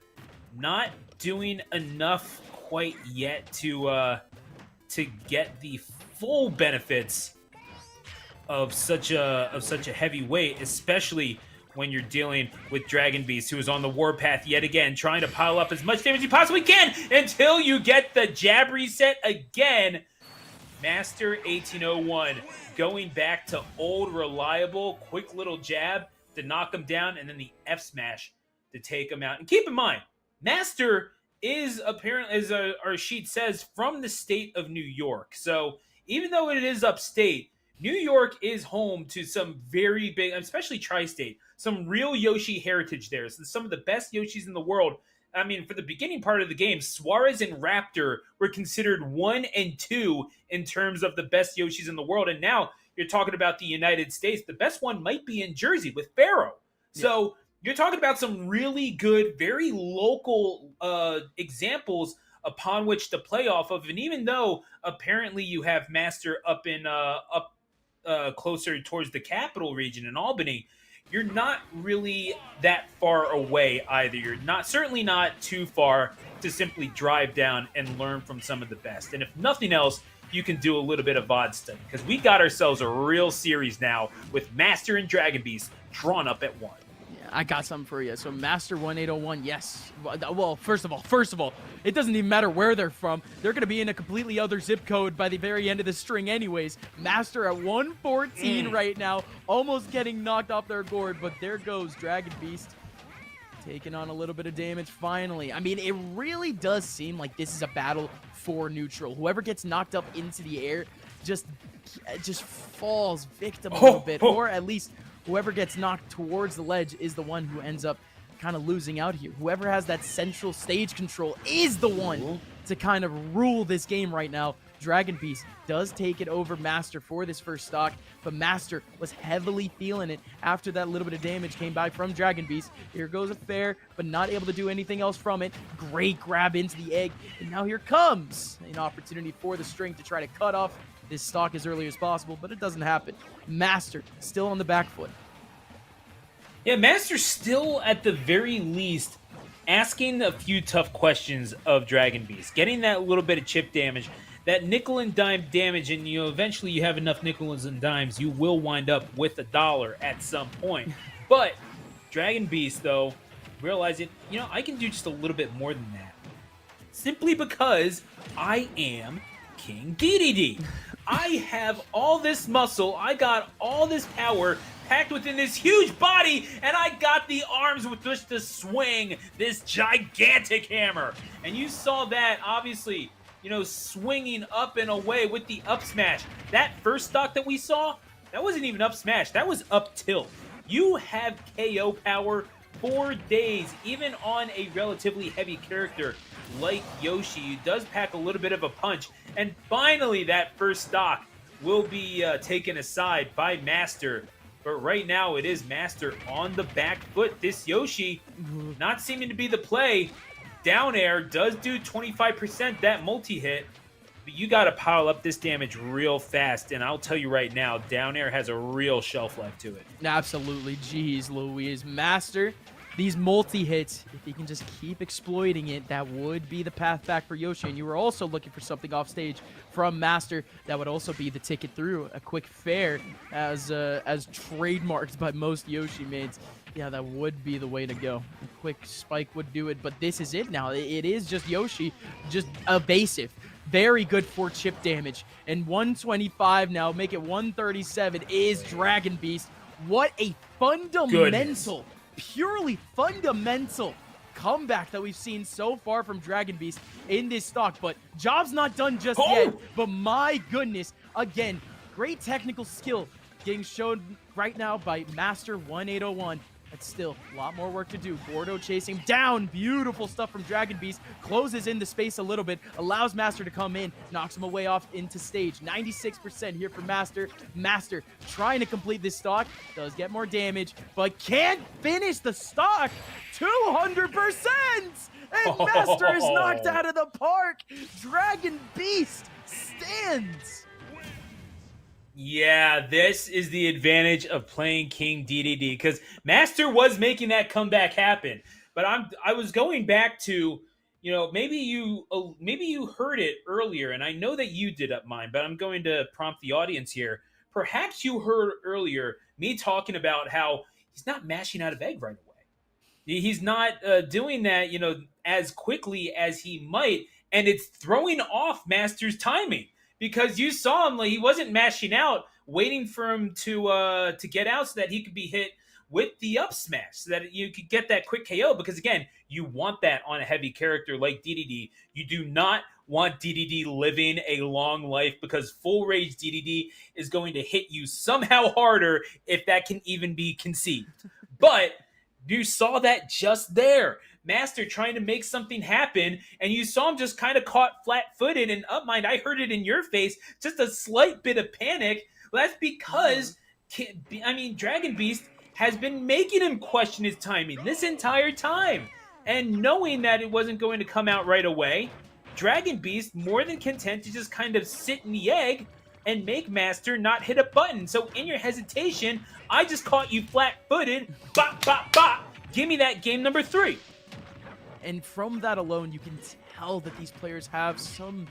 not doing enough quite yet to get the full benefits of such a heavy weight, especially when you're dealing with Dragon Beast, who is on the warpath yet again, trying to pile up as much damage as he possibly can until you get the jab reset again. Master 1801 going back to old, reliable, quick little jab to knock him down, and then the F smash to take him out. And keep in mind, Master is apparently, as our sheet says, from the state of New York. So even though it is upstate, New York is home to some very big, especially tri-state, some real Yoshi heritage there. So some of the best Yoshis in the world. I mean, for the beginning part of the game, Suarez and Raptor were considered 1 and 2 in terms of the best Yoshis in the world. And now you're talking about the United States. The best one might be in Jersey with Pharaoh. Yeah. So you're talking about some really good, very local examples upon which to play off of. And even though apparently you have Master up in closer towards the capital region in Albany, you're not really that far away either. You're certainly not too far to simply drive down and learn from some of the best. And if nothing else, you can do a little bit of VOD study, because we got ourselves a real series now with Master and Dragon Beast drawn up at 1. I got something for you. So Master 1801, yes. Well, first of all, it doesn't even matter where they're from. They're going to be in a completely other zip code by the very end of the string anyways. Master at 114 right now, almost getting knocked off their gourd, but there goes Dragon Beast taking on a little bit of damage finally. I mean, it really does seem like this is a battle for neutral. Whoever gets knocked up into the air just falls victim a little bit, or at least whoever gets knocked towards the ledge is the one who ends up kind of losing out here. Whoever has that central stage control is the one to kind of rule this game right now. Dragon Beast does take it over Master for this first stock, but Master was heavily feeling it after that little bit of damage came by from Dragon Beast. Here goes a fair, but not able to do anything else from it. Great grab into the egg, and now here comes an opportunity for the string to try to cut off this stock as early as possible, but it doesn't happen. Master still on the back foot. Yeah, Master's still, at the very least, asking a few tough questions of Dragon Beast, getting that little bit of chip damage, that nickel and dime damage, and eventually you have enough nickels and dimes, you will wind up with $1 at some point. But Dragon Beast, though, realizing, I can do just a little bit more than that, simply because I am King DDD. I have all this muscle, I got all this power packed within this huge body, and I got the arms with which to swing this gigantic hammer. And you saw that, obviously, swinging up and away with the up smash. That first stock that we saw, that wasn't even up smash, that was up tilt. You have KO power for days, even on a relatively heavy character like Yoshi, who does pack a little bit of a punch. And finally, that first stock will be taken aside by Master. But right now, it is Master on the back foot. This Yoshi not seeming to be the play. Down air does do 25% that multi-hit. But you got to pile up this damage real fast. And I'll tell you right now, down air has a real shelf life to it. Absolutely. Jeez Louise. Master, these multi-hits, if he can just keep exploiting it, that would be the path back for Yoshi. And you were also looking for something off stage from Master that would also be the ticket through. A quick fair as trademarked by most Yoshi mates. Yeah, that would be the way to go. A quick spike would do it, but this is it now. It is just Yoshi, just evasive. Very good for chip damage. And 125 now, make it 137 is Dragon Beast. What a fundamental, purely fundamental comeback that we've seen so far from Dragon Beast in this stock, but job's not done just yet. But my goodness, again, great technical skill getting shown right now by Master 1801. But still, a lot more work to do. Gordo chasing down. Beautiful stuff from Dragon Beast. Closes in the space a little bit. Allows Master to come in. Knocks him away off into stage. 96% here for Master. Master trying to complete this stock. Does get more damage, but can't finish the stock. 200%! And Master is knocked out of the park. Dragon Beast stands. Yeah, this is the advantage of playing King DDD, because Master was making that comeback happen. But I was going back to, maybe you heard it earlier, and I know that you did up mine, but I'm going to prompt the audience here. Perhaps you heard earlier me talking about how he's not mashing out of egg right away. He's not doing that, as quickly as he might, and it's throwing off Master's timing. Because you saw him, like, he wasn't mashing out, waiting for him to get out so that he could be hit with the up smash, so that you could get that quick KO. Because again, you want that on a heavy character like DDD. You do not want DDD living a long life, because full rage DDD is going to hit you somehow harder if that can even be conceived. But you saw that just there. Master trying to make something happen, and you saw him just kind of caught flat-footed, and Upmind, I heard it in your face, just a slight bit of panic. Well, that's because, Dragon Beast has been making him question his timing this entire time. And knowing that it wasn't going to come out right away, Dragon Beast more than content to just kind of sit in the egg and make Master not hit a button. So in your hesitation, I just caught you flat-footed, bop, bop, bop. Give me that game number 3. And from that alone, you can tell that these players have some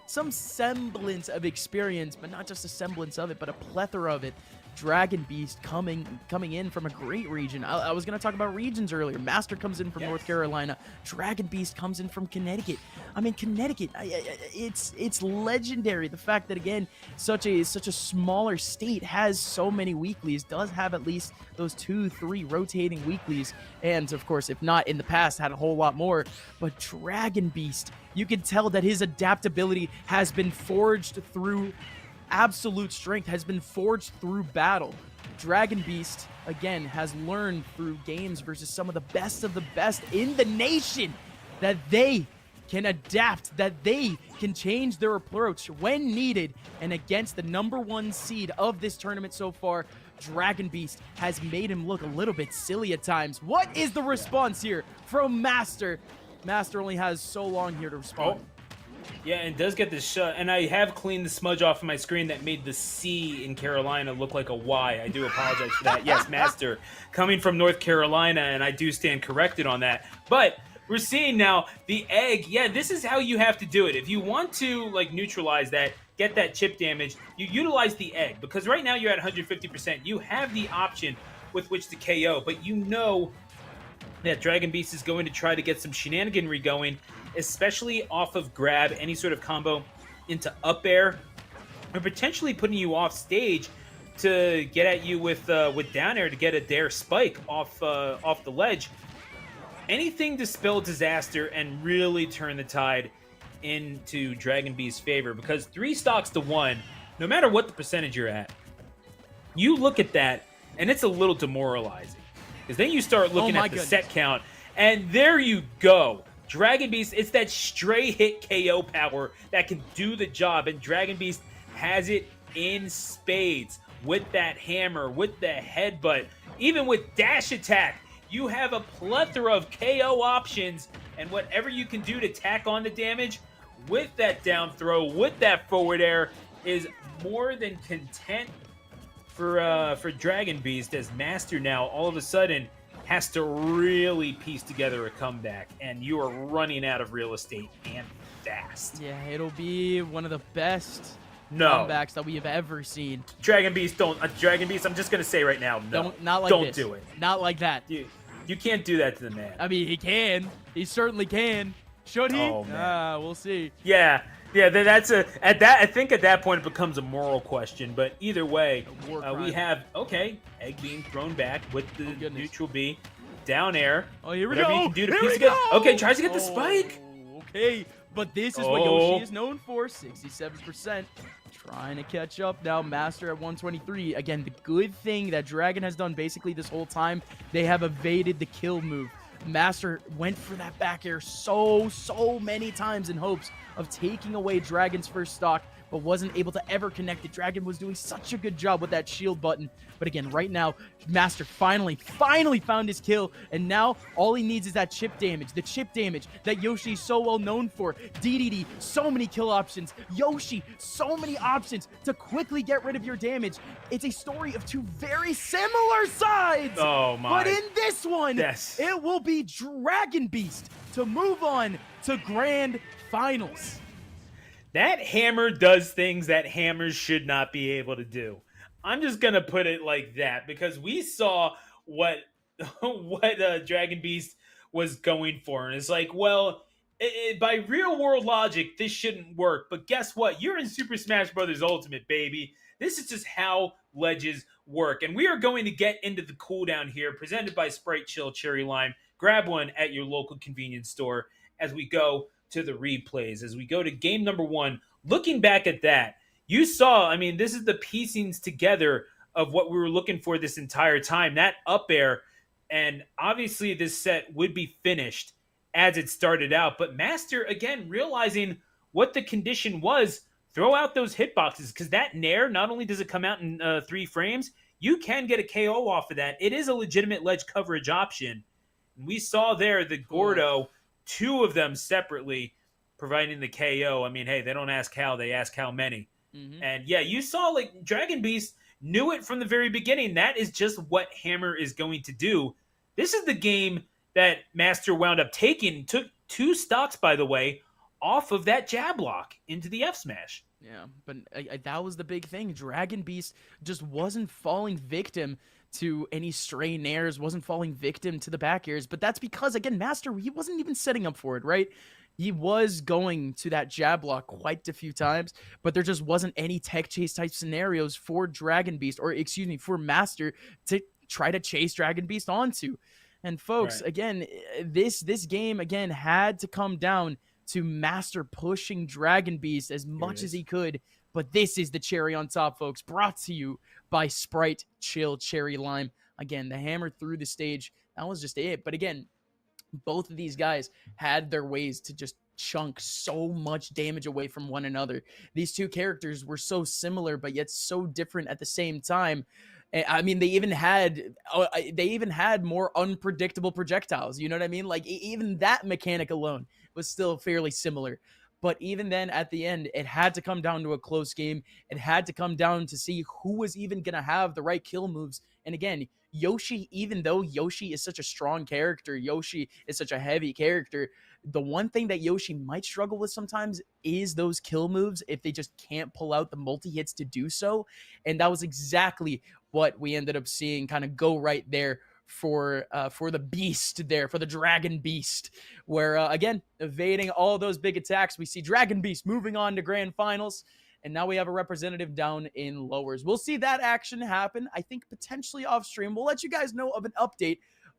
semblance of experience, but not just a semblance of it, but a plethora of it. Dragon Beast coming in from a great region. I was going to talk about regions earlier. Master comes in from North Carolina. Dragon Beast comes in from Connecticut. I mean, Connecticut, it's legendary. The fact that, again, such a smaller state has so many weeklies, does have at least those 2-3 rotating weeklies. And, of course, if not in the past, had a whole lot more. But Dragon Beast, you can tell that his adaptability has been forged through absolute strength, has been forged through battle. Dragon Beast, again, has learned through games versus some of the best in the nation that they can adapt, that they can change their approach when needed. And against the number 1 seed of this tournament so far, Dragon Beast has made him look a little bit silly at times. What is the response here from Master? Master only has so long here to respond. Yeah, and does get this shot, and I have cleaned the smudge off of my screen that made the C in Carolina look like a Y. I do apologize for that. Yes, Master coming from North Carolina, and I do stand corrected on that. But we're seeing now the egg. Yeah, this is how you have to do it. If you want to, neutralize that, get that chip damage, you utilize the egg. Because right now you're at 150%. You have the option with which to KO, but you know that Dragon Beast is going to try to get some shenaniganry going, especially off of grab, any sort of combo into up air, or potentially putting you off stage to get at you with down air to get a dare spike off the ledge. Anything to spell disaster and really turn the tide into Dragon Beast's favor, because 3 stocks to 1, no matter what the percentage you're at, you look at that and it's a little demoralizing, because then you start looking at the set count, and there you go. Dragon Beast, it's that stray hit KO power that can do the job, and Dragon Beast has it in spades with that hammer, with the headbutt, even with dash attack. You have a plethora of KO options, and whatever you can do to tack on the damage with that down throw, with that forward air, is more than content for Dragon Beast, as Master now all of a sudden has to really piece together a comeback, and you are running out of real estate and fast. Yeah, it'll be one of the best comebacks that we have ever seen. Dragon Beast, Dragon Beast, I'm just going to say right now, no. Don't do it. Not like that. You can't do that to the man. I mean, he can. He certainly can. Should he? Oh, man. We'll see. Yeah, that's I think at that point it becomes a moral question, but either way, we have, egg being thrown back with the neutral B. Down air. Oh, here we Whatever go. you can do to Here piece we it together. go. Okay, tries to get the spike. Okay, but this is what Oh. Yoshi is known for. 67%. Trying to catch up now. Master at 123. Again, the good thing that Dragon has done basically this whole time, they have evaded the kill move. Master went for that back air so many times in hopes of taking away Dragon's first stock, but wasn't able to ever connect it. Dragon was doing such a good job with that shield button. But again, right now, Master finally found his kill, and now all he needs is that chip damage. The chip damage that Yoshi is so well known for. DDD, so many kill options. Yoshi, so many options to quickly get rid of your damage. It's a story of two very similar sides. Oh my. But in this one, Yes. it will be Dragon Beast to move on to Grand Finals. That hammer does things that hammers should not be able to do. I'm just gonna put it like that because we saw what Dragon Beast was going for, and it's like, well, by real world logic, this shouldn't work. But guess what? You're in Super Smash Bros. Ultimate, baby. This is just how ledges work, and we are going to get into the cooldown here, presented by Sprite Chill Cherry Lime. Grab one at your local convenience store as we go to the replays, as we go to game number 1. Looking back at that, you saw, I mean, this is the piecings together of what we were looking for this entire time. That up air, and obviously this set would be finished as it started out. But Master, again, realizing what the condition was, throw out those hitboxes, because that Nair, not only does it come out in 3 frames, you can get a KO off of that. It is a legitimate ledge coverage option. We saw there the Gordo, 2 of them separately, providing the KO. I mean, hey, they don't ask how, they ask how many. And yeah, you saw like Dragon Beast knew it from the very beginning. That is just what Hammer is going to do. This is the game that Master wound up taking. Took 2 stocks, by the way, off of that jab lock into the F smash. Yeah, but that was the big thing. Dragon Beast just wasn't falling victim to any stray nairs, wasn't falling victim to the back airs. But that's because, again, Master, he wasn't even setting up for it, right? He was going to that jab lock quite a few times, but there just wasn't any tech chase type scenarios for Dragon Beast, or excuse me, for Master to try to chase Dragon Beast onto. And folks, again, this game, again, had to come down to Master pushing Dragon Beast as much as he could. But this is the cherry on top, folks, brought to you by Sprite Chill Cherry Lime. Again, the hammer through the stage, that was just it. But again, both of these guys had their ways to just chunk so much damage away from one another. These two characters were so similar, but yet so different at the same time. I mean, they even had more unpredictable projectiles. You know what I mean? Like, even that mechanic alone was still fairly similar. But even then, at the end, it had to come down to a close game. It had to come down to see who was even going to have the right kill moves. And again, Yoshi, even though Yoshi is such a strong character, Yoshi is such a heavy character, the one thing that Yoshi might struggle with sometimes is those kill moves if they just can't pull out the multi-hits to do so. And that was exactly what we ended up seeing kind of go right there for the beast there, for the Dragon Beast, where, again, evading all those big attacks, we see Dragon Beast moving on to Grand Finals. And now we have a representative down in lowers. We'll see that action happen, I think, potentially off stream. We'll let you guys know of an update,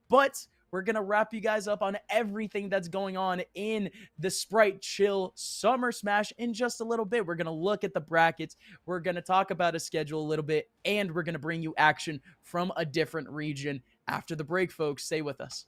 but we're going to wrap you guys up on everything that's going on in the Sprite Chill Summer Smash in just a little bit. We're going to look at the brackets. We're going to talk about a schedule a little bit, and we're going to bring you action from a different region after the break, folks. Stay with us.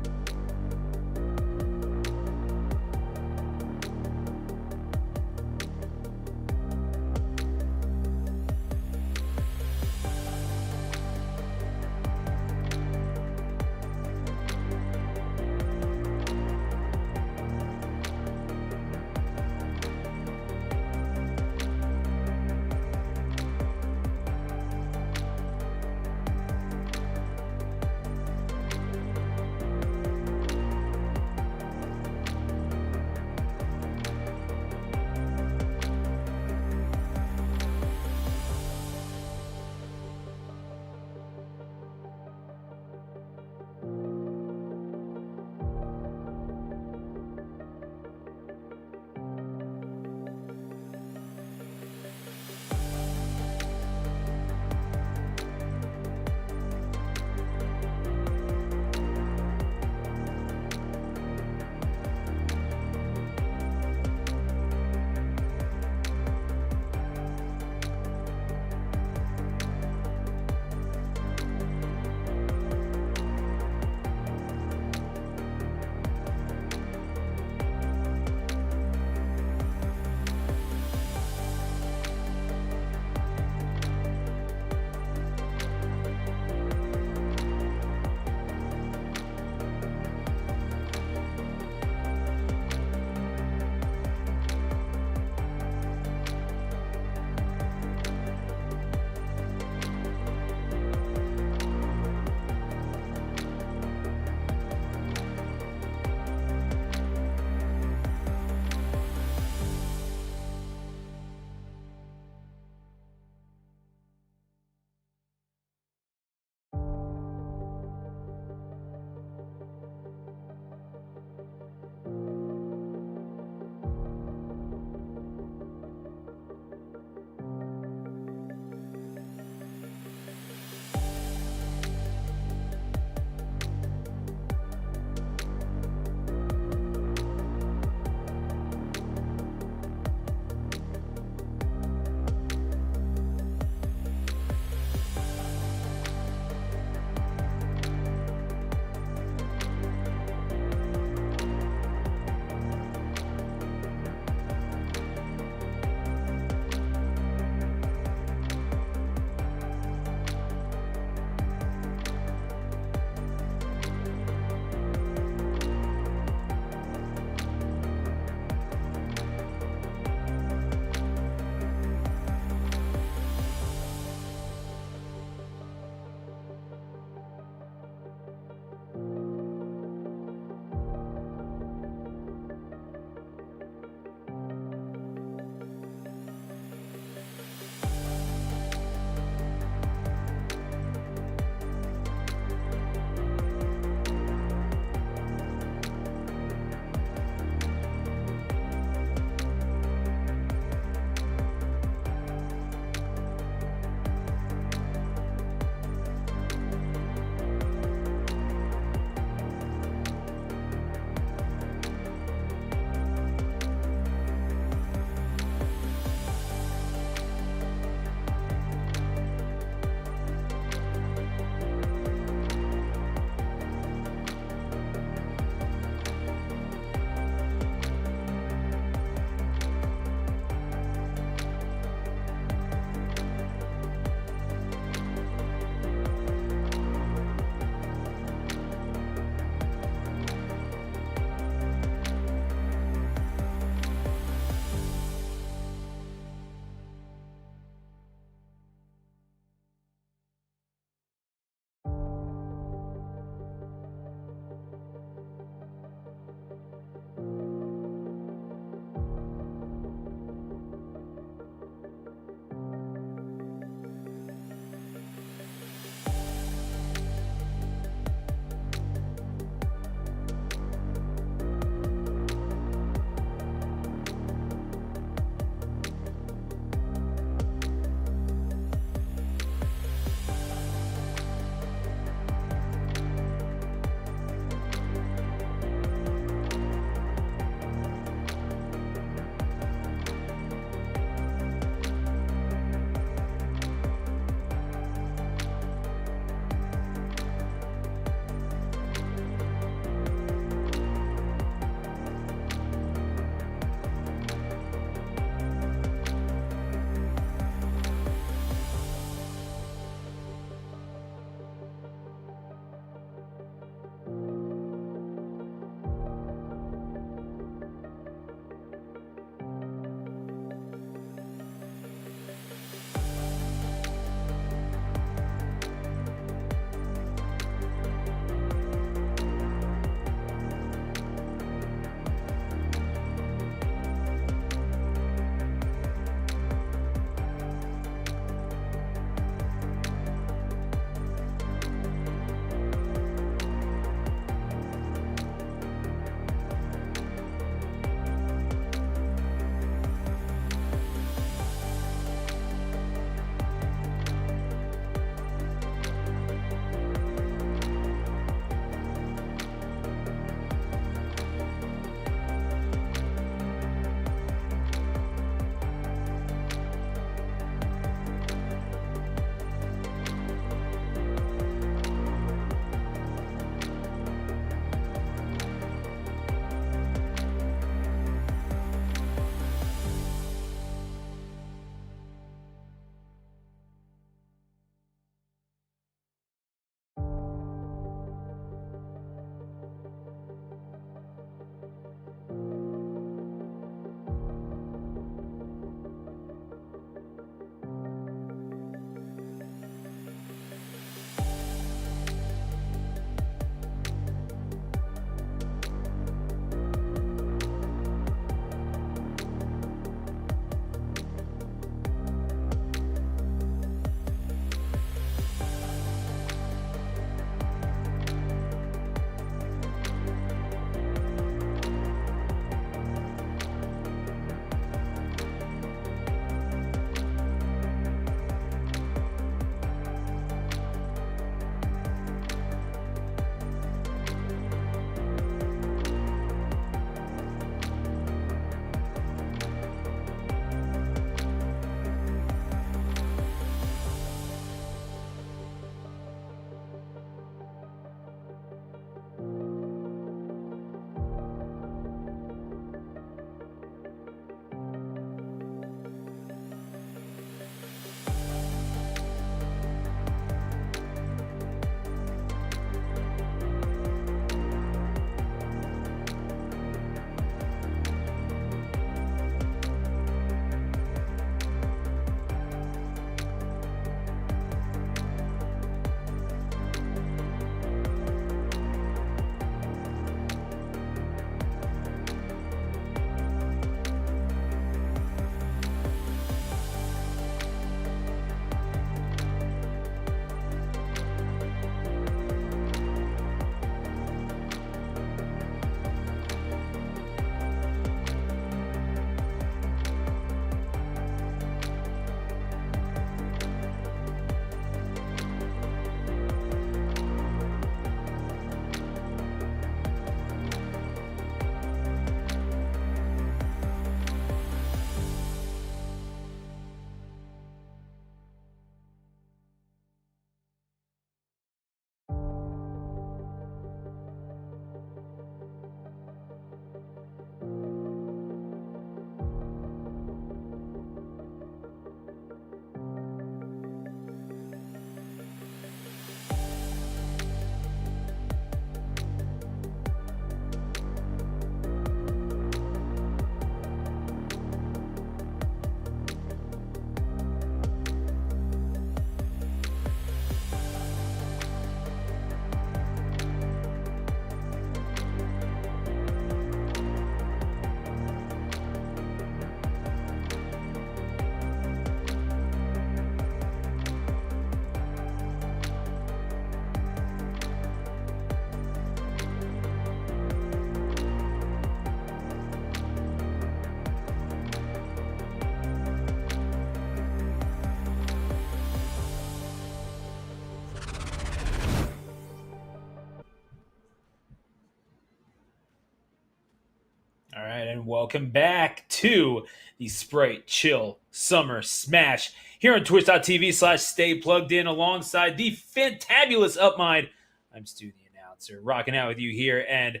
right, and welcome back to the Sprite Chill Summer Smash here on twitch.tv/stay plugged in alongside the fantabulous Upmind. I'm Stu, the announcer, rocking out with you here, and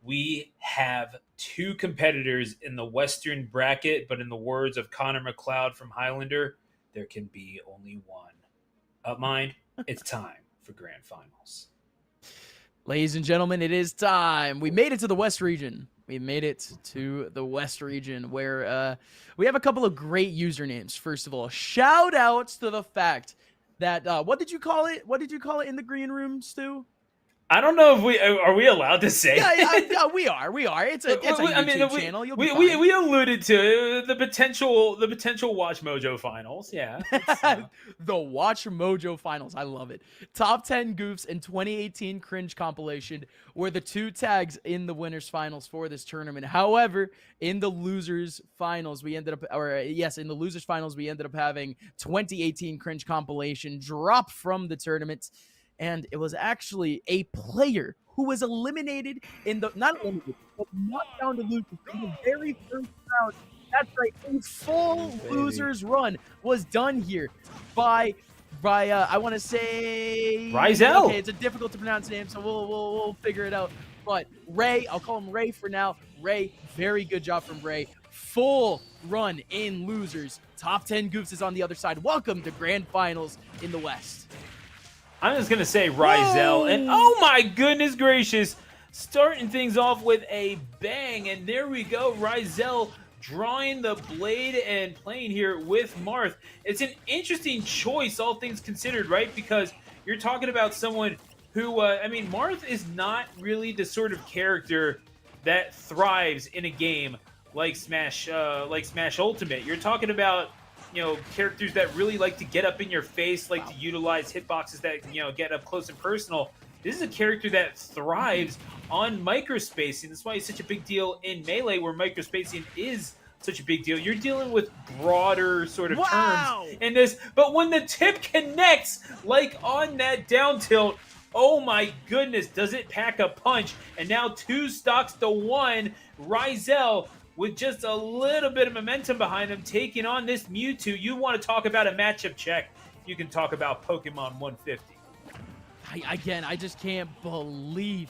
we have two competitors in the Western bracket, but in the words of Connor McLeod from Highlander, there can be only one. Upmind, it's time for Grand Finals. Ladies and gentlemen, it is time. We made it to the West region. We made it to the West region where we have a couple of great usernames. First of all, shout outs to the fact that what did you call it? What did you call it in the green room, Stu? I don't know if we allowed to say. Yeah, we are. It's a YouTube channel. You'll be fine. We alluded to the potential Watch Mojo finals. Yeah, the Watch Mojo finals. I love it. Top 10 goofs and 2018 cringe compilation were the two tags in the winners finals for this tournament. However, in the losers finals, we ended up having 2018 cringe compilation drop from the tournament. And it was actually a player who was eliminated not down to losers in the very first round. That's right, a full losers run was done here by I want to say Rizel. Okay, it's a difficult to pronounce name, so we'll figure it out. But Ray, I'll call him Ray for now. Ray, very good job from Ray. Full run in losers. Top 10 goofs is on the other side. Welcome to Grand Finals in the West. I'm just going to say Rizel. And oh my goodness gracious, starting things off with a bang. And there we go, Rizel drawing the blade and playing here with Marth. It's an interesting choice, all things considered, right? Because you're talking about someone who, Marth is not really the sort of character that thrives in a game like Smash Ultimate. You're talking about characters that really like to get up in your face, like to utilize hitboxes that, get up close and personal. This is a character that thrives on microspacing. That's why it's such a big deal in Melee, where microspacing is such a big deal. You're dealing with broader sort of terms in this, but when the tip connects, like on that down tilt, oh my goodness, does it pack a punch? And now 2 stocks to 1, Rizel with just a little bit of momentum behind him, taking on this Mewtwo. You want to talk about a matchup check, you can talk about Pokemon 150. I just can't believe,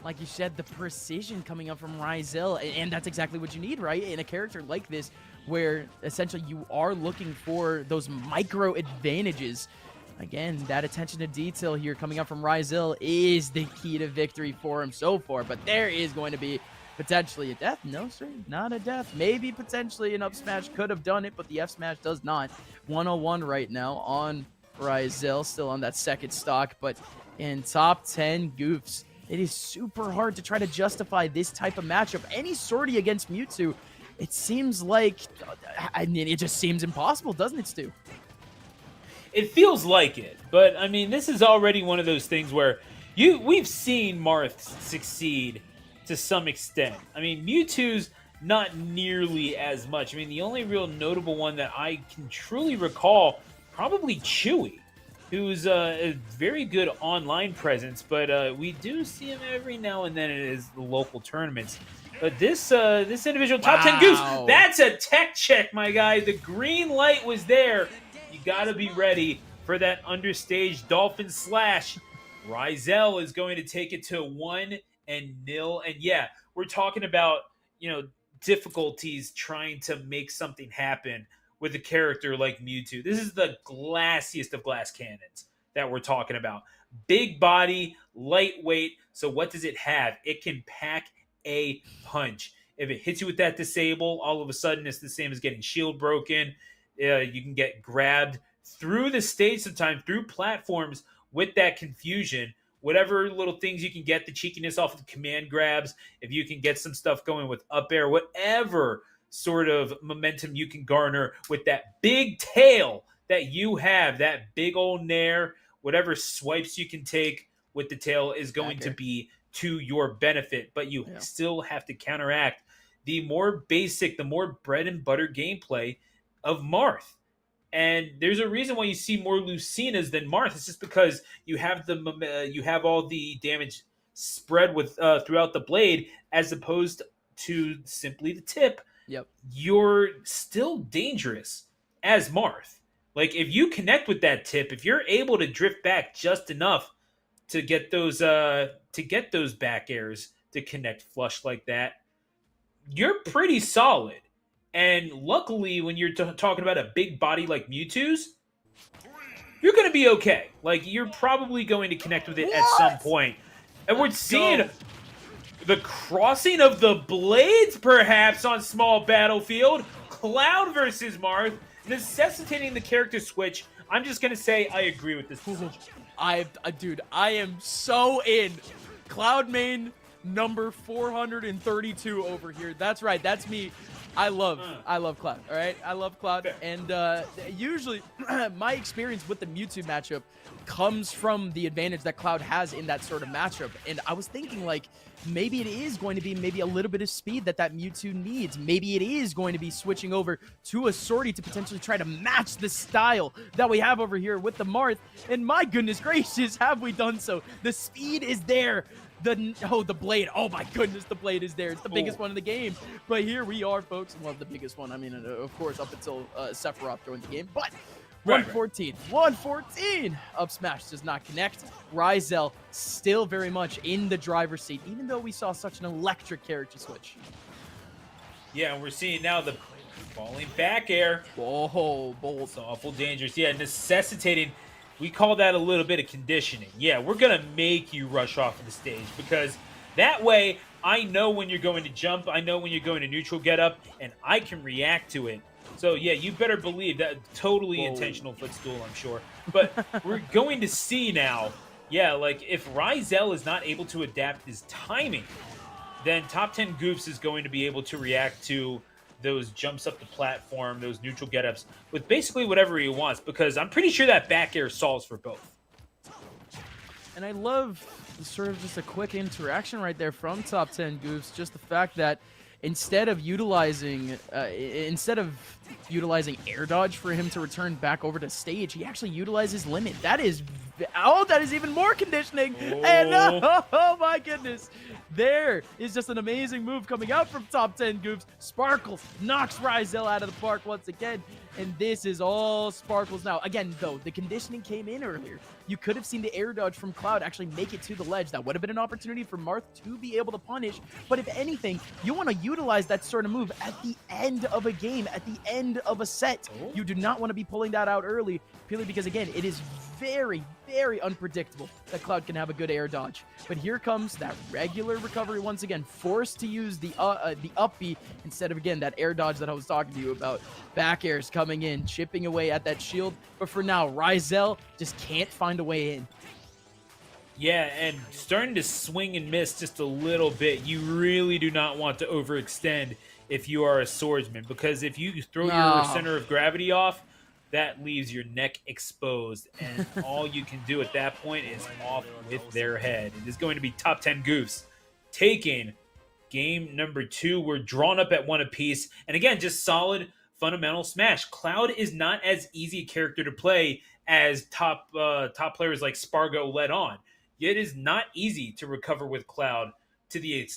like you said, the precision coming up from Rizel. And that's exactly what you need, right? In a character like this, where essentially you are looking for those micro advantages. Again, that attention to detail here coming up from Rizel is the key to victory for him so far. But there is going to be potentially a death. No, sir, not a death. Maybe potentially an up smash could have done it, but the F smash does not. 101 right now on Rizel, still on that second stock, but in top 10 goofs, it is super hard to try to justify this type of matchup. Any sortie against Mewtwo, it seems like, it just seems impossible, doesn't it, Stu? It feels like it, but this is already one of those things where we've seen Marth succeed to some extent. Mewtwo's not nearly as much. The only real notable one that I can truly recall, probably Chewy, who's a very good online presence, but we do see him every now and then at his local tournaments. But this individual, top 10 goofs, that's a tech check, my guy. The green light was there. You got to be ready for that understage Dolphin Slash. Rizel is going to take it to 1-0. And yeah, we're talking about, difficulties trying to make something happen with a character like Mewtwo. This is the glassiest of glass cannons that we're talking about. Big body, lightweight. So what does it have? It can pack a punch. If it hits you with that disable, all of a sudden it's the same as getting shield broken. You can get grabbed through the stage sometimes, through platforms with that confusion. Whatever little things you can get, the cheekiness off of the command grabs, if you can get some stuff going with up air, whatever sort of momentum you can garner with that big tail that you have, that big old nair, whatever swipes you can take with the tail is going to be to your benefit. But you still have to counteract the more basic, the more bread and butter gameplay of Marth. And there's a reason why you see more Lucinas than Marth. It's just because you have all the damage spread with throughout the blade, as opposed to simply the tip, Yep. you're still dangerous as Marth. Like, if you connect with that tip, if you're able to drift back just enough to get those back airs to connect flush like that, you're pretty solid. And luckily, when you're talking about a big body like Mewtwo's, you're going to be okay. Like, you're probably going to connect with it at some point. And we're seeing the crossing of the blades, perhaps, on small battlefield. Cloud versus Marth, necessitating the character switch. I'm just going to say I agree with this decision. Dude, I am so in. Cloud main number 432 over here. That's right. That's me. I love Cloud. All right, I love Cloud, and usually my experience with the Mewtwo matchup comes from the advantage that Cloud has in that sort of matchup. And I was thinking, like, maybe it is going to be maybe a little bit of speed that Mewtwo needs. Maybe it is going to be switching over to a Swordy to potentially try to match the style that we have over here with the Marth. And my goodness gracious, have we done so? The speed is there. The blade. Oh my goodness, the blade is there. It's the biggest one in the game. But here we are, folks. Well, the biggest one. I mean, of course, up until Sephiroth joined the game. But 114. 114. Up smash does not connect. Ryzel still very much in the driver's seat, even though we saw such an electric character switch. Yeah, and we're seeing now the falling back air. Whoa, bold. It's awful dangerous. Yeah, necessitating. We call that a little bit of conditioning. Yeah, we're going to make you rush off of the stage because that way I know when you're going to jump, I know when you're going to neutral get up, and I can react to it. So, yeah, you better believe that totally intentional footstool, I'm sure. But we're going to see now, yeah, like if Ryzel is not able to adapt his timing, then Top 10 Goofs is going to be able to react to those jumps up the platform, those neutral get-ups, with basically whatever he wants, because I'm pretty sure that back air solves for both. And I love sort of just a quick interaction right there from Top 10 Goofs, just the fact that instead of utilizing air dodge for him to return back over to stage, he actually utilizes limit. That is even more conditioning. And oh my goodness, there is just an amazing move coming out from Top 10 Goofs. Sparkles knocks Ryzel out of the park once again, and this is all Sparkles now. Again, though, the conditioning came in earlier. You could have seen the air dodge from Cloud actually make it to the ledge. That would have been an opportunity for Marth to be able to punish, but if anything, you want to utilize that sort of move at the end of a game, at the end of a set. You do not want to be pulling that out early, purely because, again, it is very, very unpredictable that Cloud can have a good air dodge. But here comes that regular recovery once again, forced to use the up B instead of, again, that air dodge that I was talking to you about. Back airs coming in, chipping away at that shield. But for now, Ryzel just can't find a way in. Yeah, and starting to swing and miss just a little bit. You really do not want to overextend if you are a swordsman, because if you throw your center of gravity off, that leaves your neck exposed, and all you can do at that point is off with their head. It is going to be Top 10 Goofs taking game number 2. We're drawn up at 1 apiece, and again, just solid fundamental smash. Cloud is not as easy a character to play as top players like Spargo let on. It is not easy to recover with Cloud to the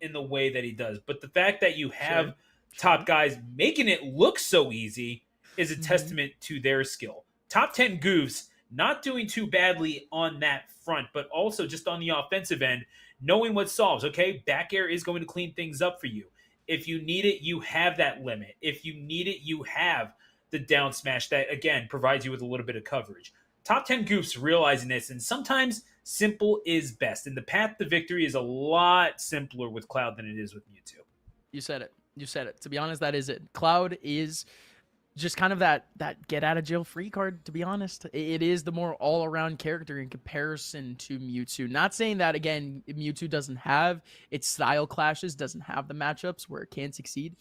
in the way that he does. But the fact that you have top guys making it look so easy is a testament to their skill. Top 10 Goofs not doing too badly on that front, but also just on the offensive end, knowing what solves. Okay, back air is going to clean things up for you. If you need it, you have that limit. If you need it, you have the down smash that, again, provides you with a little bit of coverage. Top 10 Goofs realizing this, and sometimes simple is best. And the path to victory is a lot simpler with Cloud than it is with Mewtwo. You said it. You said it. To be honest, that is it. Cloud is just kind of that get out of jail free card, to be honest. It is the more all-around character in comparison to Mewtwo. Not saying that, again, Mewtwo doesn't have its style clashes, doesn't have the matchups where it can succeed.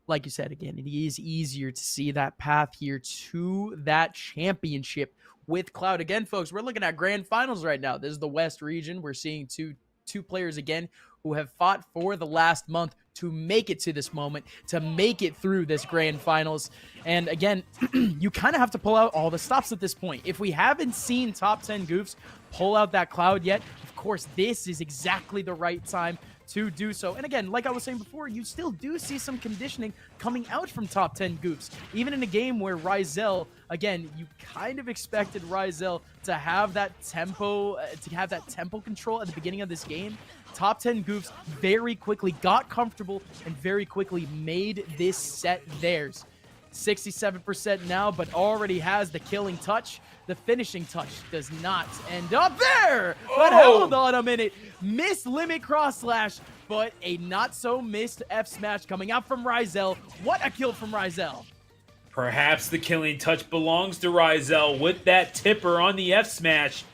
Like you said, again, it is easier to see that path here to that championship with Cloud. Again, folks, we're looking at grand finals right now. This is the West region. We're seeing two players again who have fought for the last month to make it to this moment, to make it through this grand finals. And again, you kind of have to pull out all the stops at this point. If we haven't seen Top 10 Goofs pull out that Cloud yet. Of course, this is exactly the right time to do so. And again, like I was saying before, you still do see some conditioning coming out from top 10 Goofs. Even in a game where Ryzel, again, you kind of expected Ryzel to have that tempo, control at the beginning of this game. Top 10 Goofs very quickly got comfortable and very quickly made this set theirs. 67% now, but already has the killing touch. The finishing touch does not end up there. But hold on a minute. Missed limit cross slash, but a not so missed F smash coming out from Ryzel. What a kill from Ryzel. Perhaps the killing touch belongs to Ryzel with that tipper on the F smash.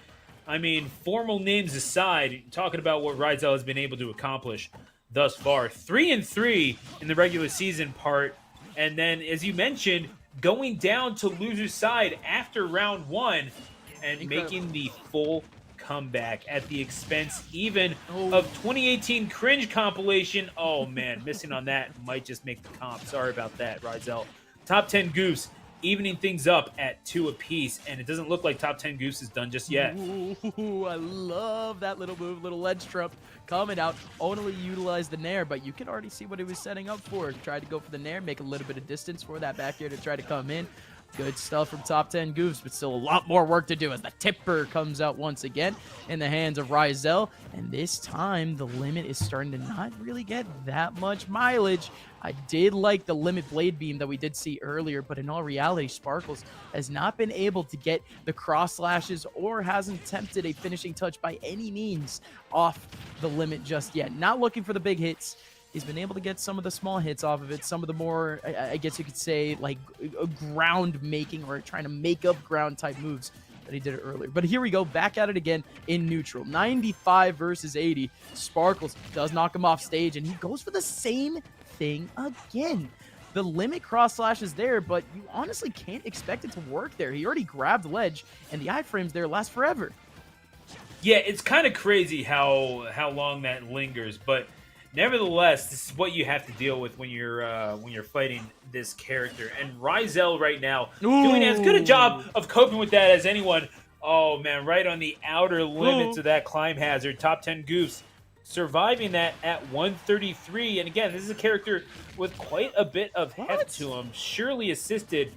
I mean, formal names aside, talking about what Ryzel has been able to accomplish thus far. 3-3 in the regular season part. And then, as you mentioned, going down to loser's side after round 1 and making the full comeback at the expense even of 2018 cringe compilation. Oh, man, missing on that might just make the comp. Sorry about that, Ryzel. Top 10 Goofs evening things up at 2 apiece, and it doesn't look like top 10 Goofs is done just yet. Ooh, I love that little move, little ledge trump coming out. Only utilized the nair, but you can already see what he was setting up for. Tried to go for the nair, make a little bit of distance for that back air to try to come in. Good stuff from top 10 Goofs, but still a lot more work to do as the tipper comes out once again in the hands of Ryzel. And this time, the limit is starting to not really get that much mileage. I did like the limit blade beam that we did see earlier, but in all reality, Sparkles has not been able to get the cross slashes or hasn't attempted a finishing touch by any means off the limit just yet. Not looking for the big hits. He's been able to get some of the small hits off of it, some of the more, I guess you could say, like a ground making or trying to make up ground type moves that he did it earlier. But here we go, back at it again in neutral. 95 versus 80. Sparkles does knock him off stage, and he goes for the same thing again. The limit cross slash is there, but you honestly can't expect it to work there. He already grabbed ledge, and the iframes there last forever. Yeah, it's kind of crazy how long that lingers, but nevertheless, this is what you have to deal with when you're fighting this character. And Ryzel right now doing as good a job of coping with that as anyone. Oh man, right on the outer limits of that climb hazard. Top 10 Goofs surviving that at 133. And again, this is a character with quite a bit of heft to him, surely assisted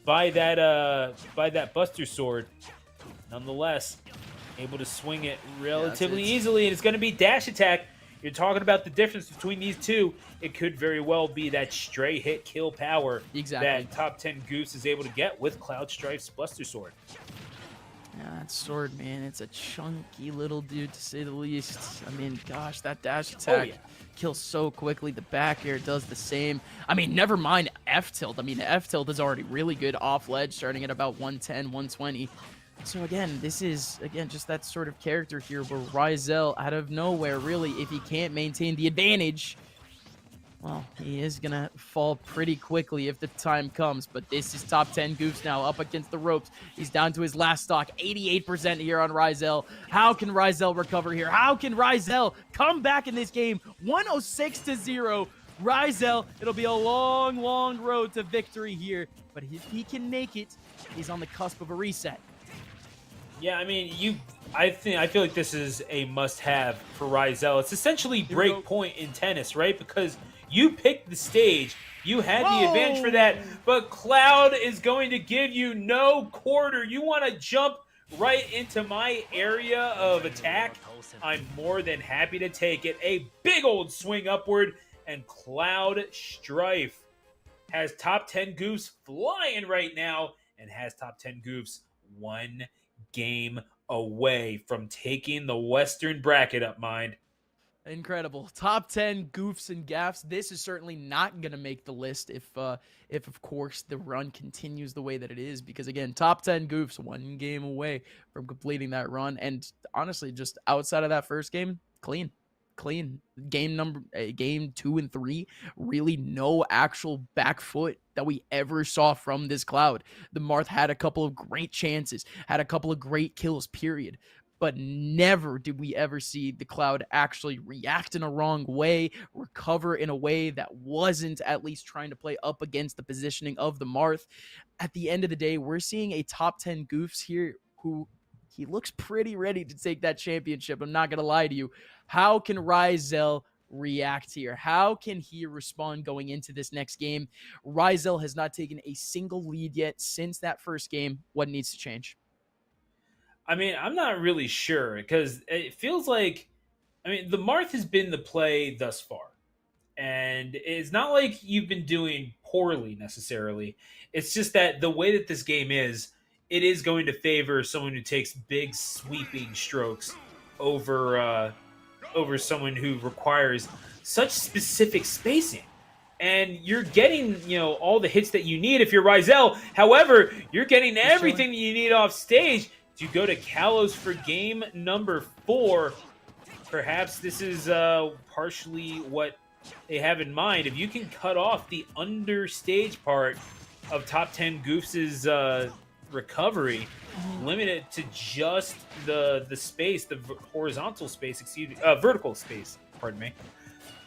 by that Buster Sword. Nonetheless, able to swing it relatively easily, and it's going to be dash attack. You're talking about the difference between these two. It could very well be that stray hit kill power that top 10 Goofs is able to get with Cloud Strife's Buster Sword. Yeah, that sword, man, it's a chunky little dude to say the least. I mean, gosh, that dash attack kills so quickly. The back air does the same. I mean, never mind F tilt. I mean, F tilt is already really good off ledge, starting at about 110, 120. So again, this is, just that sort of character here where Ryzel, out of nowhere, really, if he can't maintain the advantage, well, he is going to fall pretty quickly if the time comes. But this is top 10 Goofs now up against the ropes. He's down to his last stock, 88% here on Ryzel. How can Ryzel recover here? How can Ryzel come back in this game? 106-0. Ryzel, it'll be a long, long road to victory here. But if he can make it, he's on the cusp of a reset. Yeah, I mean, I feel like this is a must-have for Ryzel. It's essentially break point in tennis, right? Because you picked the stage, you had the advantage for that, but Cloud is going to give you no quarter. You want to jump right into my area of attack? I'm more than happy to take it. A big old swing upward, and Cloud Strife has top 10 Goofs flying right now, and has top 10 Goofs one game away from taking the Western bracket up, mind. Incredible. Top 10 Goofs and gaffs. This is certainly not going to make the list if of course the run continues the way that it is, because again, top 10 Goofs one game away from completing that run. And honestly, just outside of that first game, clean. Game 2 and 3, really no actual back foot that we ever saw from this Cloud. The Marth had a couple of great chances, had a couple of great kills, period. But never did we ever see the Cloud actually react in a wrong way, recover in a way that wasn't at least trying to play up against the positioning of the Marth. At the end of the day, we're seeing a top 10 Goofs here who he looks pretty ready to take that championship. I'm not going to lie to you. How can Rizel react here? How can he respond going into this next game? Rizel has not taken a single lead yet since that first game. What needs to change? I mean, I'm not really sure because it feels like, I mean, the Marth has been the play thus far. And it's not like you've been doing poorly necessarily. It's just that the way that this game is, it is going to favor someone who takes big sweeping strokes over over someone who requires such specific spacing. And you're getting, all the hits that you need if you're Rizel. However, you're getting everything that you need off stage to go to Kalos for game number 4. Perhaps this is partially what they have in mind. If you can cut off the understage part of Top 10 Goofs' recovery, limit it to just the space, the horizontal space, vertical space, pardon me,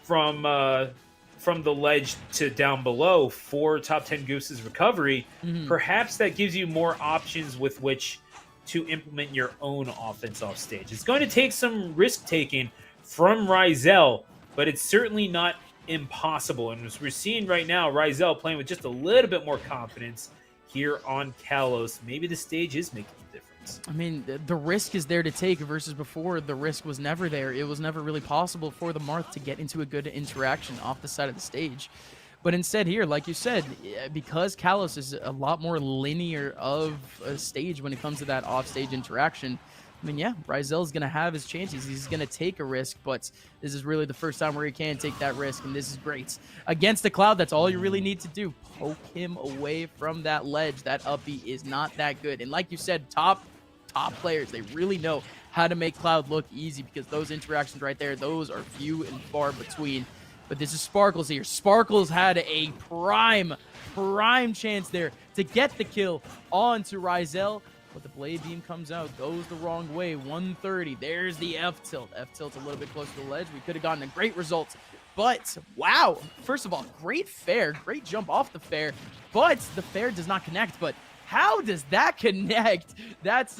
from the ledge to down below for Top 10 Goofs' recovery, perhaps that gives you more options with which to implement your own offense off stage. It's going to take some risk taking from Rizel, but it's certainly not impossible. And as we're seeing right now, Rizel playing with just a little bit more confidence here on Kalos. Maybe the stage is making a difference. I mean, the risk is there to take versus before. The risk was never there. It was never really possible for the Marth to get into a good interaction off the side of the stage. But instead here, like you said, because Kalos is a lot more linear of a stage when it comes to that off-stage interaction, I mean, yeah, Rizel's going to have his chances. He's going to take a risk, but this is really the first time where he can take that risk, and this is great. Against the Cloud, that's all you really need to do. Poke him away from that ledge. That up B is not that good. And like you said, top players, they really know how to make Cloud look easy because those interactions right there, those are few and far between. But this is Sparkles here. Sparkles had a prime chance there to get the kill onto Rizel. But the blade beam comes out, goes the wrong way. 130. There's the F tilt. F tilt a little bit closer to the ledge. We could have gotten a great result. But wow, first of all, great fair, great jump off the fair. But the fair does not connect. But how does that connect? That's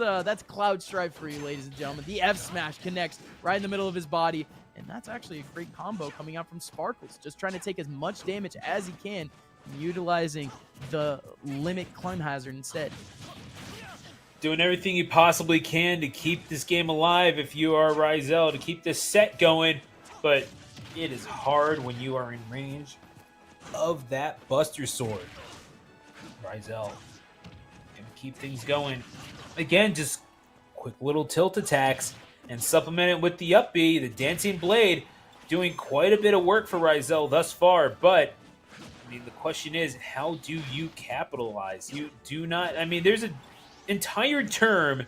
Cloud Stripe for you, ladies and gentlemen. The F smash connects right in the middle of his body. And that's actually a great combo coming out from Sparkles. Just trying to take as much damage as he can, utilizing the limit climb hazard instead. Doing everything you possibly can to keep this game alive if you are Rizel, to keep this set going. But it is hard when you are in range of that Buster Sword. Rizel gonna keep things going. Again, just quick little tilt attacks and supplement it with the up B, the Dancing Blade, doing quite a bit of work for Rizel thus far. But I mean, the question is, how do you capitalize? You do not. I mean, there's an entire term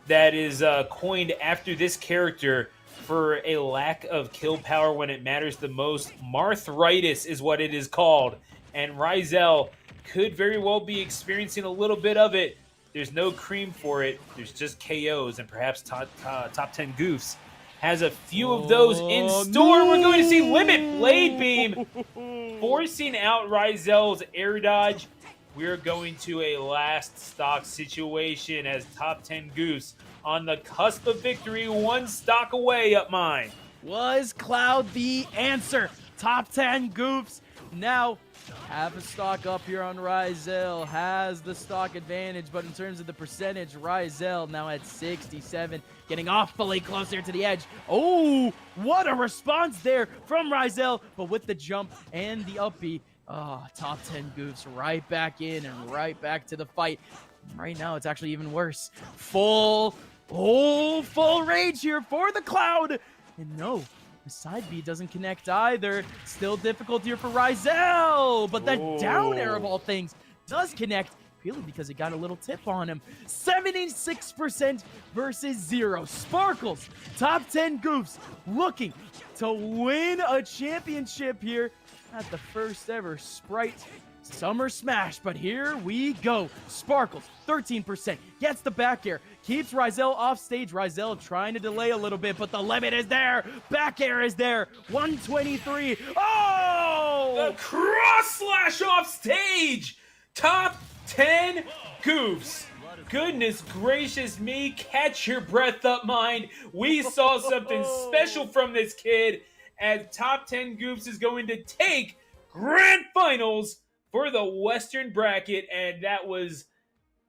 that is coined after this character for a lack of kill power when it matters the most. Marthritis is what it is called, and Rizel could very well be experiencing a little bit of it. There's no cream for it. There's just KOs, and perhaps top 10 Goofs has a few of those in store. No. We're going to see Limit Blade Beam forcing out Rizel's air dodge. We're going to a last stock situation as top 10 Goofs on the cusp of victory, one stock away up mine. Was Cloud the answer? Top 10 Goofs now have a stock up here on Rizel, has the stock advantage, but in terms of the percentage, Rizel now at 67, getting awfully closer to the edge. Oh, what a response there from Rizel, but with the jump and the up B, top 10 Goofs right back in and right back to the fight. Right now, it's actually even worse. Full rage here for the Cloud, and no, the side B doesn't connect either. Still difficult here for Rizel, but the down air of all things does connect, purely because it got a little tip on him. 76% versus 0. Sparkles, top 10 Goofs, looking to win a championship here at the first ever Sprite Summer Smash. But here we go. Sparkles, 13%, gets the back air, keeps Rizel off stage. Rizel trying to delay a little bit, but the limit is there. Back air is there. 123. Oh! The cross slash off stage. Top 10 Goofs goodness gracious me. Catch your breath up, mind. We saw something special from this kid, as Top 10 Goofs is going to take grand finals for the Western bracket, and that was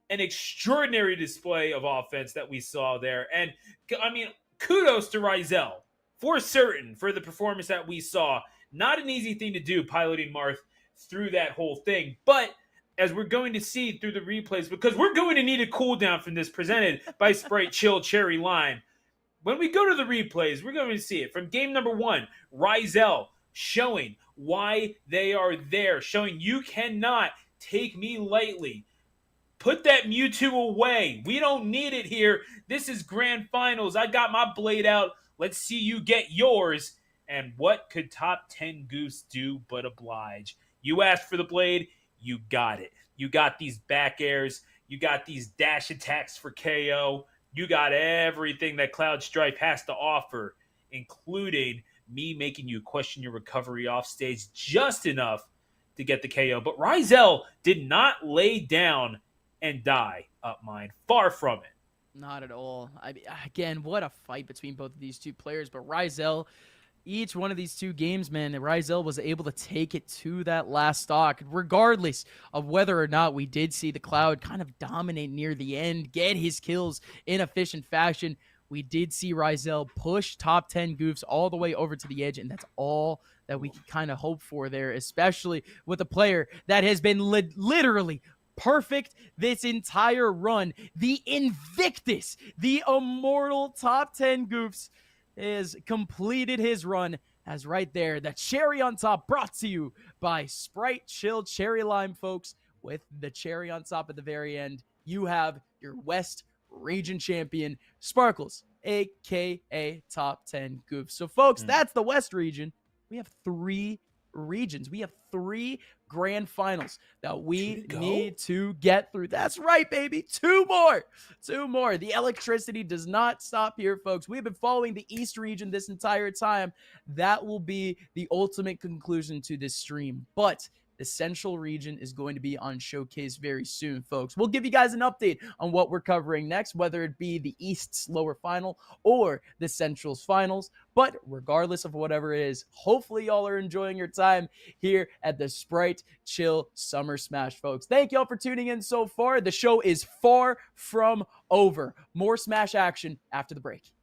an extraordinary display of offense that we saw there. And I mean, kudos to Rizel for certain for the performance that we saw. Not an easy thing to do, piloting Marth through that whole thing. But as we're going to see through the replays, because we're going to need a cooldown from this, presented by Sprite Chill Cherry Lime. When we go to the replays, we're going to see it from game number 1. Rizel showing why they are there, showing you cannot take me lightly. Put that Mewtwo away. We don't need it here. This is grand finals. I got my blade out. Let's see you get yours. And what could Top 10 Goose do but oblige? You asked for the blade. You got it. You got these back airs. You got these dash attacks for KO. You got everything that Cloud Stripe has to offer, including me making you question your recovery off stage just enough to get the KO. But Rizel did not lay down and die up mine. Far from it. Not at all. I mean, again, what a fight between both of these two players. But Rizel, each one of these two games, man, Rizel was able to take it to that last stock, regardless of whether or not we did see the Cloud kind of dominate near the end, get his kills in efficient fashion. We did see Rizel push Top 10 Goofs all the way over to the edge, and that's all that we could kind of hope for there, especially with a player that has been literally perfect this entire run. The Invictus, the immortal Top 10 Goofs, has completed his run. As right there, the cherry on top, brought to you by Sprite Chill Cherry Lime, folks. With the cherry on top at the very end, you have your West Region champion, Sparkles, aka Top 10 Goofs. So, folks, that's the West Region. We have 3 regions. We have 3 grand finals that we need to get through. That's right, baby. 2 more. 2 more. The electricity does not stop here, folks. We've been following the East region this entire time. That will be the ultimate conclusion to this stream. But the Central region is going to be on Showcase very soon, folks. We'll give you guys an update on what we're covering next, whether it be the East's lower final or the Central's finals. But regardless of whatever it is, hopefully y'all are enjoying your time here at the Sprite Chill Summer Smash, folks. Thank y'all for tuning in so far. The show is far from over. More Smash action after the break.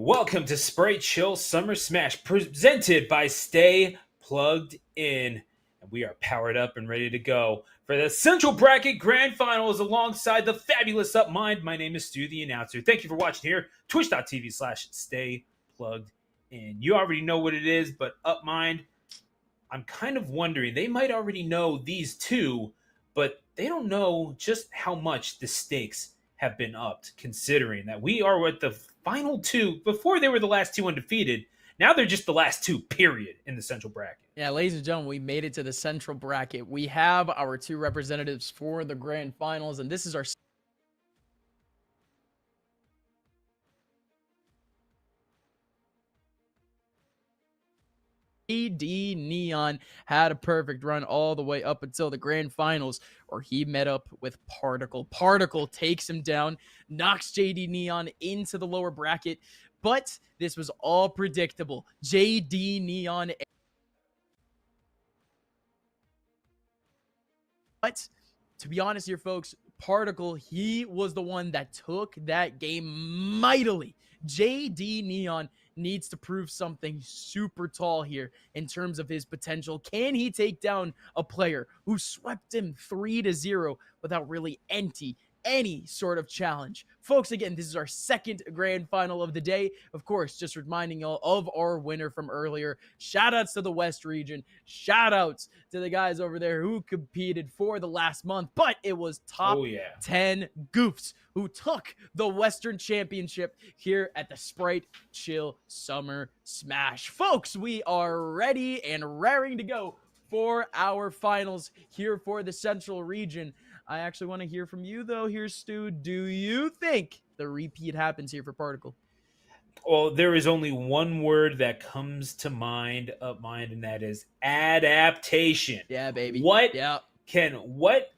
Welcome to Sprite Chill Summer Smash, presented by Stay Plugged In. And we are powered up and ready to go for the Central Bracket Grand Finals alongside the fabulous Upmind. My name is Stu, the announcer. Thank you for watching here, twitch.tv/Stay Plugged In. You already know what it is, but Upmind, I'm kind of wondering, they might already know these two, but they don't know just how much the stakes have been upped, considering that we are with the final two. Before they were the last two undefeated, now they're just the last two, period, in the Central Bracket. Yeah, ladies and gentlemen, we made it to the Central Bracket. We have our two representatives for the Grand Finals, and this is our JD Neon had a perfect run all the way up until the Grand Finals, where he met up with Particle. Particle takes him down, knocks JD Neon into the lower bracket, but this was all predictable. JD Neon. But to be honest here, folks, Particle, he was the one that took that game mightily. JD Neon needs to prove something super tall here in terms of his potential. Can he take down a player who swept him 3-0 without really any sort of challenge? Folks, again, this is our second grand final of the day. Of course, just reminding y'all of our winner from earlier. Shout outs to the West region. Shout outs to the guys over there who competed for the last month, but it was top 10 goofs who took the Western Championship here at the Sprite Chill Summer Smash. Folks, we are ready and raring to go for our finals here for the Central region. I actually want to hear from you, though. Here's Stu. Do you think the repeat happens here for Particle? Well, there is only one word that comes to mind, and that is adaptation. Yeah, baby. What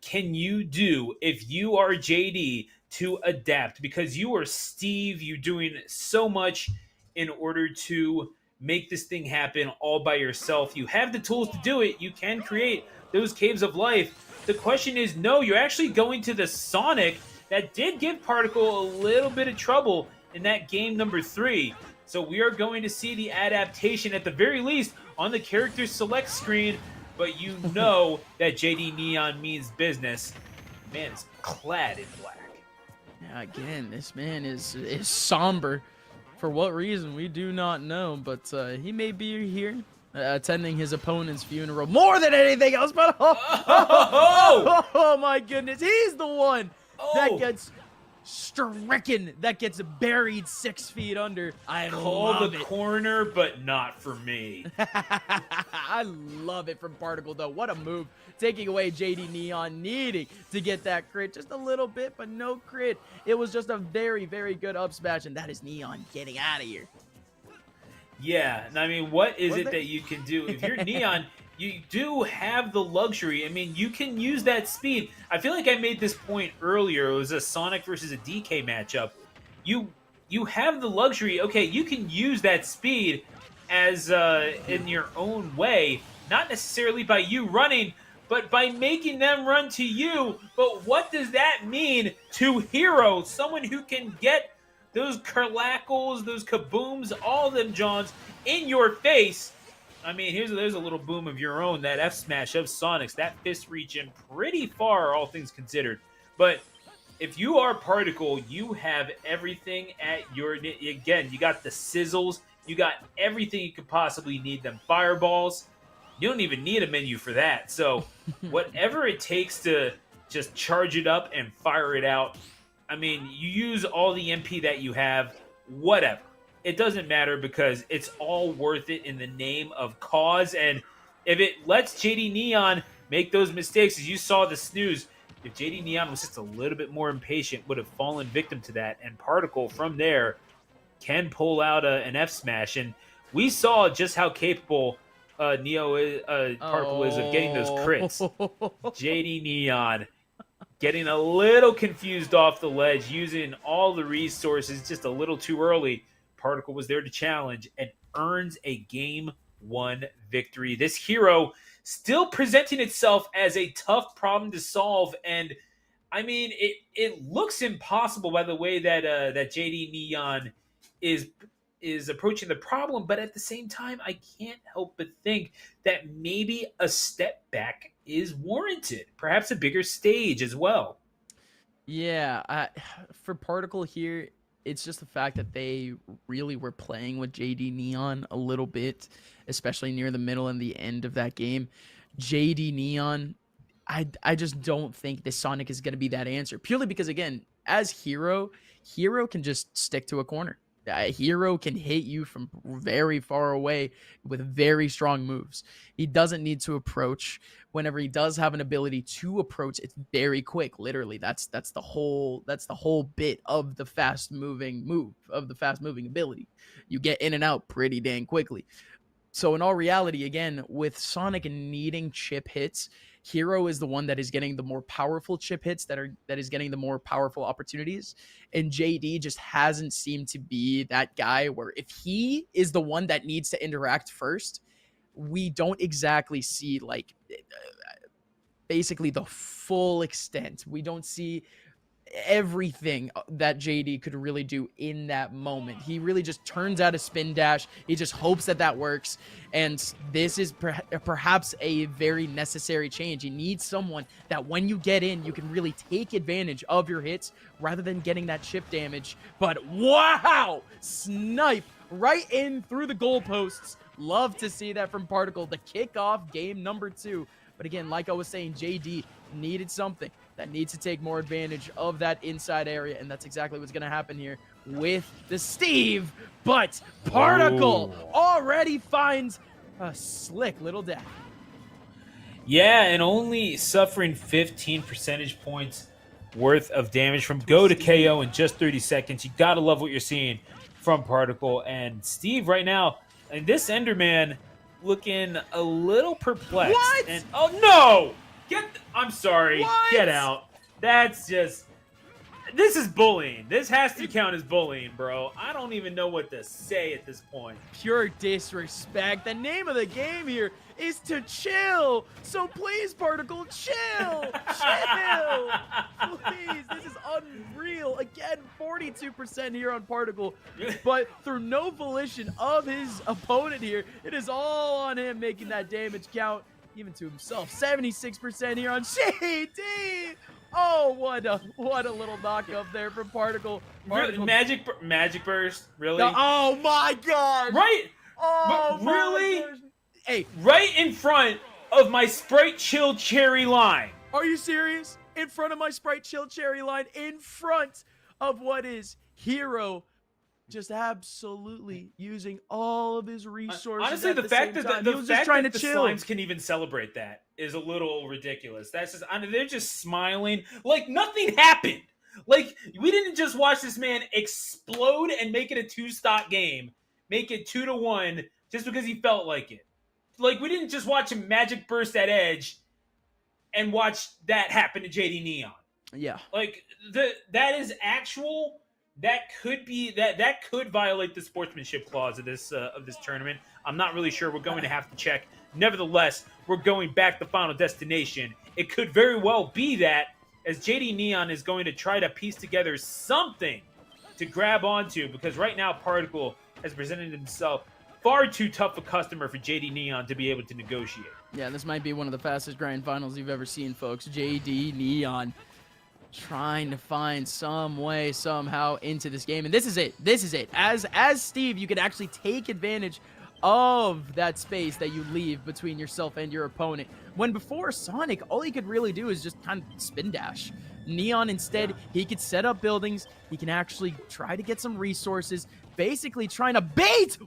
can you do if you are JD to adapt? Because you are Steve, you're doing so much in order to make this thing happen all by yourself. You have the tools to do it. You can create those caves of life. The question is, no, you're actually going to the Sonic that did give Particle a little bit of trouble in that game number 3. So we are going to see the adaptation at the very least on the character select screen, but you know that JD Neon means business. The man is clad in black. Yeah, again, this man is somber. For what reason, we do not know, but he may be here attending his opponent's funeral more than anything else. But oh my goodness, he's the one that gets stricken, that gets buried 6 feet under. I call the corner, but not for me. I love it from Particle, though. What a move, taking away JD Neon, needing to get that crit just a little bit, but no crit. It was just a very good up smash, and that is Neon getting out of here. Yeah, I mean, what is it that you can do? If you're Neon, you do have the luxury. I mean, you can use that speed. I feel like I made this point earlier. It was a Sonic versus a DK matchup. You have the luxury. Okay, you can use that speed as in your own way, not necessarily by you running, but by making them run to you. But what does that mean to Hero? Someone who can get those Kerlackles, those Kabooms, all of them, Johns, in your face. I mean, there's a little boom of your own, that F smash of Sonic's, that fist reaching pretty far, all things considered. But if you are Particle, you have everything at your, again, you got the sizzles, you got everything you could possibly need, them fireballs. You don't even need a menu for that. So whatever it takes to just charge it up and fire it out, I mean, you use all the MP that you have, whatever. It doesn't matter because it's all worth it in the name of cause. And if it lets JD Neon make those mistakes, as you saw the snooze, if JD Neon was just a little bit more impatient, would have fallen victim to that. And Particle from there can pull out an F smash. And we saw just how capable Particle is of getting those crits. JD Neon getting a little confused off the ledge, using all the resources just a little too early. Particle was there to challenge and earns a Game 1 victory. This Hero still presenting itself as a tough problem to solve, and I mean, it looks impossible by the way that that JD Neon is is approaching the problem, but at the same time, I can't help but think that maybe a step back is warranted. Perhaps a bigger stage as well. Yeah, for Particle here, it's just the fact that they really were playing with JD Neon a little bit, especially near the middle and the end of that game. JD Neon, I just don't think this Sonic is going to be that answer. Purely because, again, as Hero can just stick to a corner. Hero can hit you from very far away with very strong moves. He doesn't need to approach. Whenever he does have an ability to approach, it's very quick. Literally, that's the whole bit of the fast moving ability. You get in and out pretty dang quickly. So in all reality, again, with Sonic needing chip hits, Hero is the one that is getting the more powerful chip hits that is getting the more powerful opportunities. And JD just hasn't seemed to be that guy where if he is the one that needs to interact first, we don't exactly see like basically the full extent. We don't see everything that JD could really do in that moment. He really just turns out a spin dash. He just hopes that that works. And this is perhaps a very necessary change. You need someone that when you get in, you can really take advantage of your hits rather than getting that chip damage. But wow, snipe right in through the goalposts. Love to see that from Particle to kick off game number 2. But again, like I was saying, JD needed something that needs to take more advantage of that inside area, and that's exactly what's going to happen here with the Steve. But Particle already finds a slick little death. Yeah, and only suffering 15 percentage points worth of damage from go to KO in just 30 seconds. You got to love what you're seeing from Particle. And Steve right now, and this Enderman looking a little perplexed. What? And oh no! I'm sorry. What? Get out. That's just... This is bullying. This has to count as bullying, bro. I don't even know what to say at this point. Pure disrespect. The name of the game here is to chill. So please, Particle, chill. Chill. Please. This is unreal. Again, 42% here on Particle. But through no volition of his opponent here, it is all on him making that damage count. Even to himself. 76% here on JD. Oh, what a little knock up there from Particle. Magic Burst, really? No, oh my god. Right? Oh, but really? gosh. Hey, right in front of my Sprite Chill Cherry line. Are you serious? In front of my Sprite Chill Cherry line, in front of what is Hero. Just absolutely using all of his resources. Honestly, the fact that the slimes can even celebrate that is a little ridiculous. That's just, they're just smiling like nothing happened. Like we didn't just watch this man explode and make it a 2-stock game, make it 2-1 just because he felt like it. Like we didn't just watch him magic burst that edge and watch that happen to JD Neon. Yeah, like that is actual. That could violate the sportsmanship clause of this tournament. I'm not really sure. We're going to have to check. Nevertheless, we're going back to Final Destination. It could very well be that, as JD Neon is going to try to piece together something to grab onto, because right now Particle has presented himself far too tough a customer for JD Neon to be able to negotiate. Yeah, this might be one of the fastest grand finals you've ever seen, folks. JD Neon trying to find some way somehow into this game, and this is it. As Steve, you can actually take advantage of that space that you leave between yourself and your opponent, when before Sonic, all he could really do is just kind of spin dash. Neon instead, he could set up buildings, he can actually try to get some resources, basically trying to bait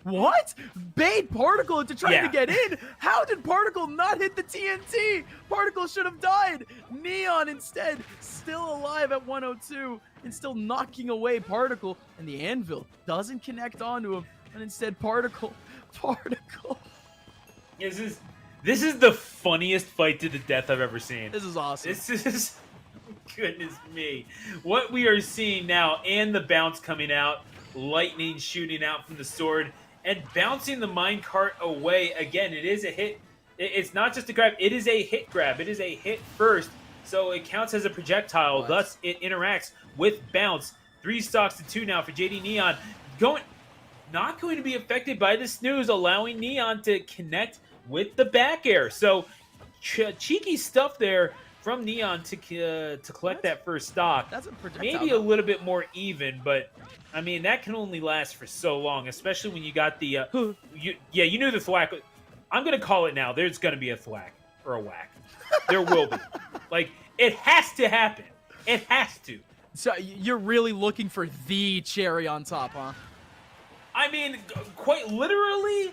Particle into trying to get in. How did Particle not hit the TNT? Particle should have died. Neon instead still alive at 102 and still knocking away Particle, and the anvil doesn't connect onto him, and instead Particle. This is the funniest fight to the death I've ever seen. This is awesome. This is goodness me. What we are seeing now, and the bounce coming out, lightning shooting out from the sword, and bouncing the minecart away. Again, it is a hit. It's not just a grab. It is a hit grab. It is a hit first. So it counts as a projectile. Thus, it interacts with bounce. 3 stocks to 2 now for JD Neon. not going to be affected by the snooze, allowing Neon to connect with the back air. So cheeky stuff there from Neon to collect that first stock. That's a projectile. Maybe a little bit more even, but I mean that can only last for so long, especially when you got the you knew the thwack. I'm gonna call it now. There's gonna be a thwack or a whack. There will be. Like, it has to happen. It has to. So you're really looking for the cherry on top, huh? I mean, quite literally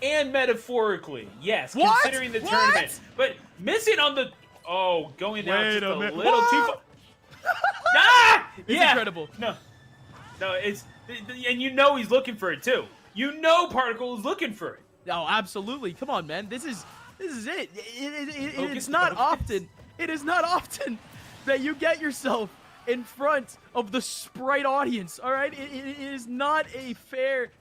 and metaphorically, yes. What? Considering the What? tournament, but missing on the going down Wait just a a minute. little too What? far. Ah! It's Yeah. incredible. No, it's and you know he's looking for it too. You know Particle is looking for it. Oh, absolutely. Come on, man. This is it. Focus, It's not focus. often. It is not often that you get yourself in front of the Sprite audience. All right, it is not a fair.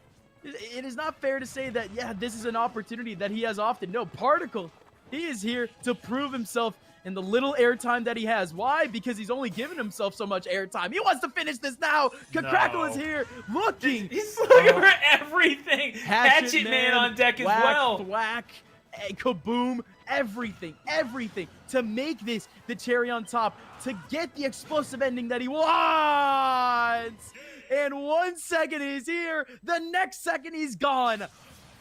It is not fair to say that, yeah, this is an opportunity that he has often. No, Particle, he is here to prove himself in the little airtime that he has. Why? Because he's only given himself so much airtime. He wants to finish this now. Crackle is here looking. He's looking for everything. Hatchet Man on deck as whack, well. Thwack, kaboom, everything to make this the cherry on top, to get the explosive ending that he wants. And 1 second he's here, the next second he's gone.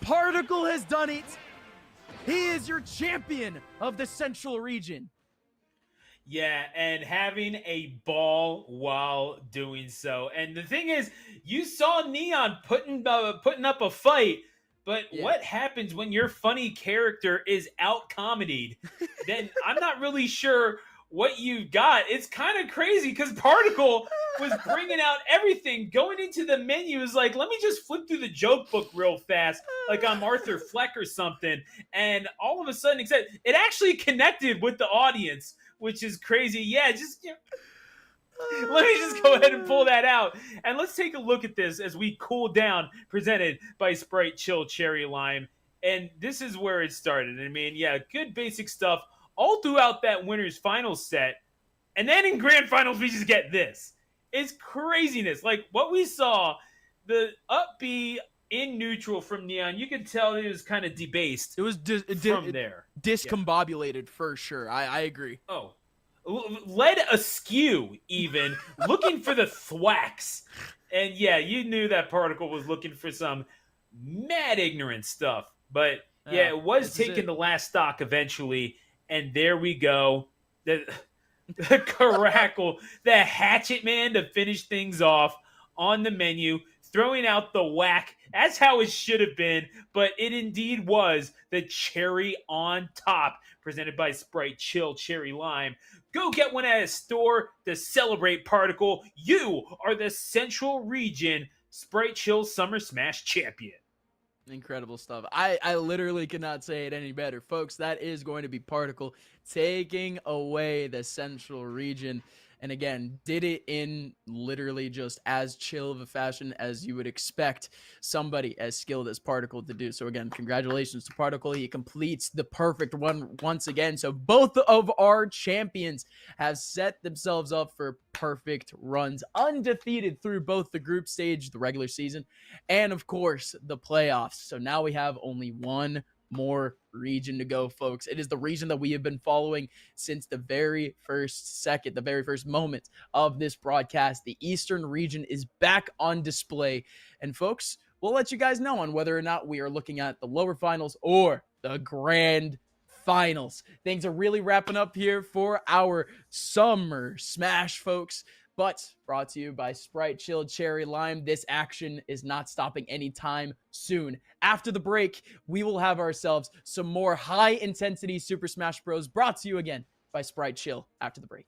Particle has done it. He is your champion of the Central region. Yeah, and having a ball while doing so. And the thing is, you saw Neon putting up a fight, but what happens when your funny character is out-comedied? Then I'm not really sure what you got. It's kind of crazy because Particle was bringing out everything. Going into the menu is like, let me just flip through the joke book real fast, like I'm Arthur Fleck or something. And all of a sudden, it actually connected with the audience, which is crazy. Yeah, just let me just go ahead and pull that out. And let's take a look at this as we cool down, presented by Sprite Chill Cherry Lime. And this is where it started. I mean, yeah, good basic stuff all throughout that winner's final set. And then in grand finals, we just get this. It's craziness. Like what we saw, the up B in neutral from Neon, you could tell it was kind of debased. It was from there. Discombobulated for sure. I agree. Oh, led askew even, looking for the thwacks. And yeah, you knew that Particle was looking for some mad ignorant stuff. But yeah, it was taking the last stock eventually. And there we go. The Carackle, the Hatchet Man to finish things off on the menu, throwing out the whack. That's how it should have been, but it indeed was the cherry on top, presented by Sprite Chill Cherry Lime. Go get one at a store to celebrate Particle. You are the Central Region Sprite Chill Summer Smash champion. Incredible stuff. I literally could not say it any better. Folks, that is going to be Particle taking away the Central region. And again, did it in literally just as chill of a fashion as you would expect somebody as skilled as Particle to do. So again, congratulations to Particle. He completes the perfect one once again. So both of our champions have set themselves up for perfect runs, undefeated through both the group stage, the regular season, and of course the playoffs. So now we have only one more region to go, folks. It is the region that we have been following since the very first second, the very first moment of this broadcast. The Eastern region is back on display. And folks, we'll let you guys know on whether or not we are looking at the lower finals or the grand finals. Things are really wrapping up here for our Summer Smash, folks. But brought to you by Sprite Chill Cherry Lime. This action is not stopping anytime soon. After the break, we will have ourselves some more high-intensity Super Smash Bros. Brought to you again by Sprite Chill after the break.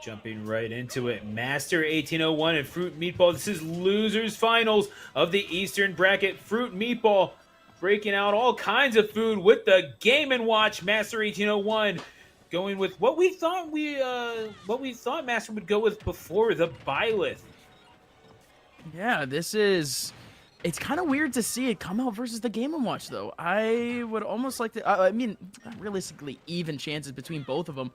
Jumping right into it, Master 1801 and Fruit Meatball. This is losers finals of the Eastern bracket. Fruit Meatball breaking out all kinds of food with the Game and Watch. Master 1801 going with what we thought Master would go with before, the Byleth. Yeah, it's kind of weird to see it come out versus the Game & Watch, though. I would almost like to, I mean, realistically, even chances between both of them.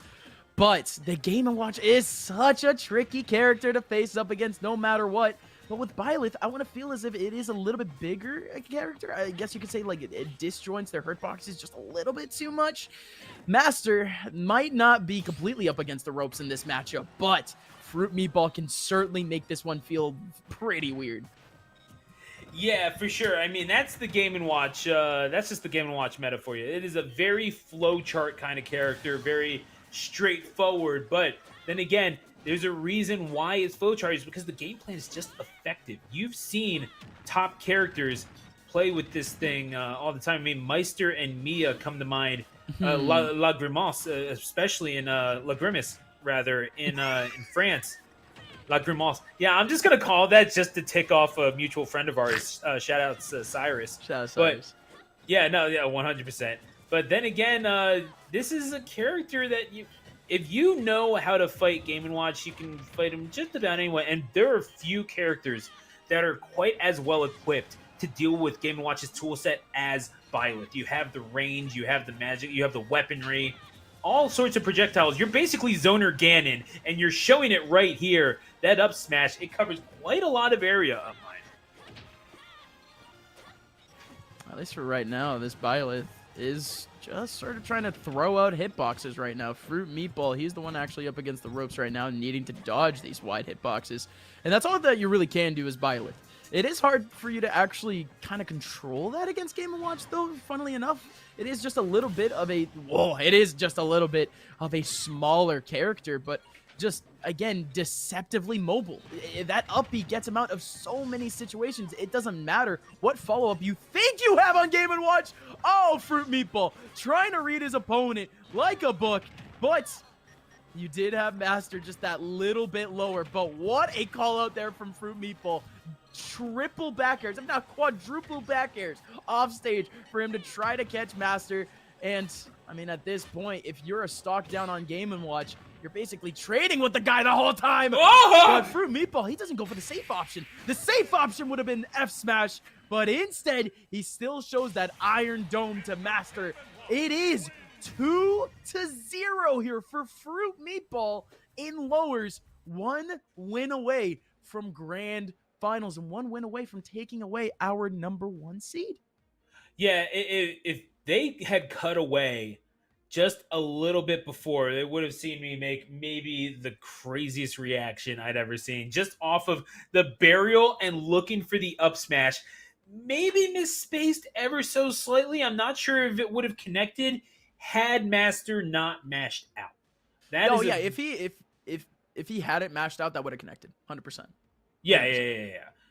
But the Game & Watch is such a tricky character to face up against no matter what. But with Byleth, I want to feel as if it is a little bit bigger a character. I guess you could say like it disjoints their hurt boxes just a little bit too much. Master might not be completely up against the ropes in this matchup, but Fruit Meatball can certainly make this one feel pretty weird. Yeah, for sure. I mean, that's the Game & Watch. That's just the Game & Watch meta for you. It is a very flowchart kind of character, very straightforward. But then again, there's a reason why it's flowchart, is because the game plan is just effective. You've seen top characters play with this thing all the time. I mean, Meister and Mia come to mind. La Grimace, especially in La Grimace, rather, in France. La Grimace. Yeah, I'm just going to call that just to tick off a mutual friend of ours. Shout out to Cyrus. Shout out Cyrus. But, yeah, 100%. But then again, this is a character that if you know how to fight Game & Watch, you can fight him just about anyway. And there are few characters that are quite as well equipped to deal with Game & Watch's toolset as Byleth. You have the range, you have the magic, you have the weaponry, all sorts of projectiles. You're basically Zoner Ganon, and you're showing it right here. That up smash, it covers quite a lot of area up line. At least for right now, this Byleth is just sort of trying to throw out hitboxes right now. Fruit Meatball, he's the one actually up against the ropes right now, needing to dodge these wide hitboxes. And that's all that you really can do as Byleth. It is hard for you to actually kind of control that against Game & Watch, though, funnily enough. It is just a little bit of a smaller character, but just, again, deceptively mobile. That up B gets him out of so many situations. It doesn't matter what follow-up you think you have on Game & Watch. Oh, Fruit Meatball trying to read his opponent like a book, but you did have Master just that little bit lower. But what a call out there from Fruit Meatball. Triple back airs, if not quadruple back airs off stage for him to try to catch Master. And I mean, at this point, if you're a stock down on Game & Watch, you're basically trading with the guy the whole time. Oh! But Fruit Meatball, he doesn't go for the safe option. The safe option would have been F smash, but instead he still shows that Iron Dome to Master. It is 2-0 here for Fruit Meatball in lowers. One win away from Grand Finals and one win away from taking away our #1 seed. Yeah, if they had cut away just a little bit before, they would have seen me make maybe the craziest reaction I'd ever seen, just off of the burial and looking for the up smash. Maybe misspaced ever so slightly. I'm not sure if it would have connected had Master not mashed out. If he had it mashed out, that would have connected 100%. Yeah.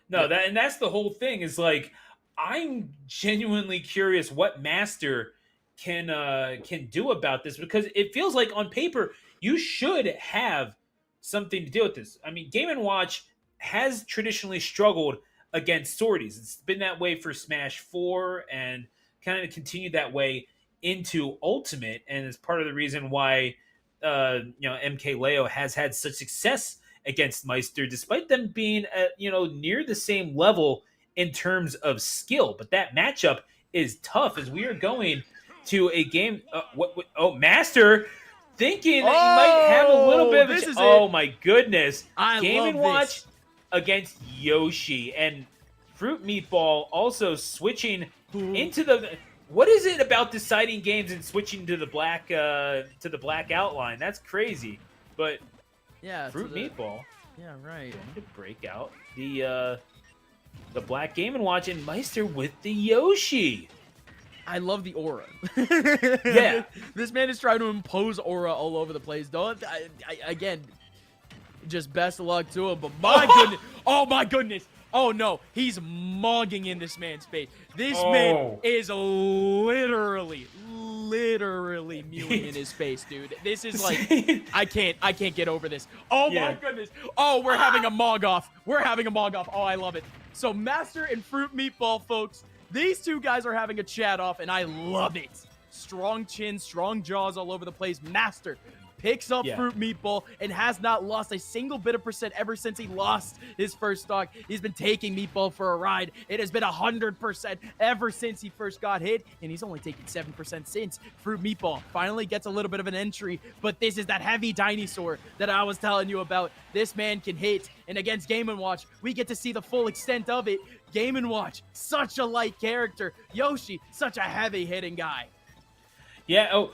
No, yeah. That's the whole thing, is like, I'm genuinely curious what Master can do about this, because it feels like on paper you should have something to deal with this. I mean, Game & Watch has traditionally struggled against swordies. It's been that way for Smash 4 and kind of continued that way into Ultimate, and it's part of the reason why MKLeo has had such success against Meister, despite them being at, near the same level in terms of skill. But that matchup is tough, as we are going to a game. Master thinking that he might have a little bit of my goodness. Game & Watch against Yoshi, and Fruit Meatball also switching into the. What is it about deciding games and switching to the black outline? That's crazy. But yeah, Fruit Meatball. Yeah, right. Going to break out the black Game & Watch, and Meister with the Yoshi. I love the aura. Yeah. This man is trying to impose aura all over the place. Again, just best of luck to him. But my goodness. Oh, my goodness. Oh, no. He's mugging in this man's face. This man is literally literally mewing in his face, dude. This is like, I can't get over this. Oh my goodness. Oh, we're having a mog off. We're having a mog off. Oh, I love it. So Master and Fruit Meatball, folks, these two guys are having a chat off, and I love it. Strong chin, strong jaws all over the place. Master picks up Fruit Meatball and has not lost a single bit of percent ever since he lost his first stock. He's been taking Meatball for a ride. It has been 100% ever since he first got hit, and he's only taken 7% since. Fruit Meatball finally gets a little bit of an entry, but this is that heavy dinosaur that I was telling you about. This man can hit, and against Game & Watch, we get to see the full extent of it. Game & Watch, such a light character. Yoshi, such a heavy hitting guy. Yeah, oh,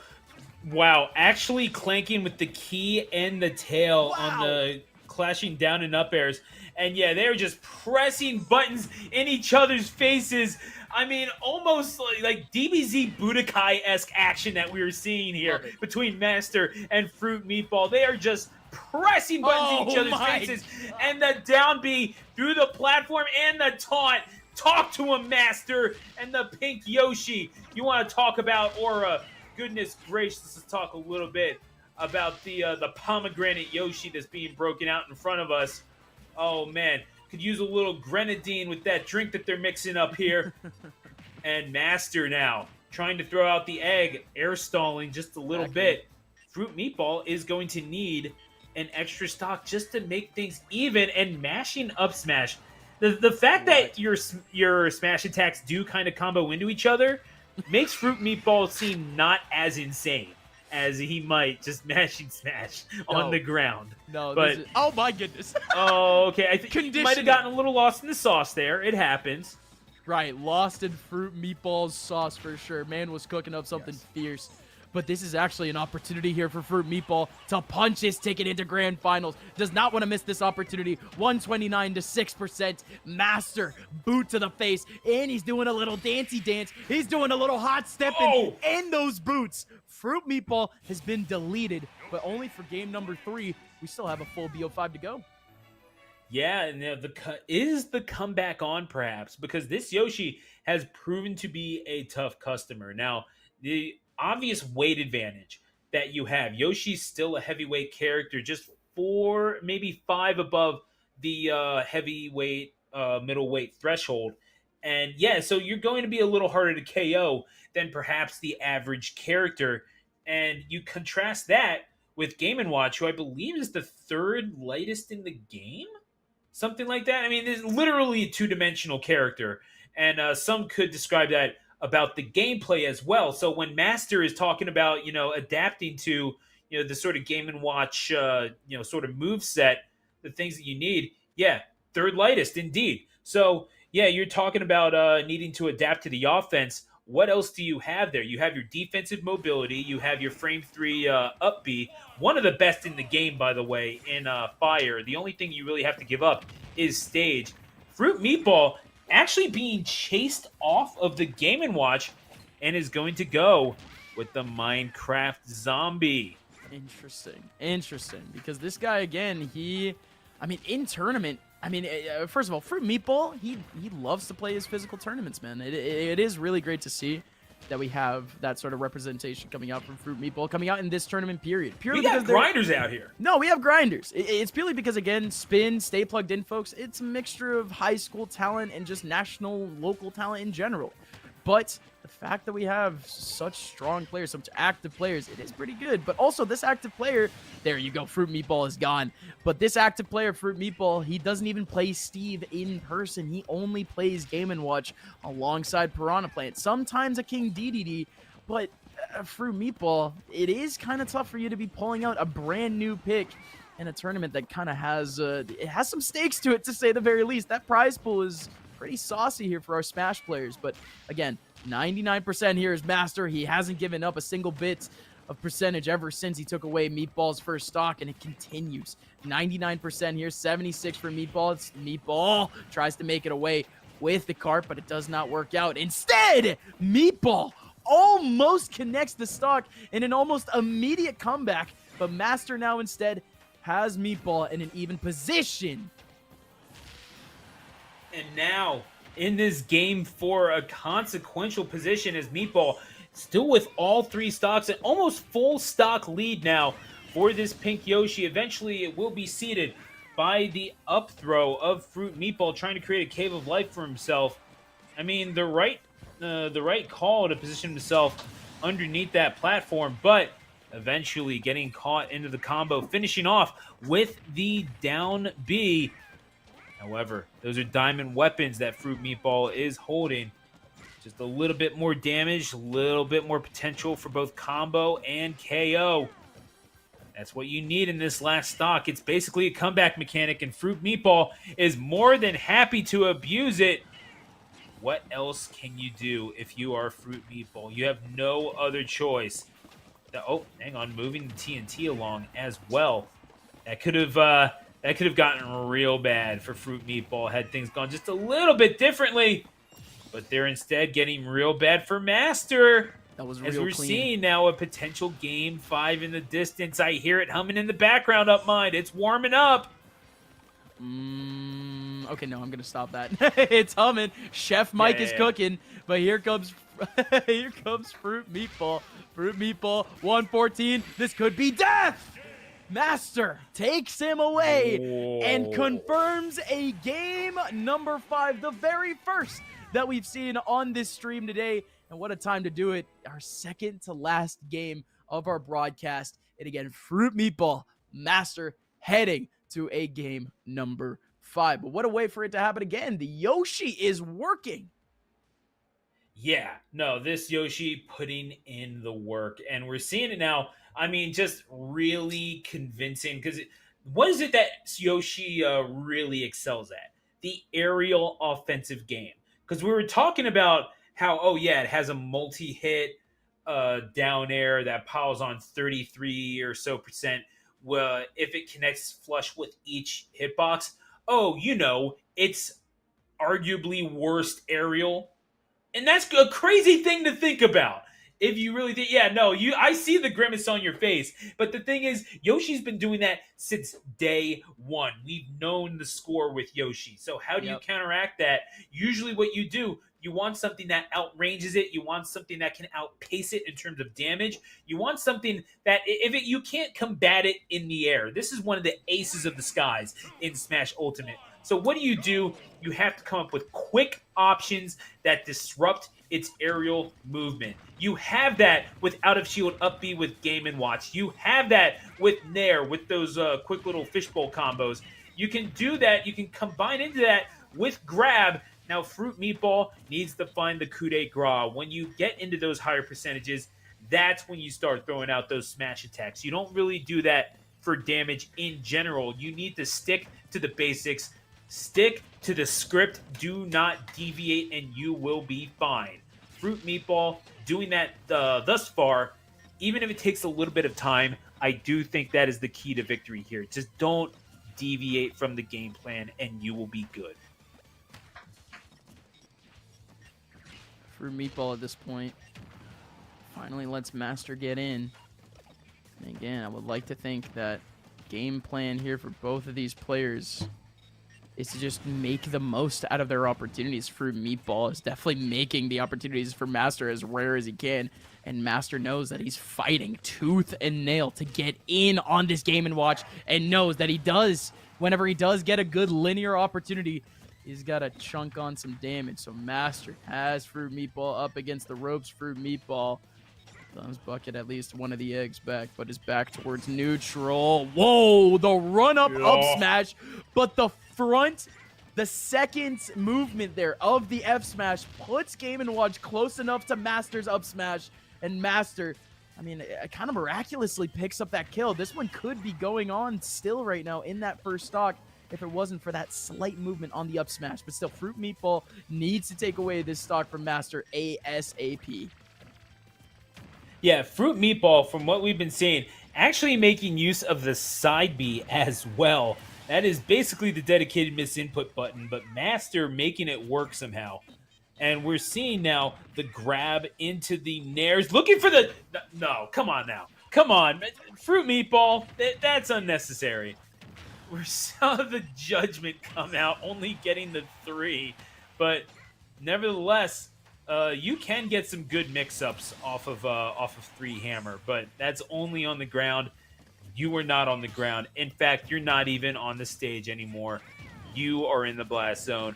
wow. Actually clanking with the key and the tail on the clashing down and up airs. And yeah, they're just pressing buttons in each other's faces. I mean, almost like DBZ Budokai-esque action that we were seeing here between Master and Fruit Meatball. They are just pressing buttons in each other's faces. And the down B through the platform and the taunt. Talk to him, Master. And the pink Yoshi. You want to talk about Aura? Goodness gracious, let's talk a little bit about the pomegranate Yoshi that's being broken out in front of us. Oh, man. Could use a little grenadine with that drink that they're mixing up here. And Master now trying to throw out the egg, air stalling just a little bit. Fruit Meatball is going to need an extra stock just to make things even, and mashing up smash. The fact that your smash attacks do kind of combo into each other makes Fruit Meatball seem not as insane as he might just mashing smash on the ground. No, but oh my goodness. Oh, okay. I think he might have gotten a little lost in the sauce there. It happens. Right, lost in Fruit Meatball's sauce for sure. Man was cooking up something fierce. But this is actually an opportunity here for Fruit Meatball to punch his ticket into Grand Finals. Does not want to miss this opportunity. 129 to 6%. Master, boot to the face. And he's doing a little dancey dance. He's doing a little hot stepping in those boots. Fruit Meatball has been deleted, but only for game number 3. We still have a full BO5 to go. Yeah, and is the comeback on, perhaps? Because this Yoshi has proven to be a tough customer. Now, the obvious weight advantage that you have. Yoshi's still a heavyweight character, just 4, maybe 5 above the heavyweight, middleweight threshold. And yeah, so you're going to be a little harder to KO than perhaps the average character. And you contrast that with Game & Watch, who I believe is the 3rd lightest in the game? Something like that. I mean, there's literally a 2-dimensional character. And some could describe that about the gameplay as well. So when Master is talking about, adapting to, the sort of Game & Watch, sort of move set, the things that you need, 3rd lightest indeed. So yeah, you're talking about needing to adapt to the offense. What else do you have there? You have your defensive mobility. You have your frame 3 up B. One of the best in the game, by the way, in Fire. The only thing you really have to give up is stage. Fruit Meatball actually being chased off of the Game & Watch and is going to go with the Minecraft Zombie. Interesting. Because this guy, again, in tournament, first of all, Fruit Meatball, he loves to play his physical tournaments, man. It is really great to see that we have that sort of representation coming out from Fruit Meatball, coming out in this tournament period. We got grinders out here. No, we have grinders. It's purely because, again, Spin, Stay Plugged In, folks, it's a mixture of high school talent and just national, local talent in general. But the fact that we have such strong players, such active players, it is pretty good. But also, this active player, there you go, Fruit Meatball is gone. But this active player, Fruit Meatball, he doesn't even play Steve in person. He only plays Game & Watch alongside Piranha Plant. Sometimes a King DDD, but Fruit Meatball, it is kind of tough for you to be pulling out a brand new pick in a tournament that kind of has it has some stakes to it, to say the very least. That prize pool is pretty saucy here for our Smash players. But again, 99% here is Master. He hasn't given up a single bit of percentage ever since he took away Meatball's first stock, and it continues. 99% here, 76 for Meatball. It's Meatball tries to make it away with the cart, but it does not work out. Instead, Meatball almost connects the stock in an almost immediate comeback, but Master now instead has Meatball in an even position. And now, in this game for a consequential position as Meatball Still with all 3 stocks, an almost full stock lead now for this pink Yoshi. Eventually, it will be seeded by the up throw of Fruit Meatball, trying to create a cave of life for himself. I mean, the right call to position himself underneath that platform, but eventually getting caught into the combo, finishing off with the down B. However, those are diamond weapons that Fruit Meatball is holding. Just a little bit more damage, a little bit more potential for both combo and KO. That's what you need in this last stock. It's basically a comeback mechanic, and Fruit Meatball is more than happy to abuse it. What else can you do if you are Fruit Meatball? You have no other choice. Oh, hang on, moving the TNT along as well. That could have gotten real bad for Fruit Meatball had things gone just a little bit differently. But they're instead getting real bad for Master. That was real as we're clean. seeing now a potential Game 5 in the distance. I hear it humming in the background up mine. It's warming up. Okay, no, I'm gonna stop that. It's humming. Chef Mike is cooking, but here comes Fruit Meatball. Fruit Meatball, 114. This could be death. Master takes him away and confirms a game number 5, the very first that we've seen on this stream today. And what a time to do it. Our second to last game of our broadcast. And again, Fruit Meatball, Master heading to a game number 5. But what a way for it to happen again. The Yoshi is working. Yeah, no, this Yoshi putting in the work. And we're seeing it now. I mean, just really convincing. Because what is it that Yoshi really excels at? The aerial offensive game. Because we were talking about how, oh yeah, it has a multi-hit down air that piles on 33 or so percent. Well, if it connects flush with each hitbox, oh, you know, it's arguably worst aerial. And that's a crazy thing to think about. If you really think, yeah, no, I see the grimace on your face. But the thing is, Yoshi's been doing that since day one. We've known the score with Yoshi. So how do you counteract that? Usually what you do, you want something that outranges it. You want something that can outpace it in terms of damage. You want something that, you can't combat it in the air. This is one of the aces of the skies in Smash Ultimate. So what do? You have to come up with quick options that disrupt its aerial movement. You have that with out of shield up B with Game & Watch. You have that with Nair with those quick little fishbowl combos. You can do that. You can combine into that with grab. Now Fruit Meatball needs to find the coup de grace. When you get into those higher percentages, that's when you start throwing out those smash attacks. You don't really do that for damage in general. You need to stick to the basics. Stick to the script. Do not deviate, and you will be fine. Fruit Meatball doing that thus far, even if it takes a little bit of time, I do think that is the key to victory here. Just don't deviate from the game plan, and you will be good. Fruit Meatball at this point finally lets Master get in. And again, I would like to think that game plan here for both of these players is to just make the most out of their opportunities. Fruit Meatball is definitely making the opportunities for Master as rare as he can, and Master knows that he's fighting tooth and nail to get in on this Game & Watch, and knows that he does, whenever he does get a good linear opportunity, he's got to chunk on some damage. So Master has Fruit Meatball up against the ropes. Fruit Meatball Thumbs Bucket at least one of the eggs back, but is back towards neutral. Whoa, the run-up up smash, but the front, the second movement there of the F smash puts Game & Watch close enough to Master's up smash, and Master, I mean, it kind of miraculously picks up that kill. This one could be going on still right now in that first stock if it wasn't for that slight movement on the up smash, but still Fruit Meatball needs to take away this stock from Master ASAP. Yeah, Fruit Meatball, from what we've been seeing, actually making use of the side B as well. That is basically the dedicated misinput button, but Master making it work somehow. And we're seeing now the grab into the nairs. Looking for the... No, come on now. Come on. Fruit Meatball, that's unnecessary. We saw the judgment come out, only getting the 3. But nevertheless, you can get some good mix-ups off of 3 Hammer, but that's only on the ground. You are not on the ground. In fact, you're not even on the stage anymore. You are in the blast zone.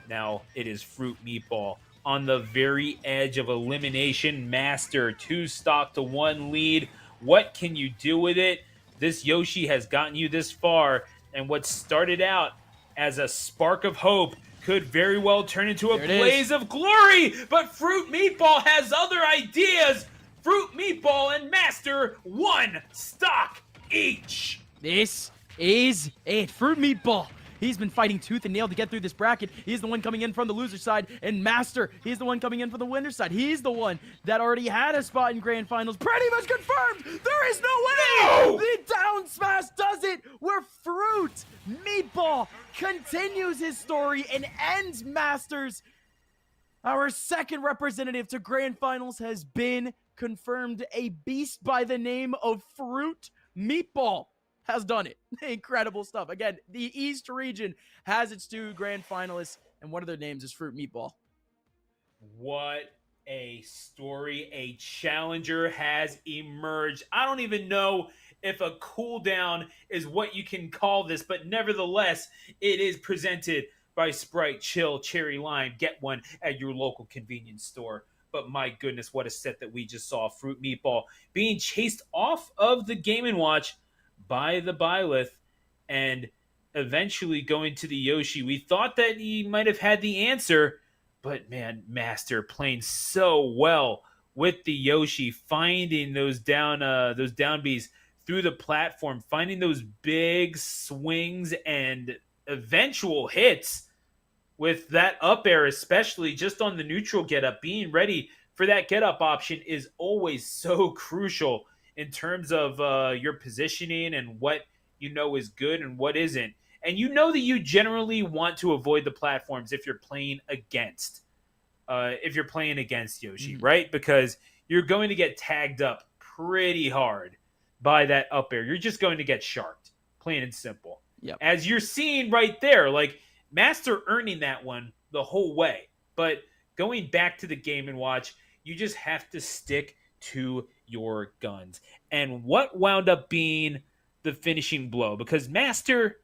Now it is Fruit Meatball on the very edge of elimination. Master 2 stock to 1 lead. What can you do with it? This Yoshi has gotten you this far, and what started out as a spark of hope could very well turn into a blaze of glory. But Fruit Meatball has other ideas. Fruit Meatball and Master 1 stock each. This is it. Fruit Meatball. He's been fighting tooth and nail to get through this bracket. He's the one coming in from the loser side. And Master, he's the one coming in from the winner side. He's the one that already had a spot in grand finals. Pretty much confirmed. There is no way. The down smash does it where Fruit Meatball continues his story and ends Masters. Our second representative to grand finals has been confirmed. A beast by the name of Fruit Meatball has done it. Incredible stuff. Again, the East region has its 2 grand finalists, and one of their names is Fruit Meatball. What a story. A challenger has emerged. I don't even know if a cooldown is what you can call this, but nevertheless, it is presented by Sprite, Chill, Cherry Lime. Get one at your local convenience store. But my goodness, what a set that we just saw. Fruit Meatball being chased off of the Game & Watch by the Byleth and eventually going to the Yoshi. We thought that he might have had the answer, but man, Master playing so well with the Yoshi, finding those down Bs through the platform, finding those big swings and eventual hits with that up air, especially just on the neutral getup. Being ready for that getup option is always so crucial in terms of your positioning and what you know is good and what isn't. And you know that you generally want to avoid the platforms if you're playing against Yoshi, right? Because you're going to get tagged up pretty hard by that up air. You're just going to get sharked, plain and simple. Yep. As you're seeing right there, like Master earning that one the whole way. But going back to the Game & Watch, you just have to stick to your guns. And what wound up being the finishing blow, because Master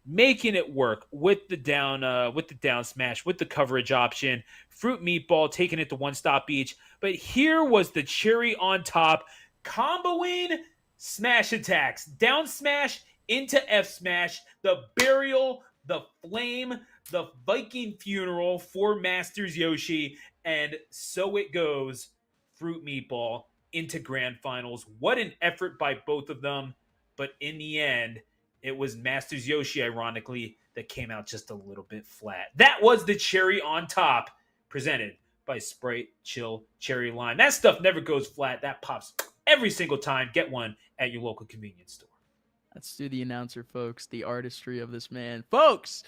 making it work with the down smash, with the coverage option, Fruit Meatball taking it to 1 stop each. But here was the cherry on top, comboing smash attacks, down smash into F smash, the burial, the flame, the Viking funeral for Masters Yoshi, and so it goes. Fruit Meatball into grand finals. What an effort by both of them. But in the end, it was Masters Yoshi, ironically, that came out just a little bit flat. That was the cherry on top, presented by Sprite, Chill, Cherry Lime. That stuff never goes flat. That pops every single time. Get one at your local convenience store. Let's do the announcer, folks. The artistry of this man. Folks,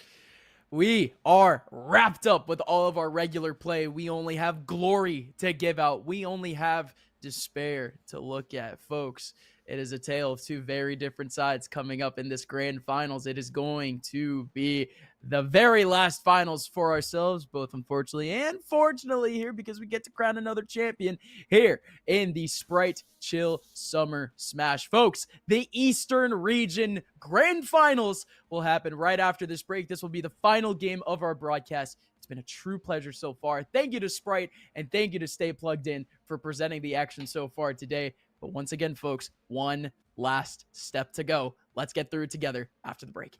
we are wrapped up with all of our regular play. We only have glory to give out. We only have despair to look at, folks. It is a tale of 2 very different sides coming up in this grand finals. It is going to be the very last finals for ourselves, both unfortunately and fortunately here, because we get to crown another champion here in the Sprite Chill Summer Smash. Folks, the Eastern Region Grand Finals will happen right after this break. This will be the final game of our broadcast. It's been a true pleasure so far. Thank you to Sprite and thank you to Stay Plugged In for presenting the action so far today. But once again, folks, one last step to go. Let's get through it together after the break.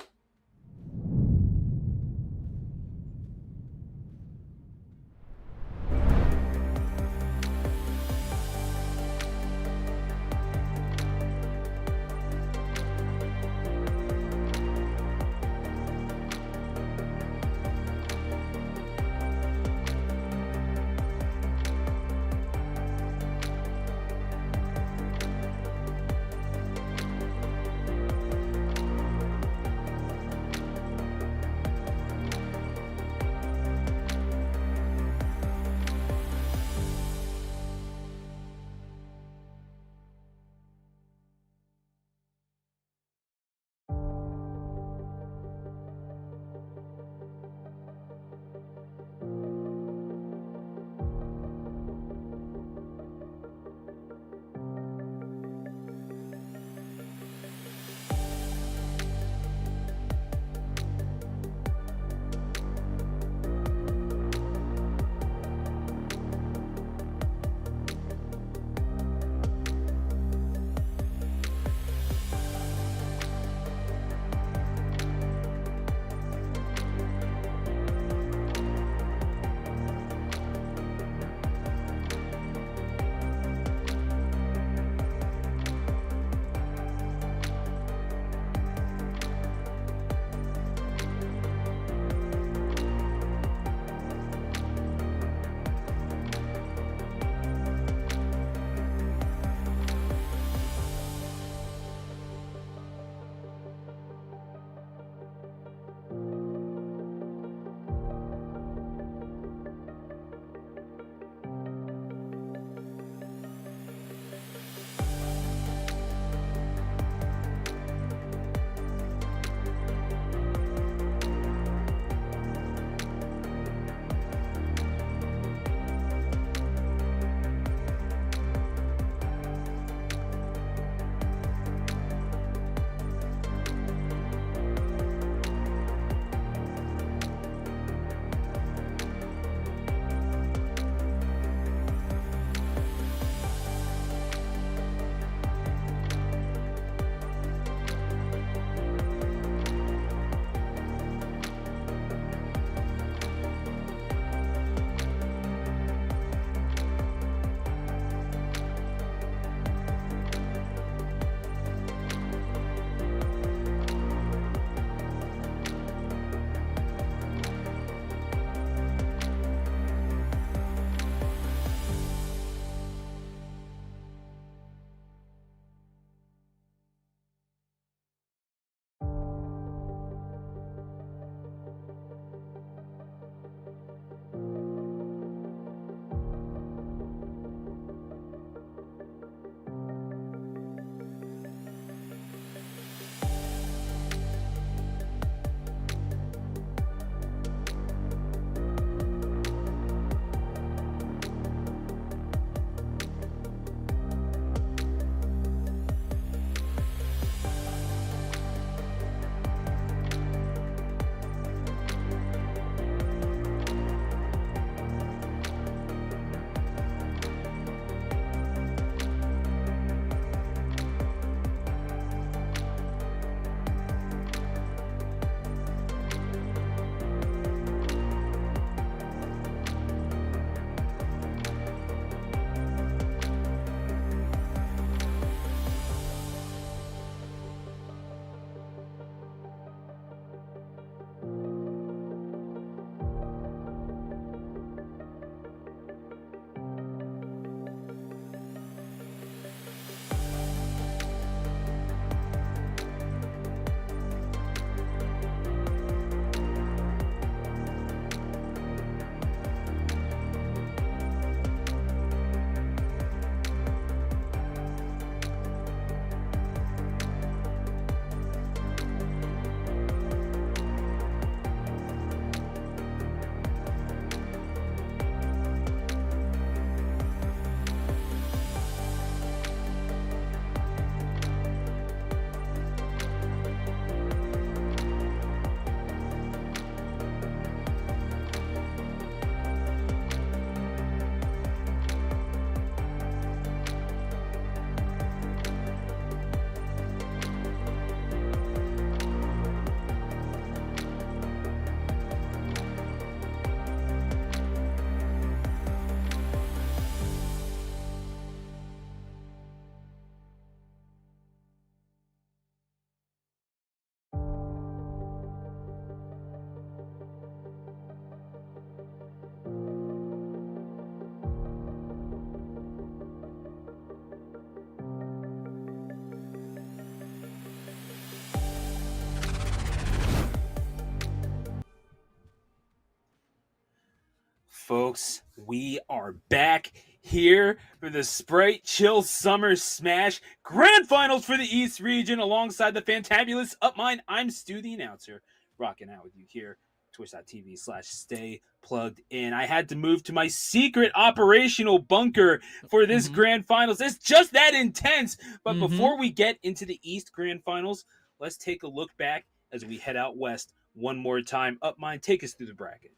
folks, we are back here for the Sprite Chill Summer Smash Grand Finals for the East region alongside the fantabulous Upmine. I'm Stu, the announcer, rocking out with you here, twitch.tv/stay plugged in. I had to move to my secret operational bunker for this Grand Finals. It's just that intense. But before we get into the East Grand Finals, let's take a look back as we head out west one more time. Upmine, take us through the bracket.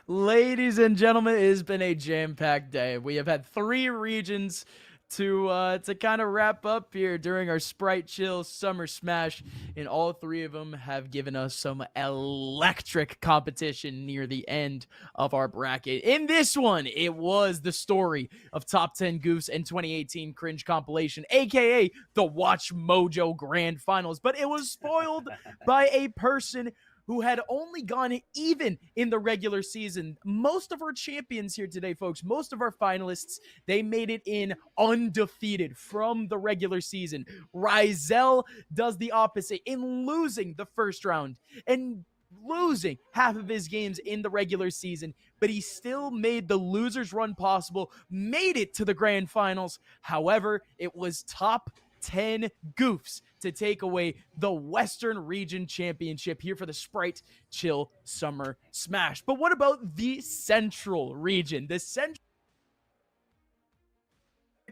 Ladies and gentlemen, it has been a jam-packed day. We have had 3 regions to kind of wrap up here during our Sprite Chill Summer Smash, and all 3 of them have given us some electric competition near the end of our bracket. In this one, it was the story of Top 10 Goofs and 2018 Cringe Compilation, aka the Watch Mojo Grand Finals, but it was spoiled by a person who had only gone even in the regular season. Most of our champions here today, folks, most of our finalists, they made it in undefeated from the regular season. Rizel does the opposite in losing the first round and losing half of his games in the regular season, but he still made the losers run possible, made it to the grand finals. However, it was top 10 Goofs to take away the Western Region Championship here for the Sprite Chill Summer Smash. But what about the Central Region? The Central,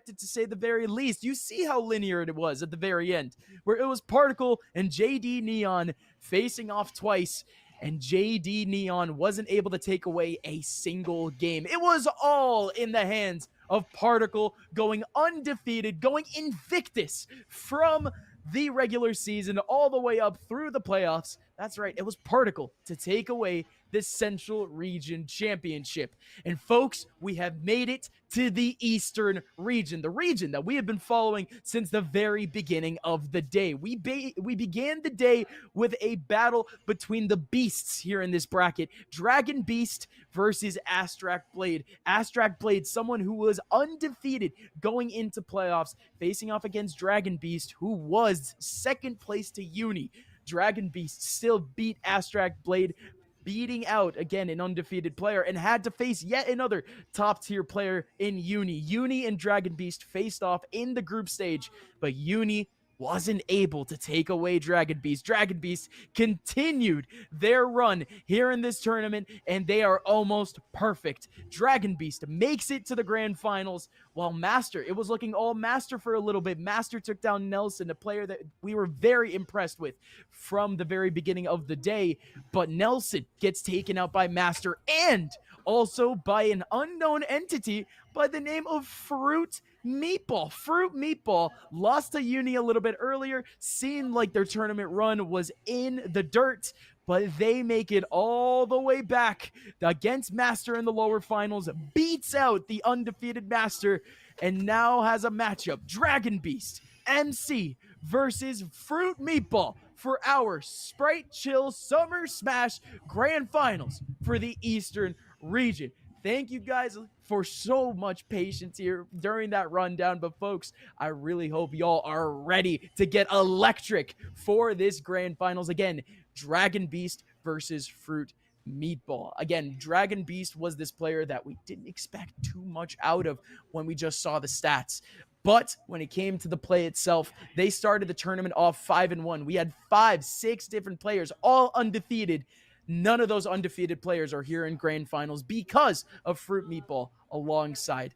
to say the very least. You see how linear it was at the very end, where it was Particle and JD Neon facing off twice, and JD Neon wasn't able to take away a single game. It was all in the hands of Particle, going undefeated, going invictus from the regular season all the way up through the playoffs. That's right, it was Particle to take away the Central Region Championship. And folks, we have made it to the Eastern Region, the region that we have been following since the very beginning of the day. We began the day with a battle between the beasts here in this bracket. Dragon Beast versus Astrak Blade. Astrak Blade, someone who was undefeated going into playoffs, facing off against Dragon Beast, who was second place to Uni. Dragon Beast still beat Astrak Blade, beating out, again, an undefeated player, and had to face yet another top-tier player in Uni. Uni and Dragon Beast faced off in the group stage, but Uni wasn't able to take away Dragon Beast. Dragon Beast continued their run here in this tournament, and they are almost perfect. Dragon Beast makes it to the grand finals, while Master, it was looking all Master for a little bit. Master took down Nelson, a player that we were very impressed with from the very beginning of the day, but Nelson gets taken out by Master and also by an unknown entity by the name of Fruit Meatball. Fruit Meatball lost to Uni a little bit earlier, seemed like their tournament run was in the dirt, but they make it all the way back against Master in the lower finals, beats out the undefeated Master, and now has a matchup. Dragon Beast, MC versus Fruit Meatball for our Sprite Chill Summer Smash Grand Finals for the Eastern Region. Thank you guys for so much patience here during that rundown. But folks, I really hope y'all are ready to get electric for this grand finals. Again, Dragon Beast versus Fruit Meatball. Again, Dragon Beast was this player that we didn't expect too much out of when we just saw the stats. But when it came to the play itself, they started the tournament off 5-1. We had 5-6 different players, all undefeated. None of those undefeated players are here in grand finals because of Fruit Meatball alongside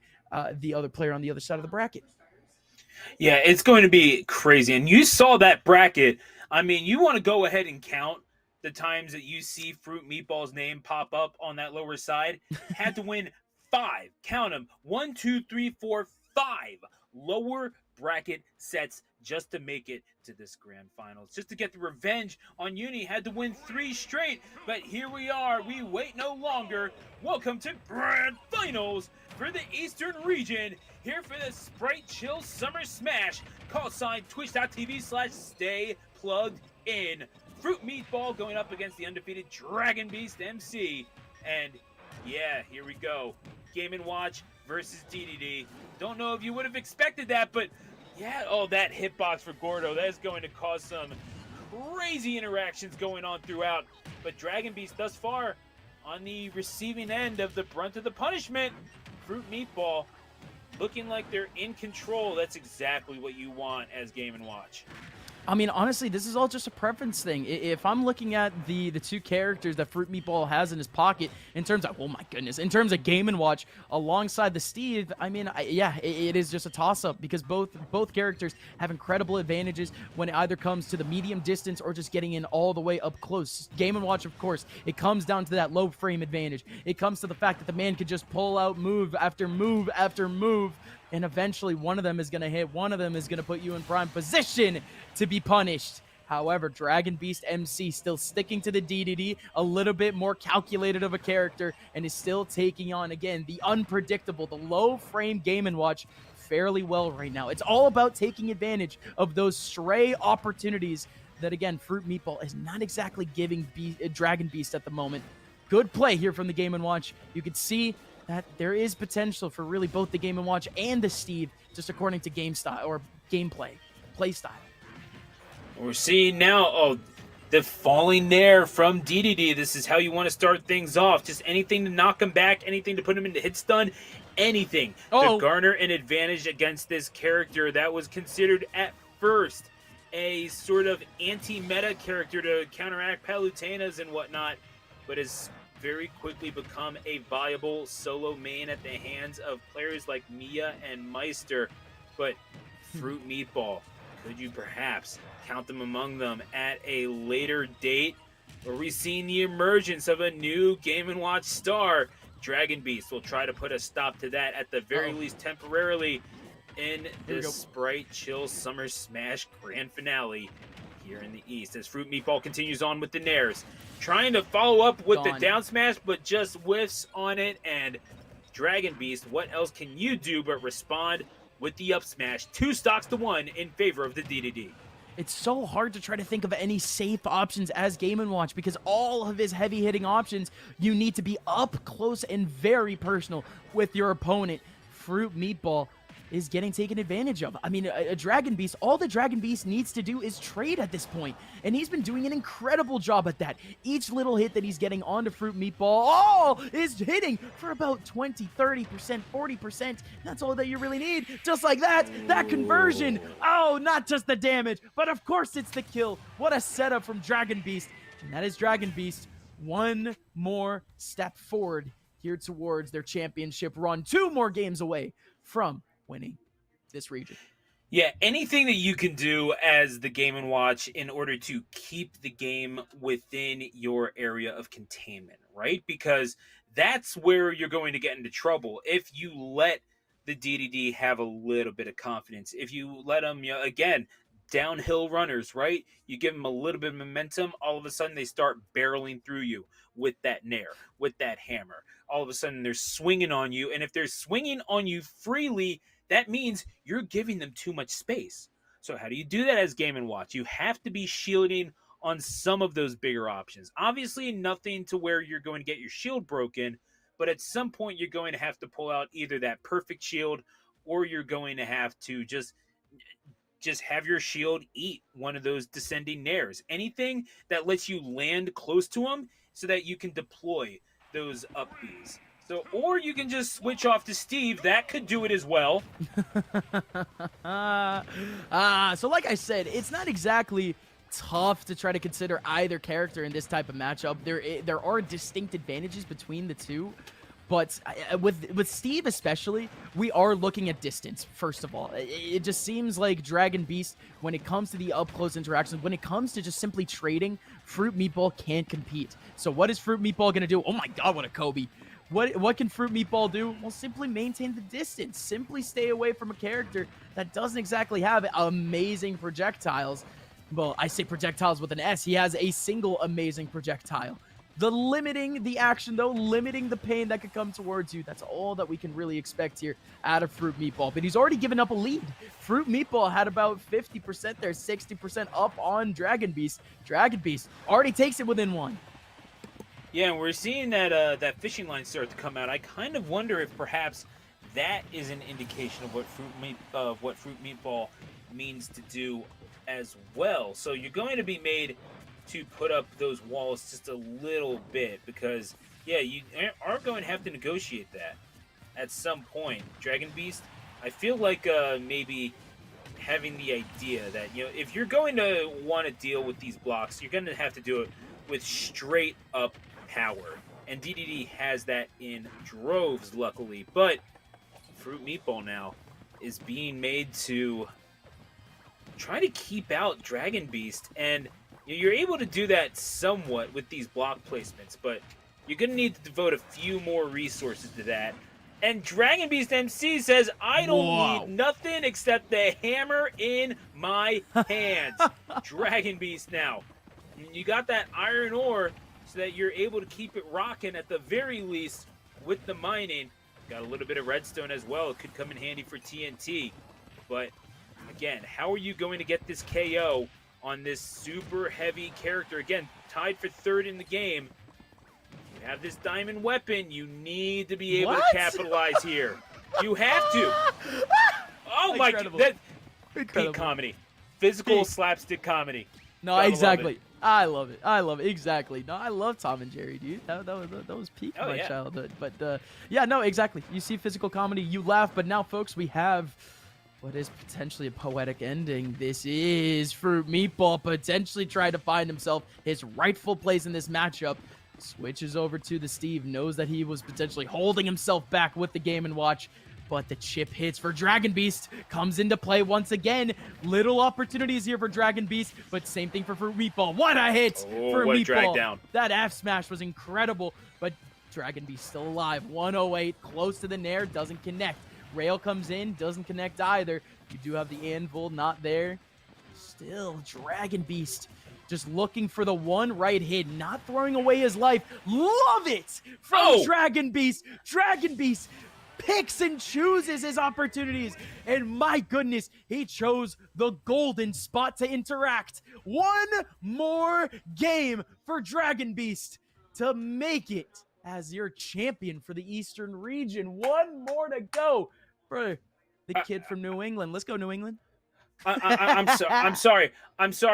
the other player on the other side of the bracket. Yeah, it's going to be crazy. And you saw that bracket. I mean, you want to go ahead and count the times that you see Fruit Meatball's name pop up on that lower side. Had to win 5. Count them. 1, 2, 3, 4, 5 lower bracket sets just to make it to this grand finals, just to get the revenge on Uni. Had to win 3 straight, but here we are. We wait no longer. Welcome to grand finals for the Eastern Region, here for the Sprite Chill Summer Smash. Call sign twitch.tv/stay plugged in. Fruit Meatball going up against the undefeated Dragon Beast MC. And yeah, here we go. Game & Watch versus DDD. Don't know if you would have expected that, but yeah, oh, that hitbox for Gordo, that is going to cause some crazy interactions going on throughout. But Dragon Beast thus far on the receiving end of the brunt of the punishment. Fruit Meatball looking like they're in control. That's exactly what you want as Game & Watch. I mean, honestly, this is all just a preference thing. If I'm looking at the two characters that Fruit Meatball has in his pocket, in terms of, oh my goodness, in terms of Game & Watch, alongside the Steve, I mean, yeah, it is just a toss-up because both characters have incredible advantages when it either comes to the medium distance or just getting in all the way up close. Game & Watch, of course, it comes down to that low frame advantage. It comes to the fact that the man can just pull out move after move after move, and eventually one of them is going to hit, one of them is going to put you in prime position to be punished. However, Dragon Beast MC still sticking to the DDD, a little bit more calculated of a character, and is still taking on, again, the unpredictable, the low frame Game & Watch fairly well right now. It's all about taking advantage of those stray opportunities that, again, Fruit Meatball is not exactly giving Dragon Beast at the moment. Good play here from the Game & Watch. You can see that there is potential for really both the Game & Watch and the Steve, just according to game style or gameplay, play style. We're seeing now, the falling there from DDD. This is how you want to start things off. Just anything to knock him back, anything to put him into hit stun, anything to garner an advantage against this character that was considered at first a sort of anti-meta character to counteract Palutenas and whatnot, but is very quickly become a viable solo main at the hands of players like Mia and Meister. But Fruit Meatball, could you perhaps count them among them at a later date? Are we seeing the emergence of a new Game & Watch star? Dragon Beast will try to put a stop to that at the very least temporarily in this Sprite Chill Summer Smash Grand Finale here in the East, as Fruit Meatball continues on with the Nairs, trying to follow up with the down smash, but just whiffs on it. And Dragon Beast, what else can you do but respond with the up smash? 2 stocks to 1 in favor of the DDD. It's so hard to try to think of any safe options as Game & Watch because all of his heavy-hitting options, you need to be up close and very personal with your opponent. Fruit Meatball is getting taken advantage of. I mean, a Dragon Beast, all the Dragon Beast needs to do is trade at this point, and he's been doing an incredible job at that. Each little hit that he's getting onto Fruit Meatball, is hitting for about 20, 30%, 40%. That's all that you really need. Just like that conversion. Oh, not just the damage, but of course it's the kill. What a setup from Dragon Beast. And that is Dragon Beast one more step forward here towards their championship run. 2 more games away from winning this region. Yeah, anything that you can do as the Game & Watch in order to keep the game within your area of containment, right? Because that's where you're going to get into trouble if you let the DDD have a little bit of confidence. If you let them, again, downhill runners, right? You give them a little bit of momentum, all of a sudden they start barreling through you with that nair, with that hammer. All of a sudden they're swinging on you, and if they're swinging on you freely, that means you're giving them too much space. So how do you do that as Game & Watch? You have to be shielding on some of those bigger options. Obviously, nothing to where you're going to get your shield broken, but at some point you're going to have to pull out either that perfect shield or you're going to have to just have your shield eat one of those descending nairs. Anything that lets you land close to them so that you can deploy those up Bs. So, or you can just switch off to Steve. That could do it as well. So like I said, it's not exactly tough to try to consider either character in this type of matchup. There are distinct advantages between the two. But with Steve especially, we are looking at distance, first of all. It just seems like Dragon Beast, when it comes to the up-close interactions, when it comes to just simply trading, Fruit Meatball can't compete. So what is Fruit Meatball going to do? Oh my god, what a Kobe. What can Fruit Meatball do? Well, simply maintain the distance. Simply stay away from a character that doesn't exactly have amazing projectiles. Well, I say projectiles with an S. He has a single amazing projectile. Limiting the action, though, limiting the pain that could come towards you. That's all that we can really expect here out of Fruit Meatball. But he's already given up a lead. Fruit Meatball had about 50% there, 60% up on Dragon Beast. Dragon Beast already takes it within 1. Yeah, and we're seeing that fishing line start to come out. I kind of wonder if perhaps that is an indication of what Fruit Meatball means to do as well. So you're going to be made to put up those walls just a little bit because, yeah, you are going to have to negotiate that at some point. Dragon Beast, I feel like maybe having the idea that, if you're going to want to deal with these blocks, you're going to have to do it with straight up power. And DDD has that in droves, luckily. But Fruit Meatball now is being made to try to keep out Dragon Beast. And you're able to do that somewhat with these block placements, but you're going to need to devote a few more resources to that. And Dragon Beast MC says, I don't need nothing except the hammer in my hands. Dragon Beast now. You got that iron ore so that you're able to keep it rocking at the very least with the mining. Got a little bit of redstone as well. It could come in handy for TNT. But again, how are you going to get this KO on this super heavy character? Again, tied for third in the game. You have this diamond weapon. You need to be able to capitalize here. You have to. Oh my god. Peak comedy. Physical slapstick comedy. No, exactly. I love it. I love it. Exactly. No, I love Tom and Jerry, dude. That was peak of my childhood. But yeah, no, exactly. You see physical comedy, you laugh. But now, folks, we have what is potentially a poetic ending. This is Fruit Meatball potentially trying to find himself his rightful place in this matchup. Switches over to the Steve, knows that he was potentially holding himself back with the Game & Watch, but the chip hits for Dragon Beast, comes into play once again. Little opportunities here for Dragon Beast, but same thing for Fruit Meatball. What a hit for Meatball. Drag down. That F smash was incredible, but Dragon Beast still alive. 108, close to the Nair, doesn't connect. Rail comes in, doesn't connect either. You do have the Anvil, not there. Still, Dragon Beast just looking for the one right hit, not throwing away his life. Love it from Dragon Beast. Dragon Beast picks and chooses his opportunities. And my goodness, he chose the golden spot to interact. One more game for Dragon Beast to make it as your champion for the Eastern region. One more to go for the kid from New England. Let's go, New England. I'm sorry,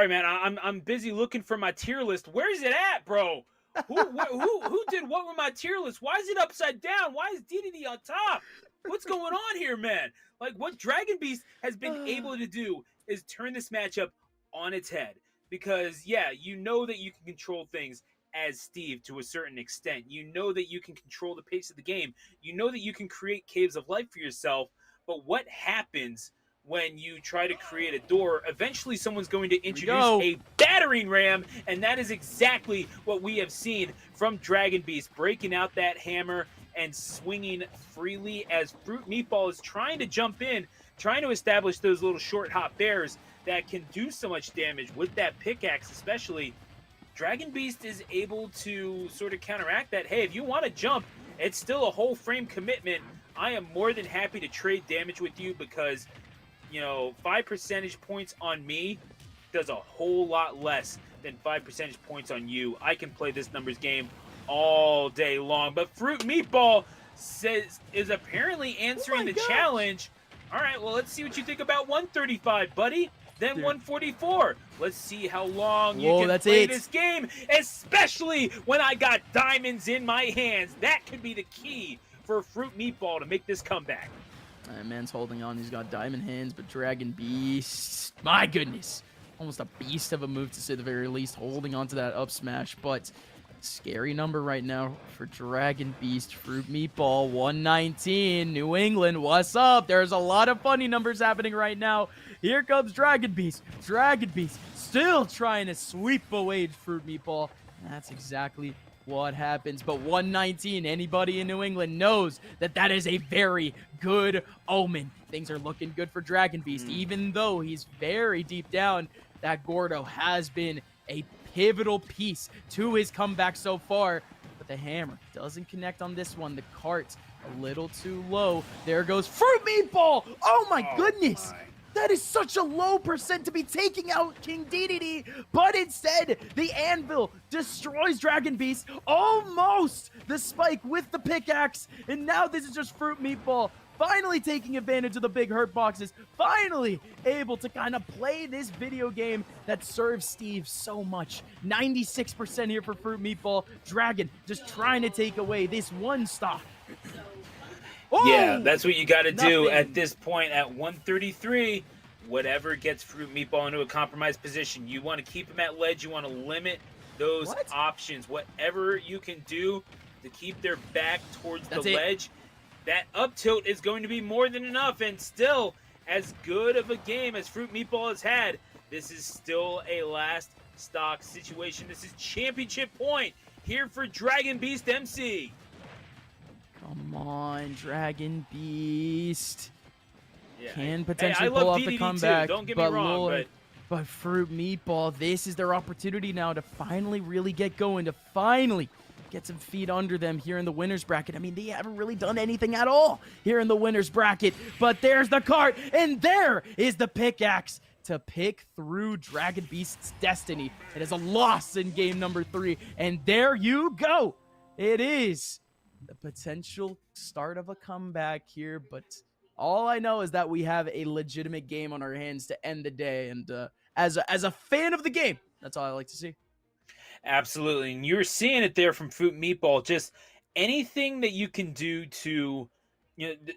man. I'm busy looking for my tier list. Where is it at, bro? Who did what with my tier list? Why is it upside down? Why is DDD on top? What's going on here, man? Like, what Dragon Beast has been able to do is turn this matchup on its head. Because, yeah, you know that you can control things as Steve to a certain extent. You know that you can control the pace of the game. You know that you can create caves of life for yourself. But what happens when you try to create a door? Eventually someone's going to introduce a battering ram, and that is exactly what we have seen from Dragon Beast, breaking out that hammer and swinging freely as Fruit Meatball is trying to jump in, trying to establish those little short hop bears that can do so much damage with that pickaxe especially. Dragon Beast is able to sort of counteract that. Hey, if you want to jump, it's still a whole frame commitment. I am more than happy to trade damage with you because 5 percentage points on me does a whole lot less than 5 percentage points on you. I can play this numbers game all day long. But Fruit Meatball is apparently answering the challenge. All right, well, let's see what you think about 135, buddy. Then 144. Let's see how long you can play this game, especially when I got diamonds in my hands. That could be the key for Fruit Meatball to make this comeback. Man's holding on. He's got diamond hands, but Dragon Beast, my goodness, almost a beast of a move to say the very least, holding on to that up smash. But scary number right now for Dragon Beast. Fruit Meatball 119. New England, what's up? There's a lot of funny numbers happening right now. Here comes Dragon Beast. Dragon Beast still trying to sweep away Fruit Meatball. That's exactly what happens. But 119, anybody in New England knows that that is a very good omen. Things are looking good for Dragon Beast, even though he's very deep down. That Gordo has been a pivotal piece to his comeback so far, but the hammer doesn't connect on this one. The cart a little too low. There goes Fruit Meatball. Oh my goodness. That is such a low percent to be taking out King DDD, but instead, the Anvil destroys Dragon Beast, almost the spike with the pickaxe, and now this is just Fruit Meatball finally taking advantage of the big hurt boxes, finally able to kind of play this video game that serves Steve so much. 96% here for Fruit Meatball. Dragon just trying to take away this one stock. Yeah, Oh, that's what you got to do nothing. at this point at 133. Whatever gets Fruit Meatball into a compromised position, you want to keep him at ledge. You want to limit those options. Whatever you can do to keep their back towards the ledge, that up tilt is going to be more than enough. And still, as good of a game as Fruit Meatball has had, this is still a last stock situation. This is championship point here for Dragon Beast MC. Come on, Dragon Beast. Yeah. Can potentially I love pull off DDD the comeback. too. Don't get me wrong, Lord, but Fruit Meatball, this is their opportunity now to finally really get going, to finally get some feet under them here in the winner's bracket. I mean, they haven't really done anything at all here in the winner's bracket, but there's the cart, and there is the pickaxe to pick through Dragon Beast's destiny. It is a loss in game number 3, and there you go. It is the potential start of a comeback here, but all I know is that we have a legitimate game on our hands to end the day, and as a fan of the game, that's all I like to see. Absolutely, and you're seeing it there from Fruit Meatball. Just anything that you can do to,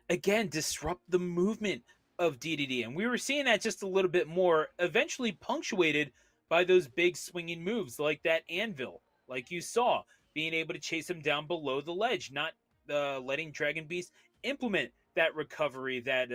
again, disrupt the movement of DDD, and we were seeing that just a little bit more, eventually punctuated by those big swinging moves like that anvil, like you saw, being able to chase him down below the ledge, not letting Dragon Beast implement that recovery that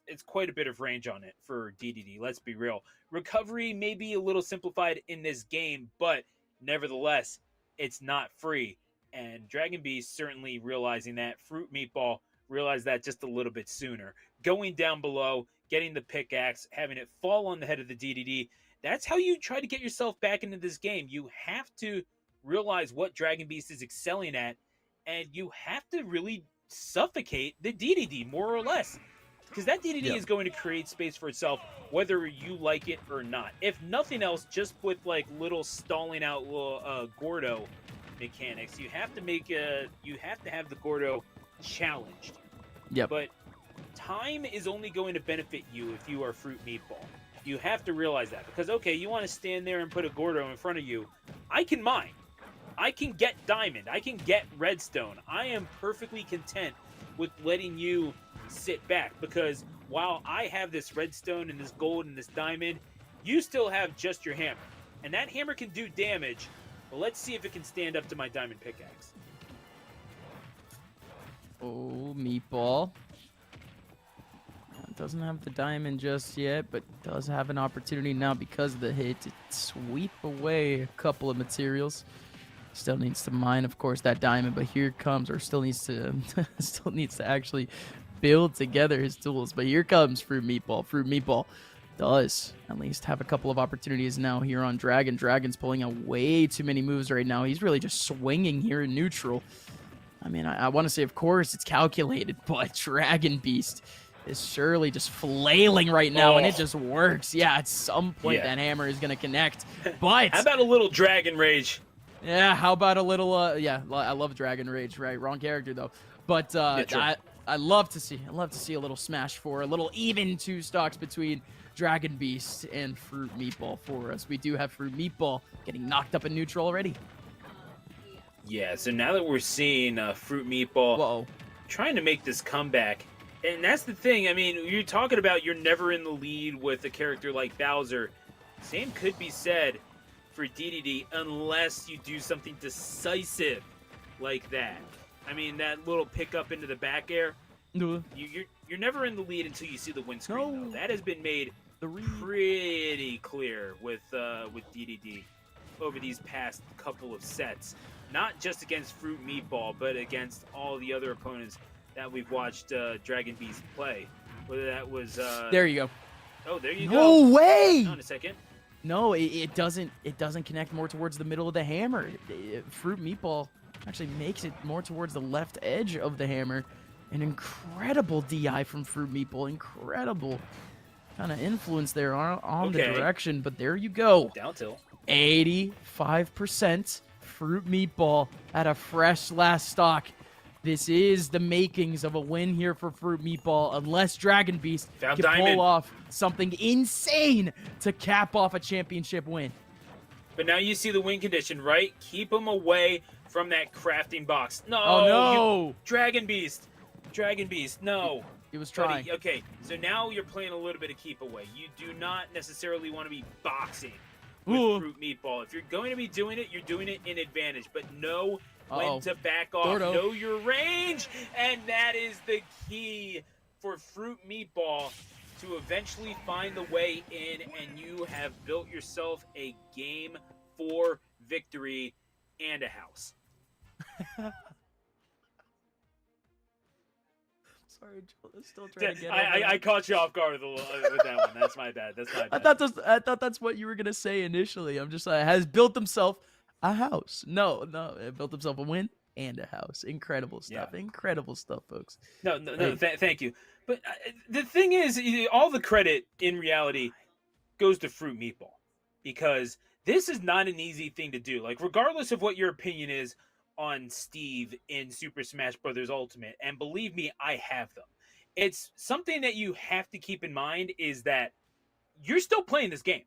it's quite a bit of range on it for DDD. Let's be real. Recovery may be a little simplified in this game, but nevertheless, it's not free. And Dragon Beast certainly realizing that. Fruit Meatball realized that just a little bit sooner. Going down below, getting the pickaxe, having it fall on the head of the DDD. That's how you try to get yourself back into this game. You have to realize what Dragon Beast is excelling at, and you have to really suffocate the DDD, more or less. Because that DDD is going to create space for itself, whether you like it or not. If nothing else, just with like little stalling out little Gordo mechanics, you have to have the Gordo challenged. Yep. But time is only going to benefit you if you are Fruit Meatball. You have to realize that. Because, okay, you want to stand there and put a Gordo in front of you. I can mine. I can get diamond. I can get redstone. I am perfectly content with letting you sit back, because while I have this redstone and this gold and this diamond, you still have just your hammer. And that hammer can do damage, but let's see if it can stand up to my diamond pickaxe. Oh, Meatball. Doesn't have the diamond just yet, but does have an opportunity now because of the hit to sweep away a couple of materials. Still needs to mine, of course, that diamond, but here comes, or still needs to actually build together his tools. But here comes Fruit Meatball. Fruit Meatball does at least have a couple of opportunities now here on Dragon. Dragon's pulling out way too many moves right now. He's really just swinging here in neutral. I mean, I want to say, of course, it's calculated, but Dragon Beast is surely just flailing right now, and it just works. Yeah, at some point that hammer is going to connect. But how about a little Dragon Rage? Yeah, how about a little, I love Dragon Rage, right? Wrong character, though. But I love to see a little Smash 4, a little even 2 stocks between Dragon Beast and Fruit Meatball for us. We do have Fruit Meatball getting knocked up in neutral already. Yeah, so now that we're seeing Fruit Meatball trying to make this comeback, and that's the thing, I mean, you're talking about you're never in the lead with a character like Bowser. Same could be said for DDD, unless you do something decisive like that. I mean, that little pickup into the back air, you're never in the lead until you see the windscreen, though. That has been made pretty clear with DDD over these past couple of sets. Not just against Fruit Meatball, but against all the other opponents that we've watched Dragon Beast play. Whether that was... there you go. Oh, there you go. No way! Hold on a second. No, it doesn't connect more towards the middle of the hammer. Fruit Meatball actually makes it more towards the left edge of the hammer. An incredible DI from Fruit Meatball. Incredible kind of influence there on the direction. But there you go. Down tilt. 85% Fruit Meatball at a fresh last stock. This is the makings of a win here for Fruit Meatball, unless Dragon Beast Found can Diamond. pull off something insane to cap off a championship win. But now you see the win condition, right? Keep them away from that crafting box. No. Oh, no. Dragon Beast. No. He was trying. Buddy, okay, so now you're playing a little bit of keep away. You do not necessarily want to be boxing with Ooh. Fruit Meatball. If you're going to be doing it, you're doing it in advantage. But know when Uh-oh. to back off. Gordo. Know your range. And that is the key for Fruit Meatball to eventually find the way in. And you have built yourself a Game 4 victory and a house. Sorry, Joel. I'm still trying to get I caught you off guard with that one. That's my bad. I thought that's what you were gonna say initially. I'm just like, has built himself a house. No, it built himself a win and a house. Incredible stuff. Yeah. Incredible stuff, folks. No, thank you. But the thing is, all the credit in reality goes to Fruit Meatball, because this is not an easy thing to do. Like, regardless of what your opinion is on Steve in Super Smash Bros. Ultimate, and believe me, I have them. It's something that you have to keep in mind is that you're still playing this game.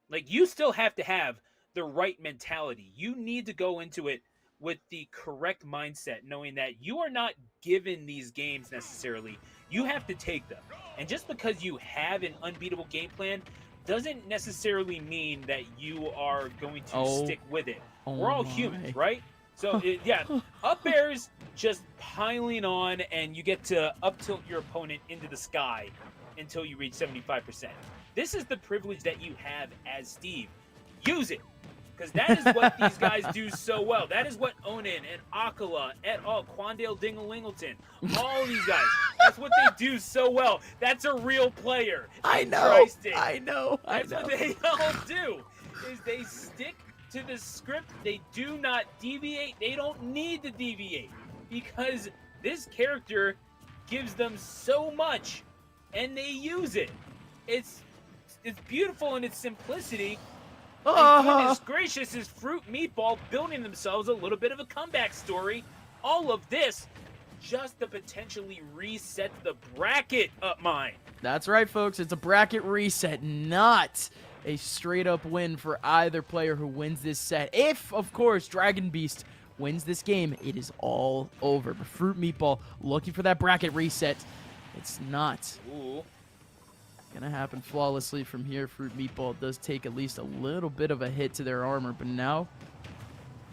Like, you still have to have the right mentality. You need to go into it with the correct mindset, knowing that you are not given these games necessarily. You have to take them. And just because you have an unbeatable game plan doesn't necessarily mean that you are going to stick with it. We're all humans, right? So, up airs just piling on, and you get to up tilt your opponent into the sky until you reach 75%. This is the privilege that you have as Steve. Use it, because that is what these guys do so well. That is what Onin and Akala et al., Quandale Dinglingleton, all these guys, that's what they do so well. That's a real player. I And know. Tri-State, I know. That's what they all do, is they stick to the script. They do not deviate. They don't need to deviate, because this character gives them so much, and they use it. It's beautiful in its simplicity. And goodness gracious, is Fruit Meatball building themselves a little bit of a comeback story. All of this just to potentially reset the bracket up mine. That's right, folks. It's a bracket reset, not a straight-up win for either player who wins this set. If, of course, Dragon Beast wins this game, it is all over. But Fruit Meatball looking for that bracket reset. It's not gonna happen flawlessly from here. Fruit Meatball does take at least a little bit of a hit to their armor, but now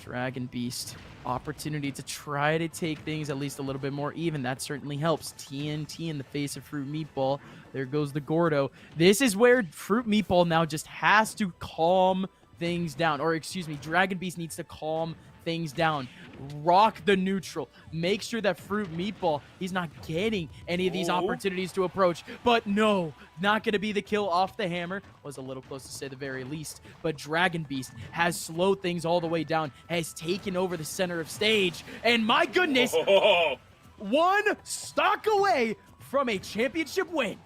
Dragon Beast, opportunity to try to take things at least a little bit more even. That certainly helps. TNT in the face of Fruit Meatball. There goes the Gordo. This is where Fruit Meatball now just has to calm things down. Or, excuse me, Dragon Beast needs to calm things down. Rock the neutral. Make sure that Fruit Meatball, he's not getting any of these opportunities to approach. But no, not going to be the kill off the hammer. Was a little close to say the very least. But Dragon Beast has slowed things all the way down, has taken over the center of stage. And my goodness, one stock away from a championship win.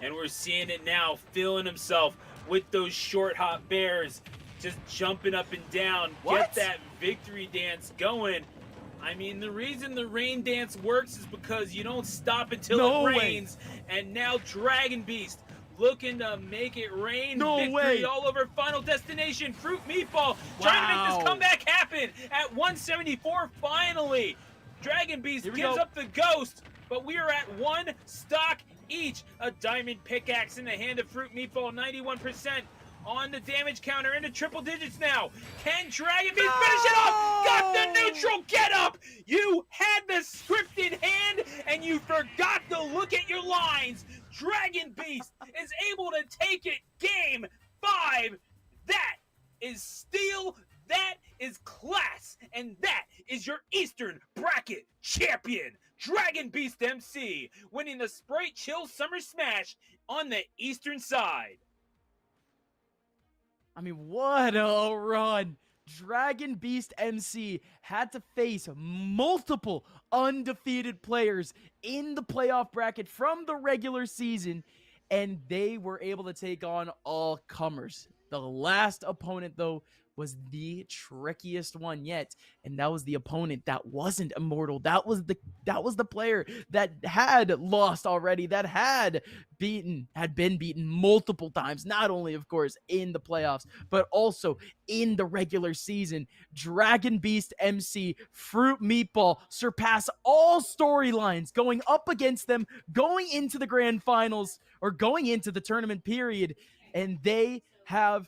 And we're seeing it now, feeling himself with those short hop bears, just jumping up and down. Get that victory dance going. I mean, the reason the rain dance works is because you don't stop until it rains. And now Dragon Beast looking to make it rain. Victory all over Final Destination. Fruit Meatball trying to make this comeback happen at 174 finally. Dragon Beast gives up the ghost, but we are at one stock each. A diamond pickaxe in the hand of Fruit Meatball, 91%. On the damage counter into triple digits now. Can Dragon Beast finish it off? Got the neutral get up. You had the script in hand and you forgot to look at your lines. Dragon Beast is able to take it game 5. That is steel. That is class. And that is your Eastern Bracket champion. Dragon Beast MC winning the Sprite Chill Summer Smash on the Eastern side. I mean, what a run. Dragon Beast MC had to face multiple undefeated players in the playoff bracket from the regular season, and they were able to take on all comers. The last opponent, though, was the trickiest one yet, and that was the opponent that wasn't immortal. That was the player that had lost already, that had been beaten multiple times, not only of course in the playoffs, but also in the regular season. Dragon Beast MC Fruit Meatball surpass all storylines going up against them, going into the grand finals or going into the tournament period, and they have,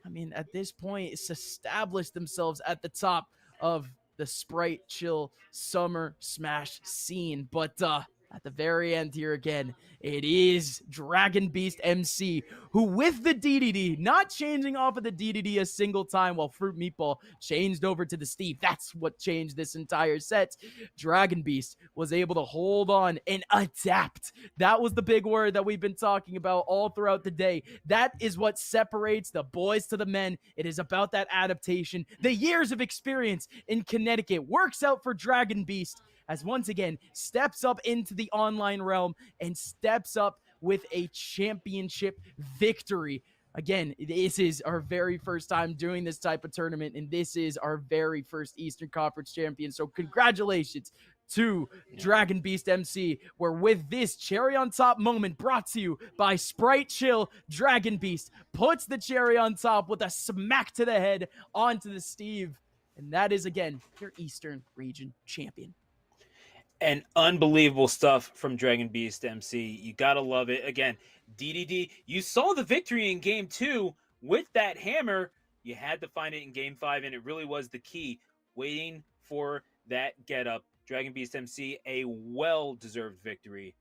I mean, at this point, it's established themselves at the top of the Sprite Chill Summer Smash scene. But at the very end here again, it is Dragon Beast MC, who with the DDD, not changing off of the DDD a single time while Fruit Meatball changed over to the Steve. That's what changed this entire set. Dragon Beast was able to hold on and adapt. That was the big word that we've been talking about all throughout the day. That is what separates the boys to the men. It is about that adaptation. The years of experience in Connecticut works out for Dragon Beast as once again steps up into the online realm and steps up with a championship victory. Again, this is our very first time doing this type of tournament, and this is our very first Eastern Conference champion. So congratulations to Dragon Beast MC, where with this cherry on top moment brought to you by Sprite Chill, Dragon Beast puts the cherry on top with a smack to the head onto the Steve. And that is, again, your Eastern Region champion. And unbelievable stuff from Dragon Beast MC. You gotta love it. Again, DDD, you saw the victory in game 2 with that hammer. You had to find it in game 5, and it really was the key. Waiting for that get up. Dragon Beast MC, a well-deserved victory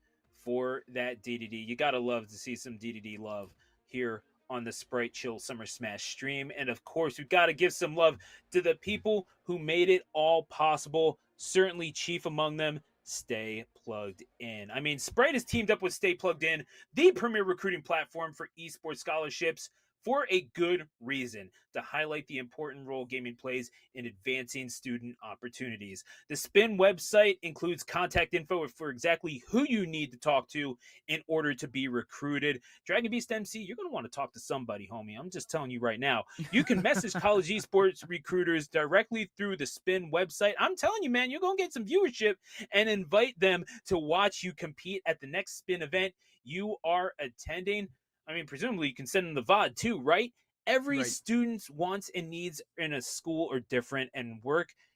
for that DDD. You gotta love to see some DDD love here on the Sprite Chill Summer Smash stream. And of course, we've got to give some love to the people who made it all possible. Certainly chief among them, Stay Plugged In. I mean, Sprite has teamed up with Stay Plugged In, the premier recruiting platform for esports scholarships, for a good reason, to highlight the important role gaming plays in advancing student opportunities. The Spin website includes contact info for exactly who you need to talk to in order to be recruited. Dragon Beast MC, you're going to want to talk to somebody, homie. I'm just telling you right now. You can message college esports recruiters directly through the Spin website. I'm telling you, man, you're going to get some viewership and invite them to watch you compete at the next Spin event you are attending. I mean, presumably you can send them the VOD too, right? Every student's wants and needs in a school are different, and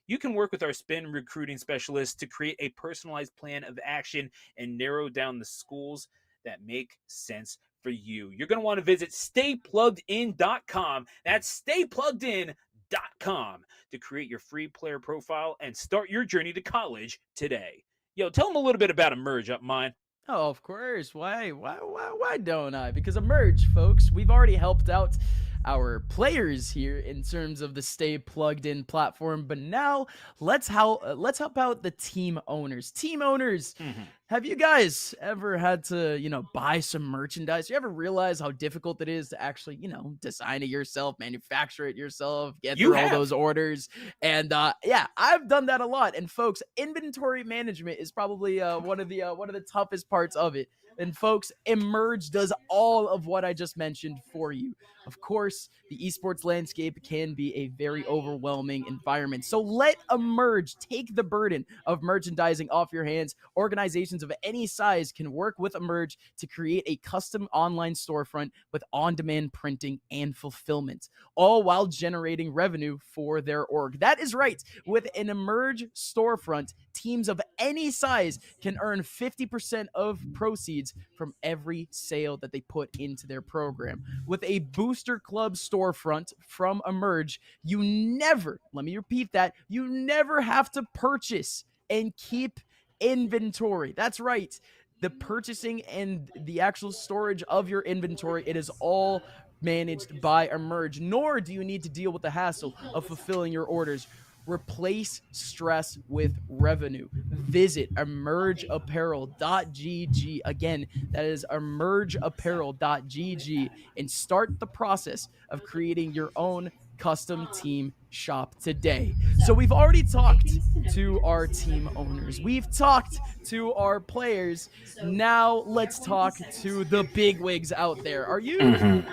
you can work with our Spin recruiting specialists to create a personalized plan of action and narrow down the schools that make sense for you. You're going to want to visit staypluggedin.com. That's staypluggedin.com to create your free player profile and start your journey to college today. Yo, tell them a little bit about Emerge, Up Mine. Oh, of course. Why don't I? Because Emerge, folks, we've already helped out our players here in terms of the Stay Plugged In platform, but now let's help out the team owners. Team owners, have you guys ever had to, buy some merchandise? You ever realize how difficult it is to actually, design it yourself, manufacture it yourself, get through all those orders? And yeah, I've done that a lot. And folks, inventory management is probably one of the toughest parts of it. And folks, Emerge does all of what I just mentioned for you. Of course, the esports landscape can be a very overwhelming environment. So let Emerge take the burden of merchandising off your hands. Organizations of any size can work with Emerge to create a custom online storefront with on-demand printing and fulfillment, all while generating revenue for their org. That is right. With an Emerge storefront, teams of any size can earn 50% of proceeds from every sale that they put into their program. With a Booster Club storefront from Emerge, you never, let me repeat that, you never have to purchase and keep inventory. That's right. The purchasing and the actual storage of your inventory, it is all managed by Emerge, nor do you need to deal with the hassle of fulfilling your orders. Replace stress with revenue. Visit emergeapparel.gg. Again, that is emergeapparel.gg, and start the process of creating your own custom team shop today. So we've already talked to our team owners. We've talked to our players. Now let's talk to the bigwigs out there. Are you an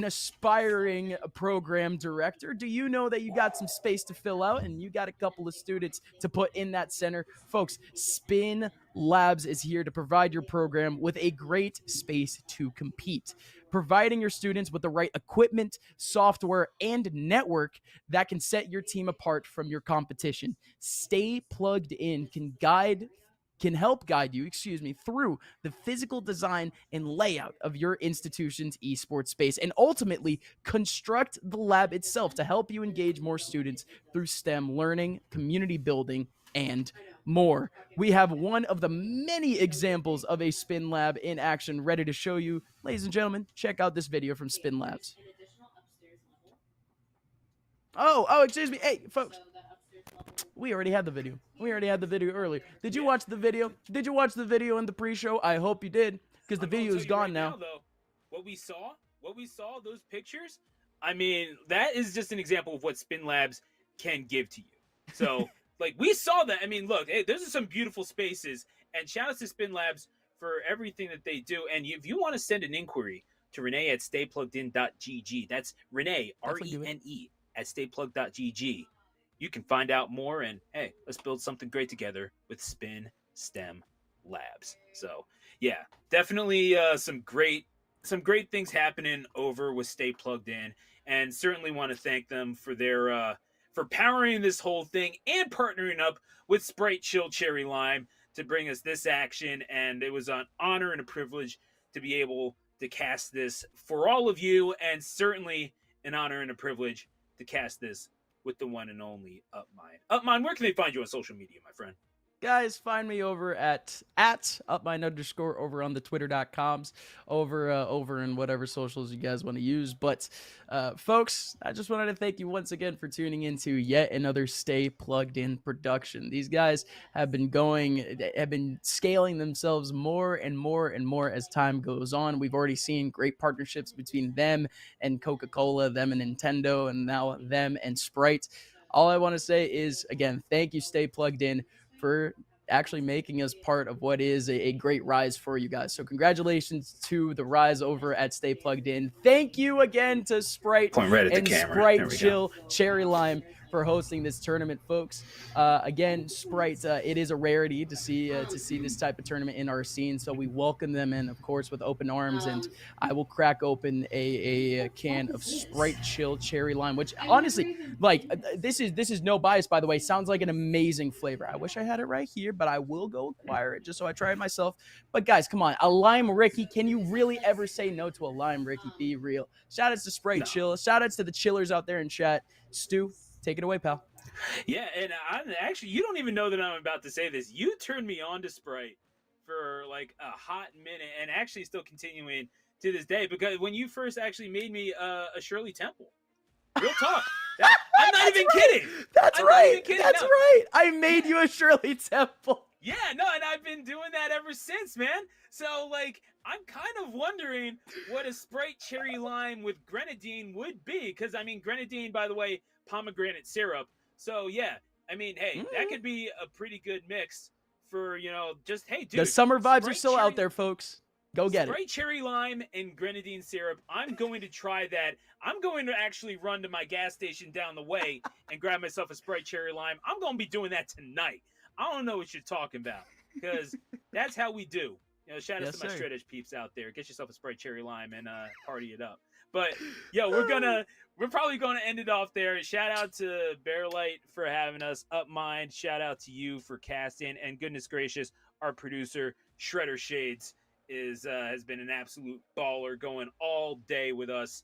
aspiring program director? Do you know that you got some space to fill out and you got a couple of students to put in that center? Folks, Spin Labs is here to provide your program with a great space to compete, providing your students with the right equipment, software, and network that can set your team apart from your competition. Stay Plugged In can help guide you, through the physical design and layout of your institution's esports space, and ultimately construct the lab itself to help you engage more students through STEM learning, community building, and more. We have one of the many examples of a Spin Lab in action ready to show you. Ladies and gentlemen, check out this video from Spin Labs. Oh, excuse me. Hey, folks. We already had the video. We already had the video earlier. Did you watch the video? Did you watch the video in the pre-show? I hope you did, because the video is gone now. Though, what we saw, those pictures, I mean, that is just an example of what Spin Labs can give to you. So, like, we saw that. I mean, look, hey, those are some beautiful spaces, and shout out to Spin Labs for everything that they do. And if you want to send an inquiry to Renee at staypluggedin.gg, that's Renee, RENE, at stayplugged.gg. You can find out more, and hey, let's build something great together with Spin STEM Labs. So yeah, definitely some great things happening over with Stay Plugged In, and certainly want to thank them for their for powering this whole thing and partnering up with Sprite Chill Cherry Lime to bring us this action. And it was an honor and a privilege to be able to cast this for all of you, and certainly an honor and a privilege to cast this with the one and only Upmind. Upmind, where can they find you on social media, my friend? Guys, find me over at @Upmind_ over on the Twitter.coms, over in whatever socials you guys want to use. But folks, I just wanted to thank you once again for tuning into yet another Stay Plugged In production. These guys have been scaling themselves more and more and more as time goes on. We've already seen great partnerships between them and Coca-Cola, them and Nintendo, and now them and Sprite. All I want to say is, again, thank you, Stay Plugged In, for actually making us part of what is a great rise for you guys. So congratulations to the rise over at Stay Plugged In. Thank you again to Sprite and Sprite Chill Cherry Lime for hosting this tournament, folks. Again, Sprite, it is a rarity to see this type of tournament in our scene, so we welcome them in, of course, with open arms. And I will crack open a can of Sprite Chill Cherry Lime, which honestly, like, this is no bias, by the way, sounds like an amazing flavor. I wish I had it right here, but I will go acquire it just so I try it myself. But guys, come on, a Lime Ricky, can you really ever say no to a Lime Ricky? Be real. Shout outs to Sprite Chill. Shout outs to the chillers out there in chat. Stu, take it away, pal. Yeah, and I'm actually, you don't even know that I'm about to say this. You turned me on to Sprite for like a hot minute, and actually still continuing to this day, because when you first actually made me a Shirley Temple. Real talk. I'm not even kidding. That's right. That's right. I made you a Shirley Temple. Yeah, no, and I've been doing that ever since, man. So, like, I'm kind of wondering what a Sprite Cherry Lime with grenadine would be. Because, I mean, grenadine, by the way, pomegranate syrup. So, yeah, I mean, hey, that could be a pretty good mix for, you know, just, hey, dude. The summer vibes are still out there, folks. Go get it. Sprite Cherry Lime and grenadine syrup. I'm going to try that. I'm going to actually run to my gas station down the way and grab myself a Sprite Cherry Lime. I'm going to be doing that tonight. I don't know what you're talking about, because that's how we do. You know, shout out to my straight edge peeps out there. Get yourself a Sprite Cherry Lime and party it up. But yo, we're probably gonna end it off there. Shout out to Bearlight for having us. Upmind, shout out to you for casting, and goodness gracious, our producer Shredder Shades has been an absolute baller, going all day with us.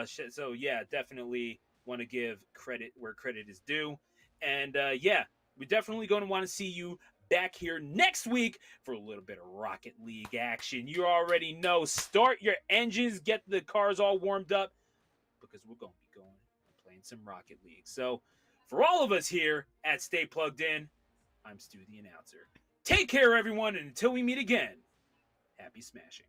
So yeah, definitely want to give credit where credit is due, and yeah. We're definitely going to want to see you back here next week for a little bit of Rocket League action. You already know. Start your engines, get the cars all warmed up, because we're going to be going and playing some Rocket League. So for all of us here at Stay Plugged In, I'm Stu the announcer. Take care, everyone, and until we meet again, happy smashing.